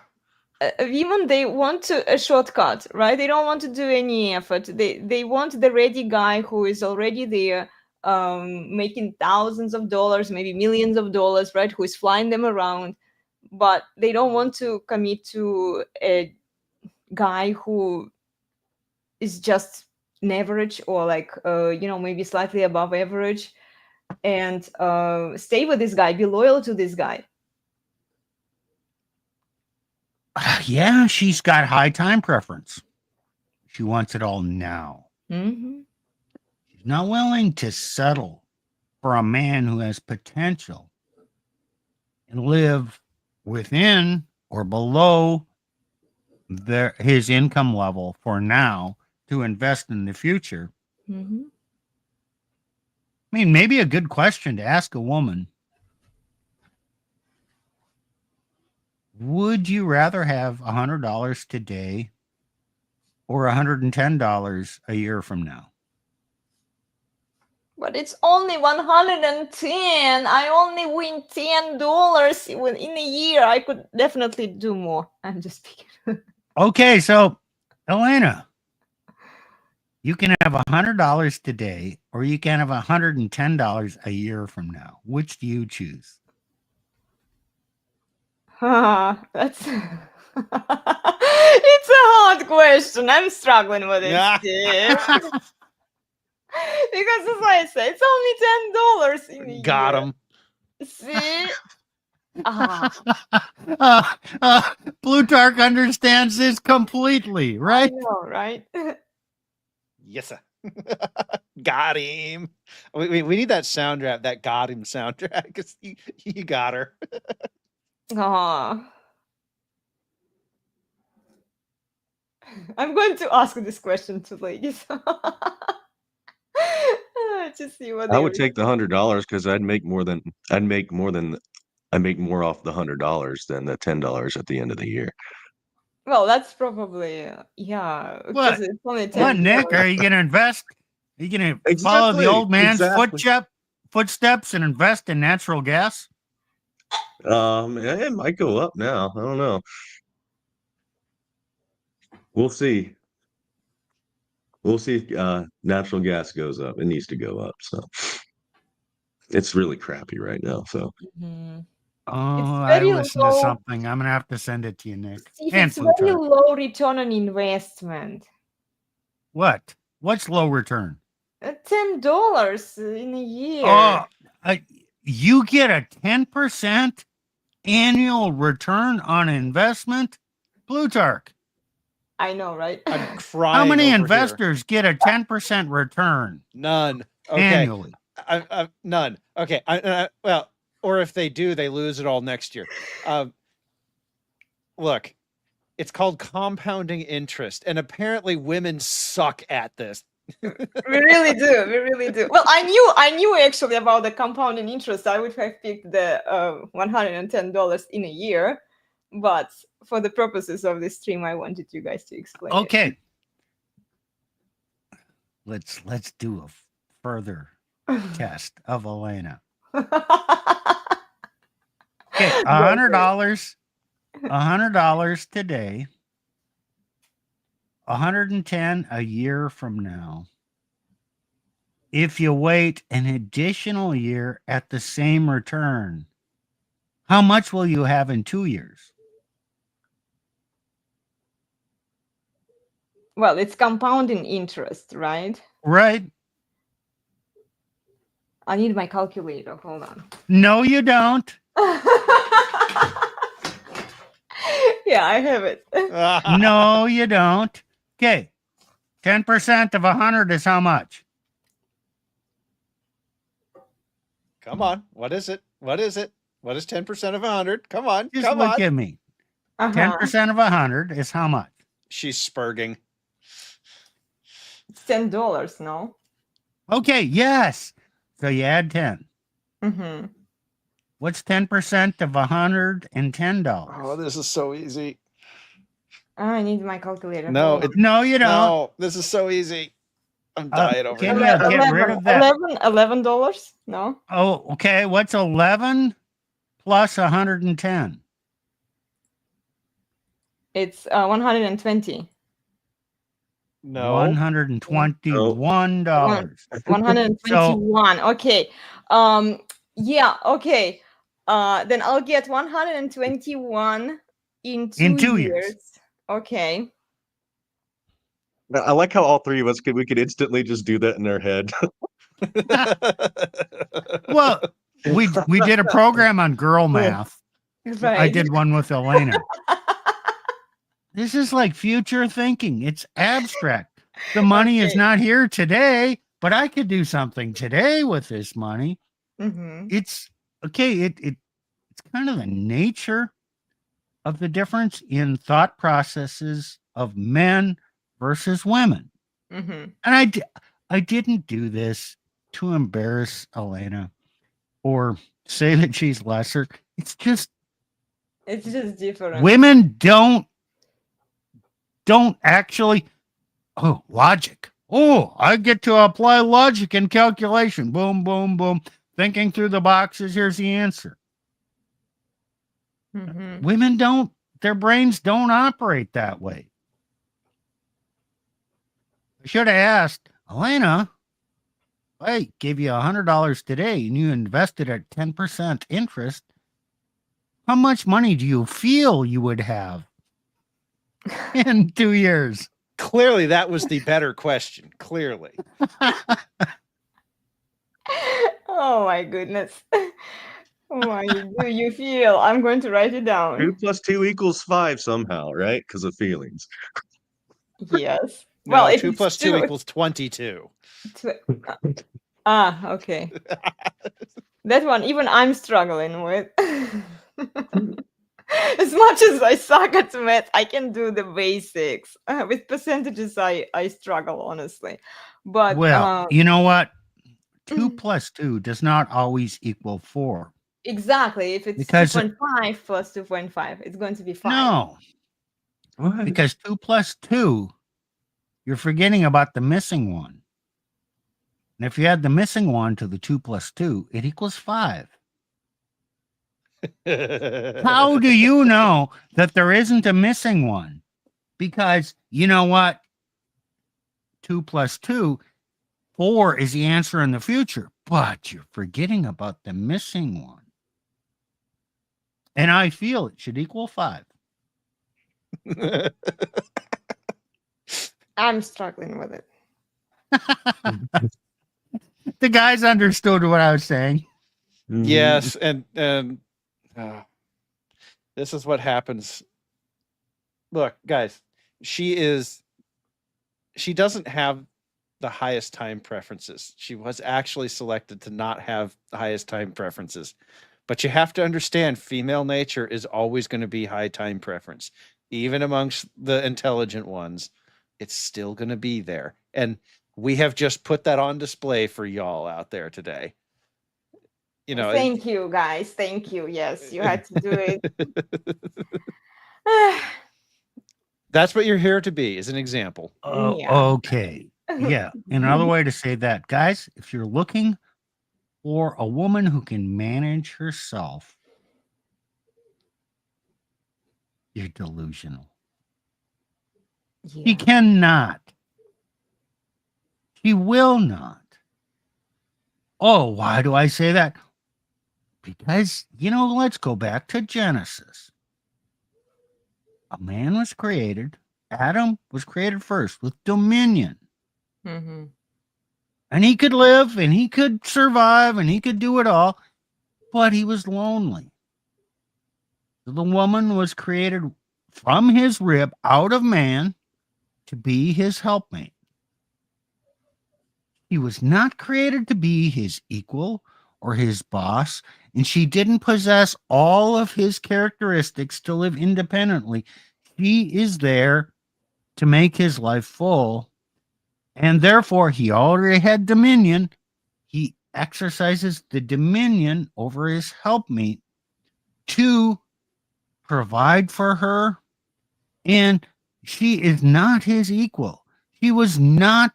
women, they want a shortcut, right? They don't want to do any effort. They want the ready guy who is already there, making thousands of dollars, maybe millions of dollars, right? Who is flying them around, but they don't want to commit to a guy who is just an average or like maybe slightly above average, and stay with this guy, be loyal to this guy. Yeah, she's got high time preference. She wants it all now. Mm-hmm. She's not willing to settle for a man who has potential and live within or below his income level for now to invest in the future. Mm-hmm. I mean, maybe a good question to ask a woman. Would you rather have $100 today or $110 a year from now? But it's only 110. I only win $10 in a year. I could definitely do more. I'm just speaking. Okay, so Elena, you can have $100 today or you can have $110 a year from now. Which do you choose? That's it's a hard question. I'm struggling with it, Steve. Because as I say, it's only $10 in a year. Got him. See? Plutarch understands this completely, I right? know, right? Yes, sir. Got him. We need that soundtrack, that got him soundtrack, because you got her. I'm going to ask this question to ladies. To see what I they would would take the $100 because I make more off the $100 than the $10 at the end of the year. Well, that's probably yeah. Because What? it's only What, Nick? $10. Are you going to invest? Are you going to follow the old man's footsteps and invest in natural gas? It might go up now. I don't know. We'll see. We'll see if natural gas goes up. It needs to go up. So it's really crappy right now. So Mhm. Oh, I very listened to low. something. I'm going to have to send it to you, Nick. If And it's very Plutarch. low return on investment. What? What's low return? $10 in a year. Oh, you get a 10% annual return on investment? Plutarch. I know, right? I'm crying. How many over investors get a 10% return here. None. Okay. annually? None. Okay. Well, or if they do, they lose it all next year. Look, it's called compounding interest, and apparently women suck at this. We really do. We really do. Well, I knew actually about the compounding interest. I would have picked the $110 in a year, but for the purposes of this stream, I wanted you guys to explain. Okay. Let's do a further test of Elena. Okay, $100 today, 110 a year from now. If you wait an additional year at the same return, how much will you have in 2 years? Well, it's compounding interest, right? Right? I need my calculator. Hold on. No, you don't. Yeah, I have it. No, you don't. Okay. 10% of 100 is how much? Come on. What is it? What is it? What is 10% of 100? Come on. Just Come look on. at me. Uh-huh. 10% of 100 is how much? She's spurging. It's $10, no? Okay, yes. So you add 10. Mm-hmm. What's 10% of $110? Oh, this is so easy. I need my calculator. No, Hold on. No, you don't. No, this is so easy. I'm dying over can here. you get rid of that? $11? No. Oh, okay. What's 11 plus 110? It's 120. No. $121. 121. Okay. Yeah, okay. Then I'll get 121 in 2 years. Okay. I like how all three of us we could instantly just do that in our head. Well, we did a program on girl math. Right. I did one with Elena. This is like future thinking. It's abstract. The money is not here today, but I could do something today with this money. Mm-hmm. It's okay. It's kind of the nature of the difference in thought processes of men versus women. Mm-hmm. And I didn't do this to embarrass Elena or say that she's lesser. It's just different. women don't actually logic. Oh, I get to apply logic and calculation. Boom, boom, boom. Thinking through the boxes. Here's the answer. Mhm. Women don't, their brains don't operate that way. I should have asked, Elena, I gave you $100 today and you invested at 10% interest. How much money do you feel you would have in 2 years? Clearly, that was the better question. Clearly. Oh my goodness. What do you feel? I'm going to write it 2 down. + 2 = 5 somehow, right? Because of feelings. Yes. No, Well, if 2 it's + 2 two, = 22. okay. That one, even I'm struggling with. As much as I suck at math, I can do the basics. With percentages, I struggle, honestly. But Well, you know what? 2 mm, plus 2 does not always equal 4. exactly, if it's Because 2.5 plus 2.5, it's going to be 5. no, What? because 2 plus 2, you're forgetting about the missing one. And if you add the missing one to the 2 plus 2, it equals 5. How do you know that there isn't a missing one? Because you know what? 2 plus 2, 4 is the answer in the future, but you're forgetting about the missing one. And I feel it should equal 5. I'm struggling with it. The guys understood what I was saying. Yes, and this is what happens. Look, guys, she doesn't have the highest time preferences. She was actually selected to not have the highest time preferences. But you have to understand, female nature is always going to be high time preference. Even amongst the intelligent ones, it's still going to be there. And we have just put that on display for y'all out there today. You know, Thank you, guys. Thank you. Yes, you had to do it. that's what you're here to be, is an example. Oh, Yeah. okay. Yeah. Another way to say that, guys, if you're looking for a woman who can manage herself, you're delusional. She Yeah. cannot. She will not. Oh, why do I say that? Because, let's go back to Genesis. A man was created. Adam was created first with dominion. Mhm. And he could live and he could survive and he could do it all, but he was lonely. So the woman was created from his rib out of man to be his helpmate. He was not created to be his equal or his boss, and she didn't possess all of his characteristics to live independently. She is there to make his life full, and therefore he already had dominion. He exercises the dominion over his helpmeet to provide for her, and she is not his equal. She was not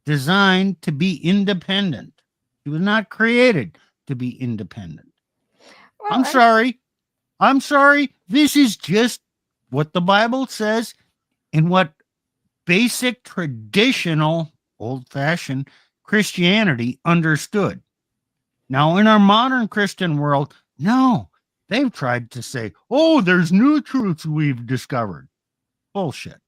designed to be independent. She was not created to be independent. Well, I'm sorry. I'm sorry. This is just what the Bible says and what basic traditional old-fashioned Christianity understood. Now, in our modern Christian world, no, they've tried to say, oh, there's new truths we've discovered. Bullshit.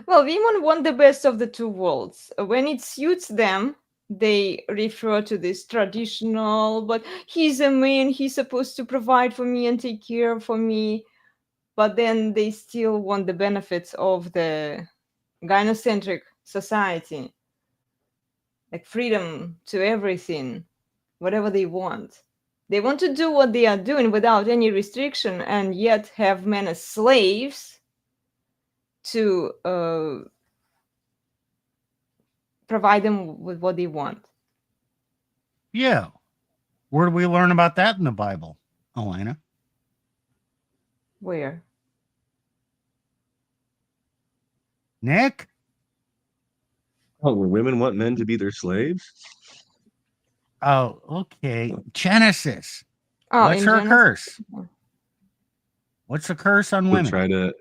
Well, women want the best of the two worlds. When it suits them, they refer to this traditional, but he's a man, he's supposed to provide for me and take care for me. But then they still want the benefits of the gynocentric society, like freedom to everything, whatever they want. They want to do what they are doing without any restriction and yet have men as slaves to provide them with what they want. Yeah. Where do we learn about that in the Bible, Elena? Where? Nick? Oh, where women want men to be their slaves? Oh, okay. Genesis. Oh, What's in her Genesis. curse? What's the curse on women?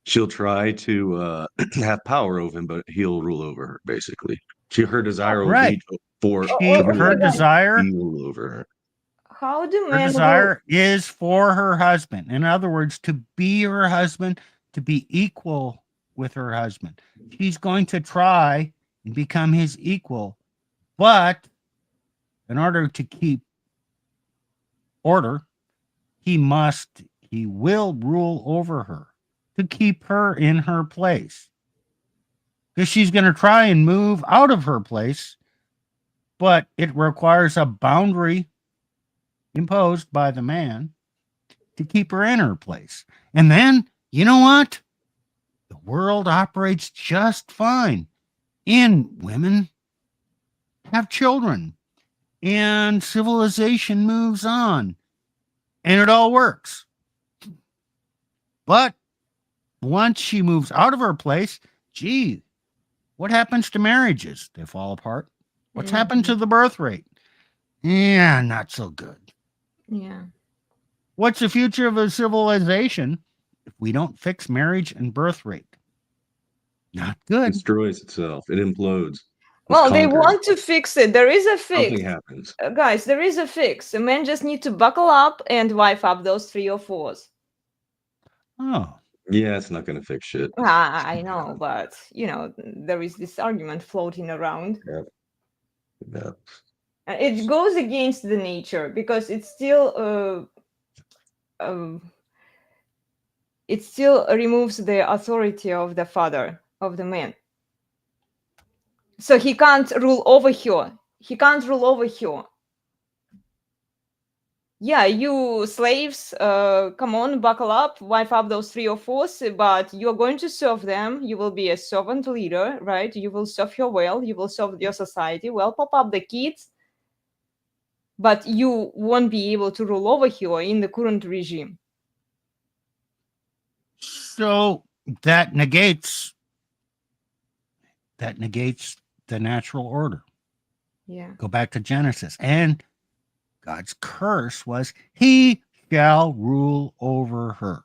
She'll try to have power over him, but he'll rule over her, basically. Her desire will Right. be for Her desire. he will rule over her. How do Her men desire is for her husband. In other words, to be her husband, to be equal with her husband. She's going to try and become his equal, but in order to keep order, he will rule over her to keep her in her place. Because she's going to try and move out of her place, but it requires a boundary imposed by the man to keep her in her place. And then, you know what? The world operates just fine. And women have children. And civilization moves on. And it all works. But once she moves out of her place, gee, what happens to marriages? They fall apart. What's happened to the birth rate? Yeah, not so good. Yeah. What's the future of a civilization if we don't fix marriage and birth rate? Not It good. destroys itself. It implodes. It's Well, they conquered. want to fix it. There is a fix. Something happens. Guys, there is a fix. The men just need to buckle up and wife up those 3 or 4s. Oh, Yeah, it's not going to fix shit. I know, but there is this argument floating around. Yeah. It goes against the nature because it still removes the authority of the father of the man. So he can't rule over her. Yeah, you slaves, come on, buckle up, wife up those 3 or 4s, but you're going to serve them. You will be a servant leader, right? You will serve her well. You will serve your society well, pop up the kids. But you won't be able to rule over her in the current regime. so that negates the natural order. Yeah. Go back to Genesis. And God's curse was he shall rule over her.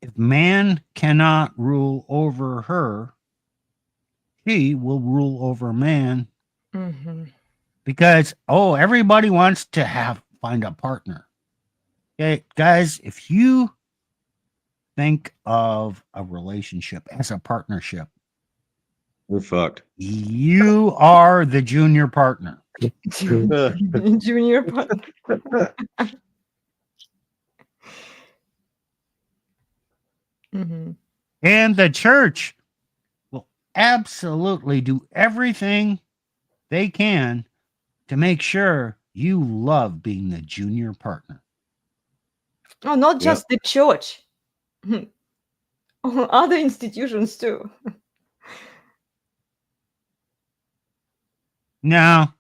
If man cannot rule over her, he will rule over man. Mm-hmm. Because, everybody wants to find a partner. Okay, guys, if you think of a relationship as a partnership, We're fucked. you are the junior partner. Junior partner. Mm-hmm. And the church will absolutely do everything they can to make sure you love being the junior partner. Oh, not just the church. Other institutions too. Now,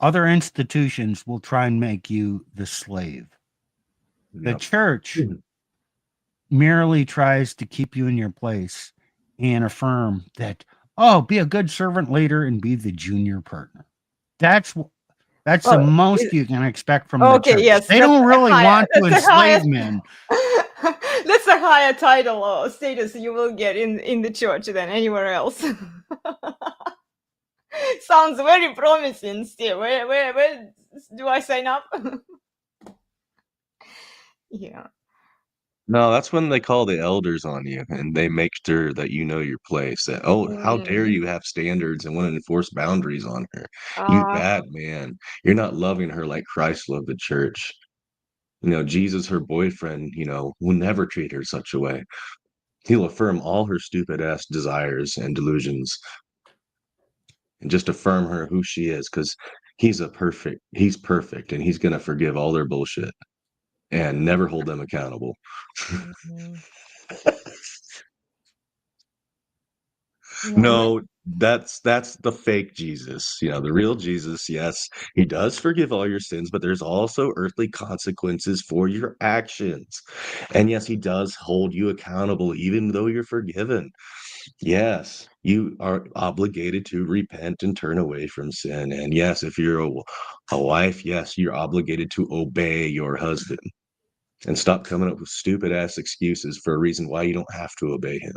other institutions will try and make you the slave. The church merely tries to keep you in your place and affirm that, be a good servant leader and be the junior partner. That's the most you can expect from the church. Yes, they don't really want to enslave men. That's a higher title or status you will get in the church than anywhere else. Sounds very promising, Steve. Where do I sign up? Yeah. No, that's when they call the elders on you and they make sure that you know your place. That, how dare you have standards and want to enforce boundaries on her? You bad man. You're not loving her like Christ loved the church. Jesus, her boyfriend, will never treat her such a way. He'll affirm all her stupid ass desires and delusions and just affirm her who she is because he's perfect and he's going to forgive all their bullshit and never hold them accountable. Mm-hmm. No, That's the fake Jesus. The real Jesus, yes, he does forgive all your sins, but there's also earthly consequences for your actions. And yes, he does hold you accountable even though you're forgiven. Yes, you are obligated to repent and turn away from sin. And yes, if you're a wife, yes, you're obligated to obey your husband and stop coming up with stupid ass excuses for a reason why you don't have to obey him.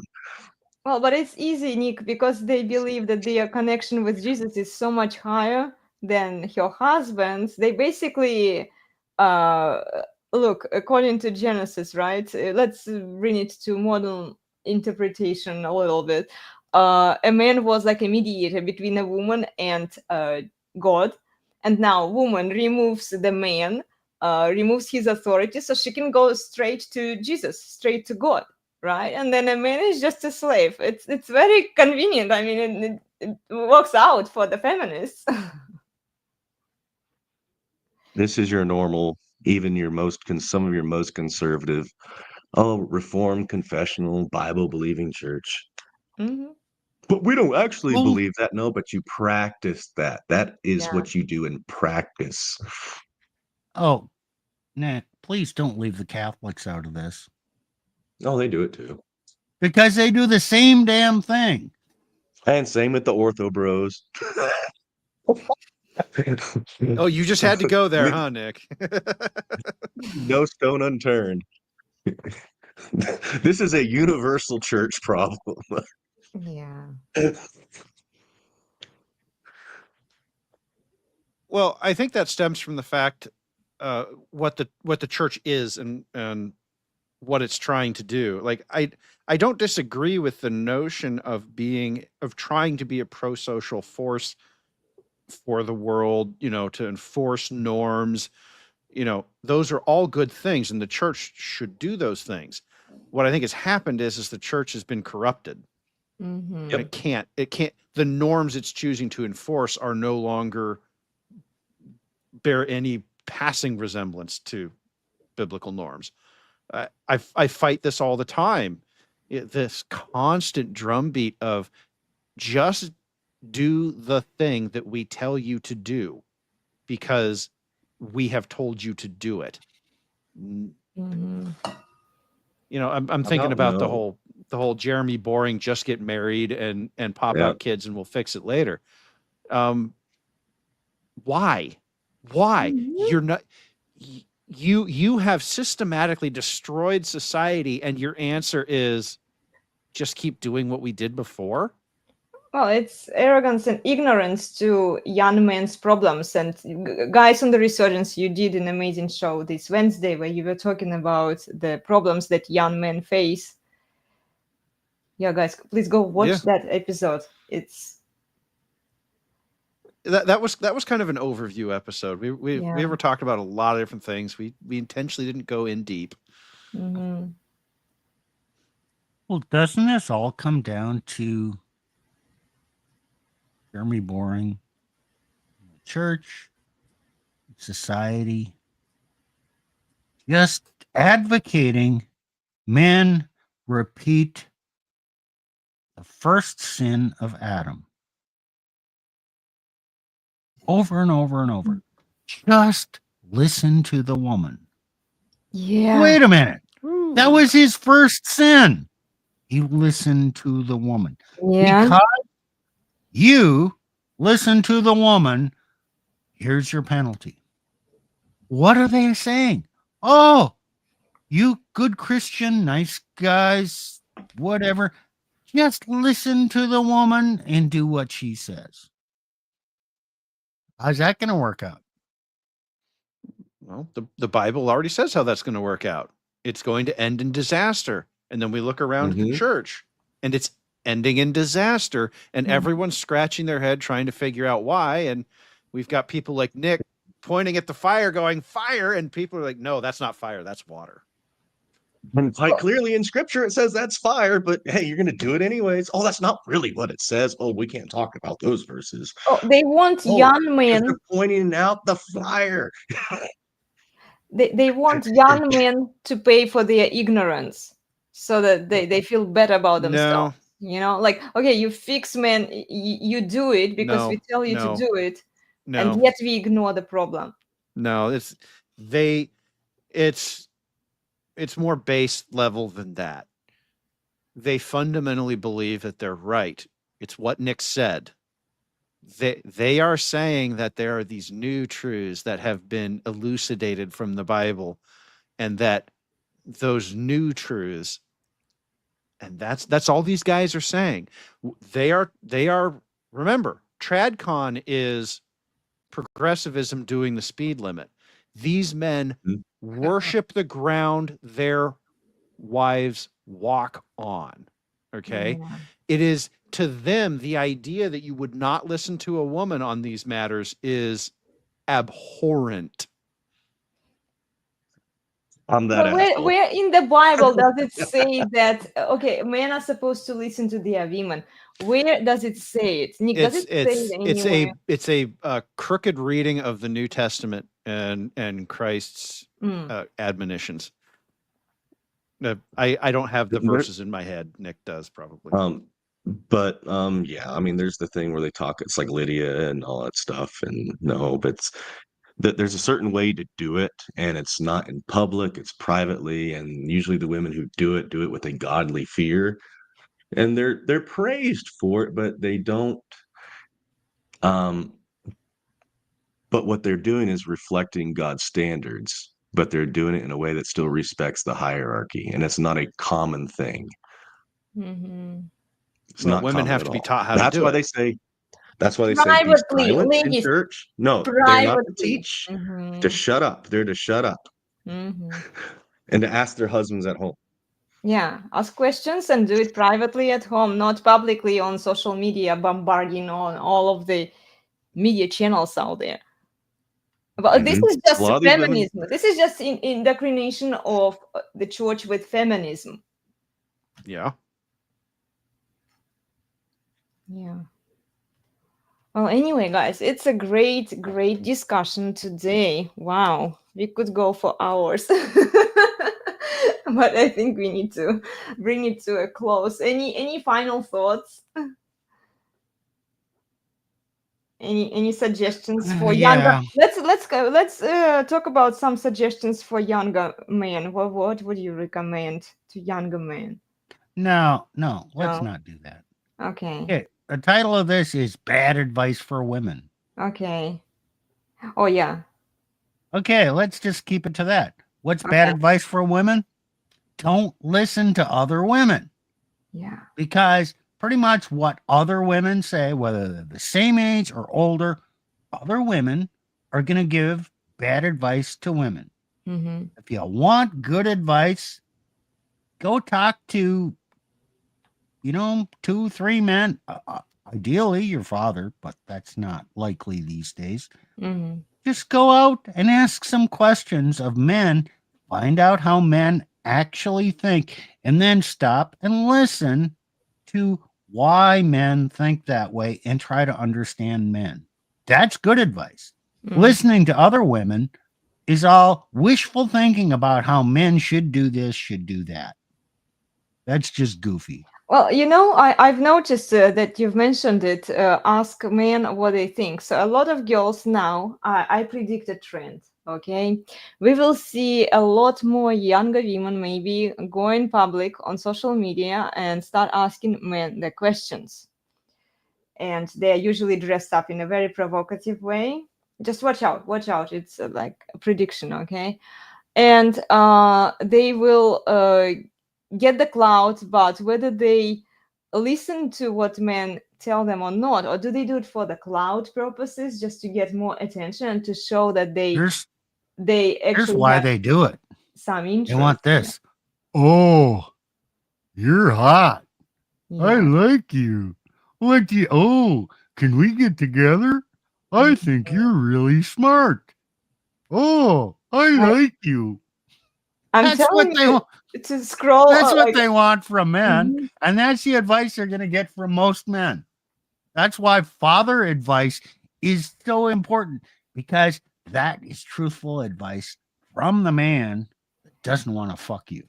Well, but it's easy, Nick, because they believe that their connection with Jesus is so much higher than her husband's. They basically, look, according to Genesis, right? Let's bring it to modern interpretation a little bit. A man was like a mediator between a woman and God. And now woman removes the man, removes his authority, so she can go straight to Jesus, straight to God. Right, and then a man is just a slave. It's very convenient. I mean, it works out for the feminists. This is your normal, even some of your most conservative, reformed, confessional, Bible believing church. Mm-hmm. But we don't actually Well, believe that. No, but you practice that. That is Yeah. what you do in practice. oh, Nick, please don't leave the Catholics out of this Oh, they do it too. because they do the same damn thing. And same with the ortho bros. Oh, you just had to go there, huh, Nick? No stone unturned. This is a universal church problem. Yeah. Well, I think that stems from the fact what the church is and what it's trying to do. Like I don't disagree with the notion of trying to be a pro-social force for the world, to enforce norms. Those are all good things, and the church should do those things. What I think has happened is the church has been corrupted. Mm-hmm. And it can't, the norms it's choosing to enforce are no longer bear any passing resemblance to biblical norms. I fight this all the time. This constant drumbeat of just do the thing that we tell you to do because we have told you to do it. Mm-hmm. I'm thinking about the No. whole Jeremy Boring, just get married and pop Yeah. out kids and we'll fix it later. Why? You're not, you have systematically destroyed society, and your answer is just keep doing what we did before. Well, it's arrogance and ignorance to young men's problems. And guys on the Resurgence, you did an amazing show this Wednesday where you were talking about the problems that young men face. Yeah, guys, please go watch that episode. It's that was kind of an overview episode. We ever talked about a lot of different things. We intentionally didn't go in deep. Mm-hmm. Well, doesn't this all come down to Jeremy Boring, church, society, just advocating men repeat the first sin of Adam over and over and over? Just listen to the woman. Yeah. Wait a minute. That was his first sin. He listened to the woman. Yeah. Because you listen to the woman, here's your penalty. What are they saying? Oh, you good Christian, nice guys, whatever. Just listen to the woman and do what she says. How's that going to work out? Well, the Bible already says how that's going to work out. It's going to end in disaster. And then we look around at the church and it's ending in disaster, and everyone's scratching their head trying to figure out why. And we've got people like Nick pointing at the fire going, fire. And people are like, no, that's not fire. That's water. And quite clearly in scripture, it says that's fire, but hey, you're going to do it anyways. Oh, that's not really what it says. Oh, we can't talk about those verses. Oh, they want young men. They're pointing out the fire. They want young men to pay for their ignorance so that they feel better about themselves. You know, like, okay, you fix men, you do it because we No, tell you to no, do it, and no, yet we ignore the problem. no. It's more base level than that. They fundamentally believe that they're right. It's what Nick said. They are saying that there are these new truths that have been elucidated from the Bible, and that those new truths, and that's all these guys are saying. They are remember, TradCon is progressivism doing the speed limit. These men Mhm. worship the ground their wives walk on. Okay. Yeah. It is to them, the idea that you would not listen to a woman on these matters is abhorrent. I'm that But asshole. where in the Bible does it say that, okay, men are supposed to listen to their women? Where does it say it? Nick, does it say it anywhere? It's a crooked reading of the New Testament and Christ's Mm. admonitions. I don't have the There- verses in my head. Nick does probably. But yeah, I mean, there's the thing where they talk, it's like Lydia and all that stuff, and no, but it's that there's a certain way to do it, and it's not in public, it's privately, and usually the women who do it with a godly fear, and they're praised for it, but they don't but what they're doing is reflecting God's standards, but they're doing it in a way that still respects the hierarchy, and it's not a common thing. Mm-hmm. It's Well, not women common have at to be all. taught how to That's do why it. they say That's why they say be Privately, silent in ladies, church. No, they're not to privately. teach. Mm-hmm. To shut up. They're to shut up Mm-hmm. and to ask their husbands at home. Yeah, ask questions and do it privately at home, not publicly on social media, bombarding on all of the media channels out there. But this Mhm. is A just lot of these women, feminism. This is just indoctrination of the church with feminism. Yeah. Yeah. Well, anyway, guys, it's a great, great discussion today. Wow, we could go for hours. But I think we need to bring it to a close. Any final thoughts? Any suggestions for younger? Yeah. Let's go. Let's talk about some suggestions for younger men. What would you recommend to younger men? No, let's No. not do that. Okay. Okay. The title of this is Bad Advice for Women. Okay. Oh yeah. Okay, let's just keep it to that. What's Okay. bad advice for women? Don't listen to other women, Yeah. because pretty much what other women say, whether they're the same age or older, other women are going to give bad advice to women. Mm-hmm. If you want good advice, go talk to, 2, 3 men. Ideally, your father, but that's not likely these days. Mm-hmm. Just go out and ask some questions of men, find out how men actually think, and then stop and listen to why men think that way and try to understand men. That's good advice. Mm-hmm. Listening to other women is all wishful thinking about how men should do this, should do that. That's just goofy. Well, I've noticed that you've mentioned it. Ask men what they think. So a lot of girls now, I predict a trend. Okay, we will see a lot more younger women maybe go in public on social media and start asking men the questions. And they're usually dressed up in a very provocative way. Just watch out, watch out. It's like a prediction, okay? And they will get the clout, but whether they listen to what men tell them or not, or do they do it for the clout purposes, just to get more attention and to show that they Here's actually why have they do it. some interest? They want this. Oh, you're hot. I Yeah. like you. What do you? Oh, can we get together? I think you're really smart. Oh, I like you. I'm That's telling what they you want. to scroll. That's what like, they want from men, Mhm. and that's the advice they're going to get from most men. That's why father advice is so important, because that is truthful advice from the man that doesn't want to fuck you.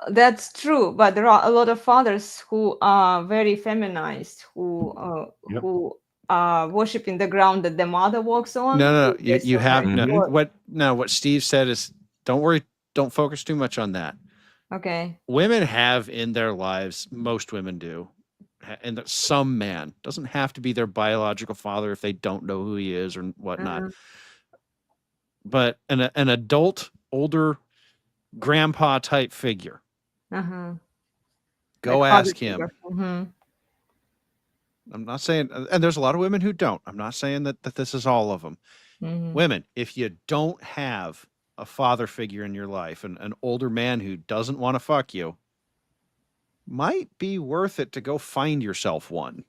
That's true, but there are a lot of fathers who are very feminized, Yep. who are worshiping the ground that the mother walks on. No. They You still have like Mhm. what- what Steve said is don't worry, don't focus too much on that. Okay. Women have in their lives, most women do, and that some man doesn't have to be their biological father if they don't know who he is or whatnot. Uh-huh. But an adult, older grandpa type figure, Uh-huh. go Like father ask him. figure. Mhm. I'm not saying, and there's a lot of women who don't. I'm not saying that this is all of them. Mhm. Women, if you don't have a father figure in your life, and an older man who doesn't want to fuck you, might be worth it to go find yourself one.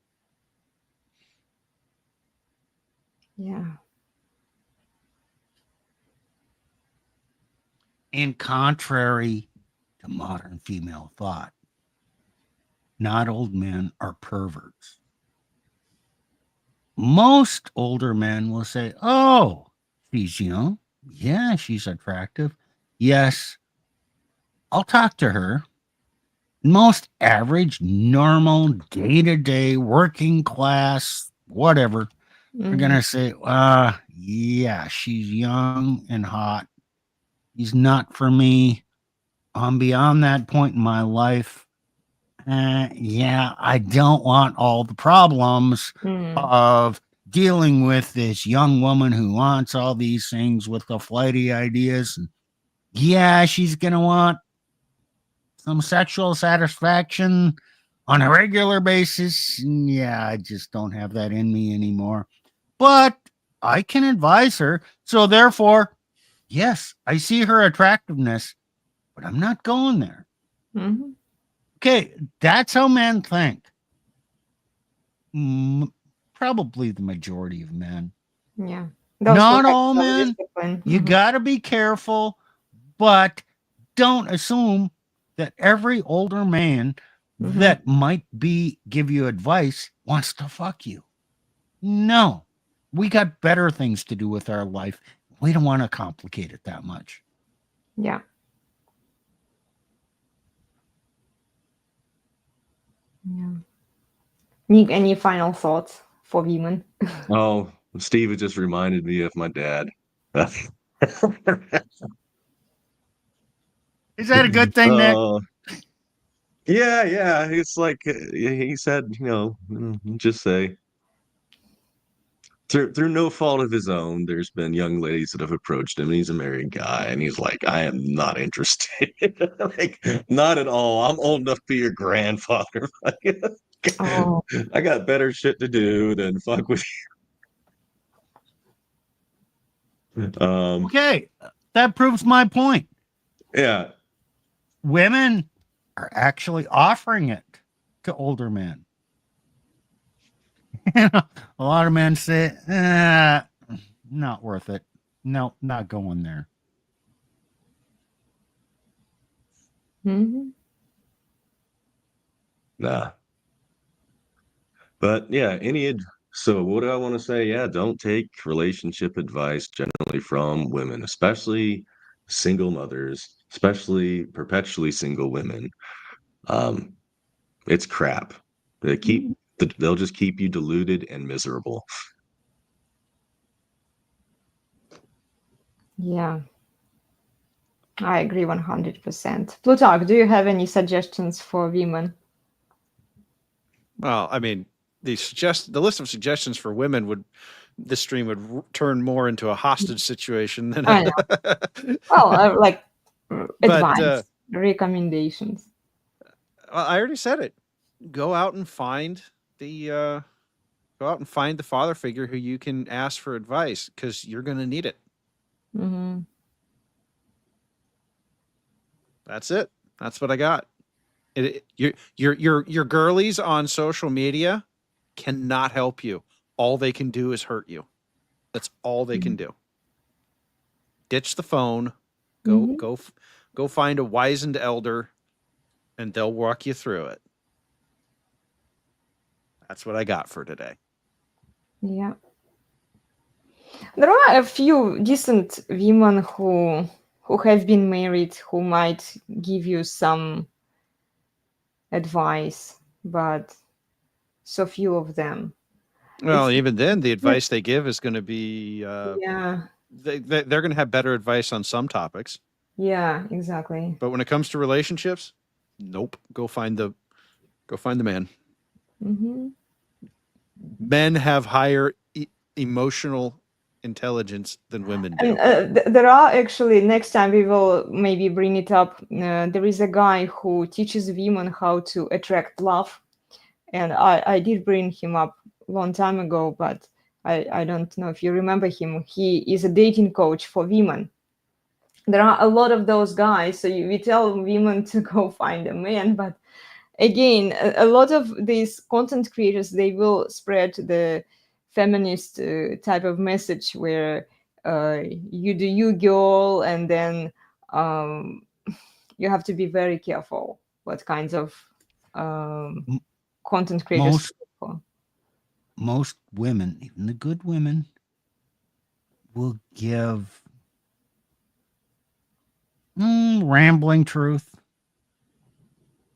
Yeah. And contrary to modern female thought, not old men are perverts. Most older men will say, oh, she's young. Yeah, she's attractive. Yes, I'll talk to her. Most average, normal, day-to-day, working class, whatever, are Mhm. going to say, yeah, she's young and hot. He's not for me. I'm beyond that point in my life. Yeah, I don't want all the problems Mhm. of dealing with this young woman who wants all these things with the flighty ideas. And yeah, she's going to want some sexual satisfaction on a regular basis. Yeah, I just don't have that in me anymore. But I can advise her. So therefore, yes, I see her attractiveness, but I'm not going there. Mhm. Okay, that's how men think. Probably the majority of men. Yeah. Those who Not have all men. self-discipline. You Mhm. got to be careful, but don't assume that every older man Mhm. that might give you advice wants to fuck you. No, we got better things to do with our life. We don't want to complicate it that much. Yeah. Yeah. Nick, any final thoughts for women? Oh, Steve, it just reminded me of my dad. Is that a good thing, Nick? Yeah. It's like he said, just say through no fault of his own, there's been young ladies that have approached him, and he's a married guy, and he's like, I am not interested. Like, not at all. I'm old enough to be your grandfather. Oh. I got better shit to do than fuck with you. Okay, that proves my point. Yeah. Women are actually offering it to older men. A lot of men say, not worth it. No, not going there. Mhm. Nah. But yeah, so what do I want to say? Yeah, don't take relationship advice generally from women, especially single mothers, especially perpetually single women. It's crap. They'll just keep you deluded and miserable. Yeah. I agree 100%. Plutarch, do you have any suggestions for women? Well, I mean, the list of suggestions for women this stream would turn more into a hostage situation than I know. Well, like But, advice, recommendations. I already said it. Go out and find the father figure who you can ask for advice, because you're going to need it. Mm-hmm. That's it. That's what I got. Your girlies on social media cannot help you. All they can do is hurt you. That's all they can do. Ditch the phone. Go find a wizened elder, and they'll walk you through it. That's what I got for today. Yeah. There are a few decent women who who have been married who might give you some advice, but so few of them. Well, even then, the advice they give is going to be Yeah, they're going to have better advice on some topics, yeah, exactly. but when it comes to relationships, nope. Go find the man. Hmm. Men have higher emotional intelligence than women do. And there are actually, next time we will maybe bring it up. There is a guy who teaches women how to attract love, and I did bring him up a long time ago, but I don't know if you remember him. He is a dating coach for women. There are a lot of those guys, so we tell women to go find a man, but again, a lot of these content creators, they will spread the feminist type of message where you do you, girl, and then you have to be very careful what kinds of content creators. Most women, even the good women, will give rambling truth,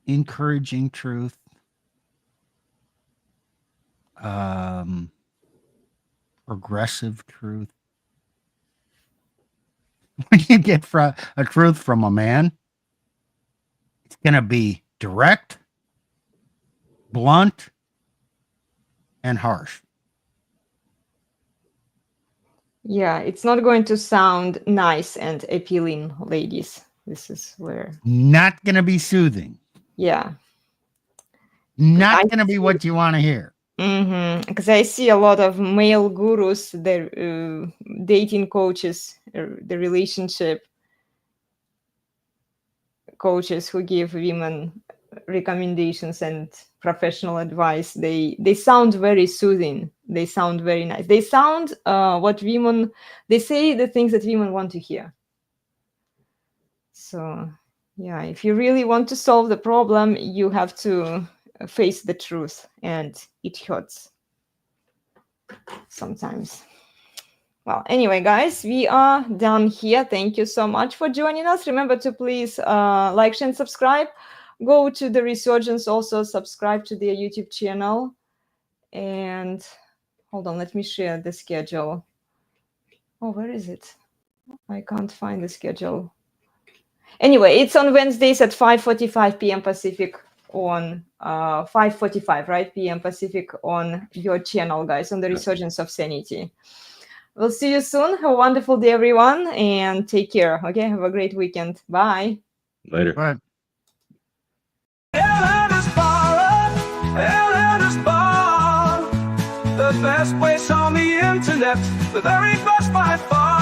encouraging truth, progressive truth. When you get a truth from a man, it's going to be direct, blunt, and harsh. Yeah, it's not going to sound nice and appealing, ladies. This is where. Not going to be soothing. Yeah. Not going to be what you want to hear. Because I see a lot of male gurus, the dating coaches, the relationship coaches who give women recommendations and professional advice. They sound very soothing. They sound very nice. They sound what women, they say the things that women want to hear. So yeah, if you really want to solve the problem, you have to face the truth, and it hurts sometimes. Well, anyway, guys, we are done here. Thank you so much for joining us. Remember to please like, share, and subscribe. Go to the Resurgence, also subscribe to their YouTube channel. And hold on, let me share the schedule. Oh, where is it? I can't find the schedule. Anyway, it's on Wednesdays at 5:45 p.m. Pacific on 5:45, right, p.m. Pacific on your channel, guys, on the Resurgence of Sanity. We'll see you soon. Have a wonderful day, everyone, and take care. Okay, have a great weekend. Bye. Later. But Elena's Barre, Elena's Barre, the best place on the internet, the very best by far.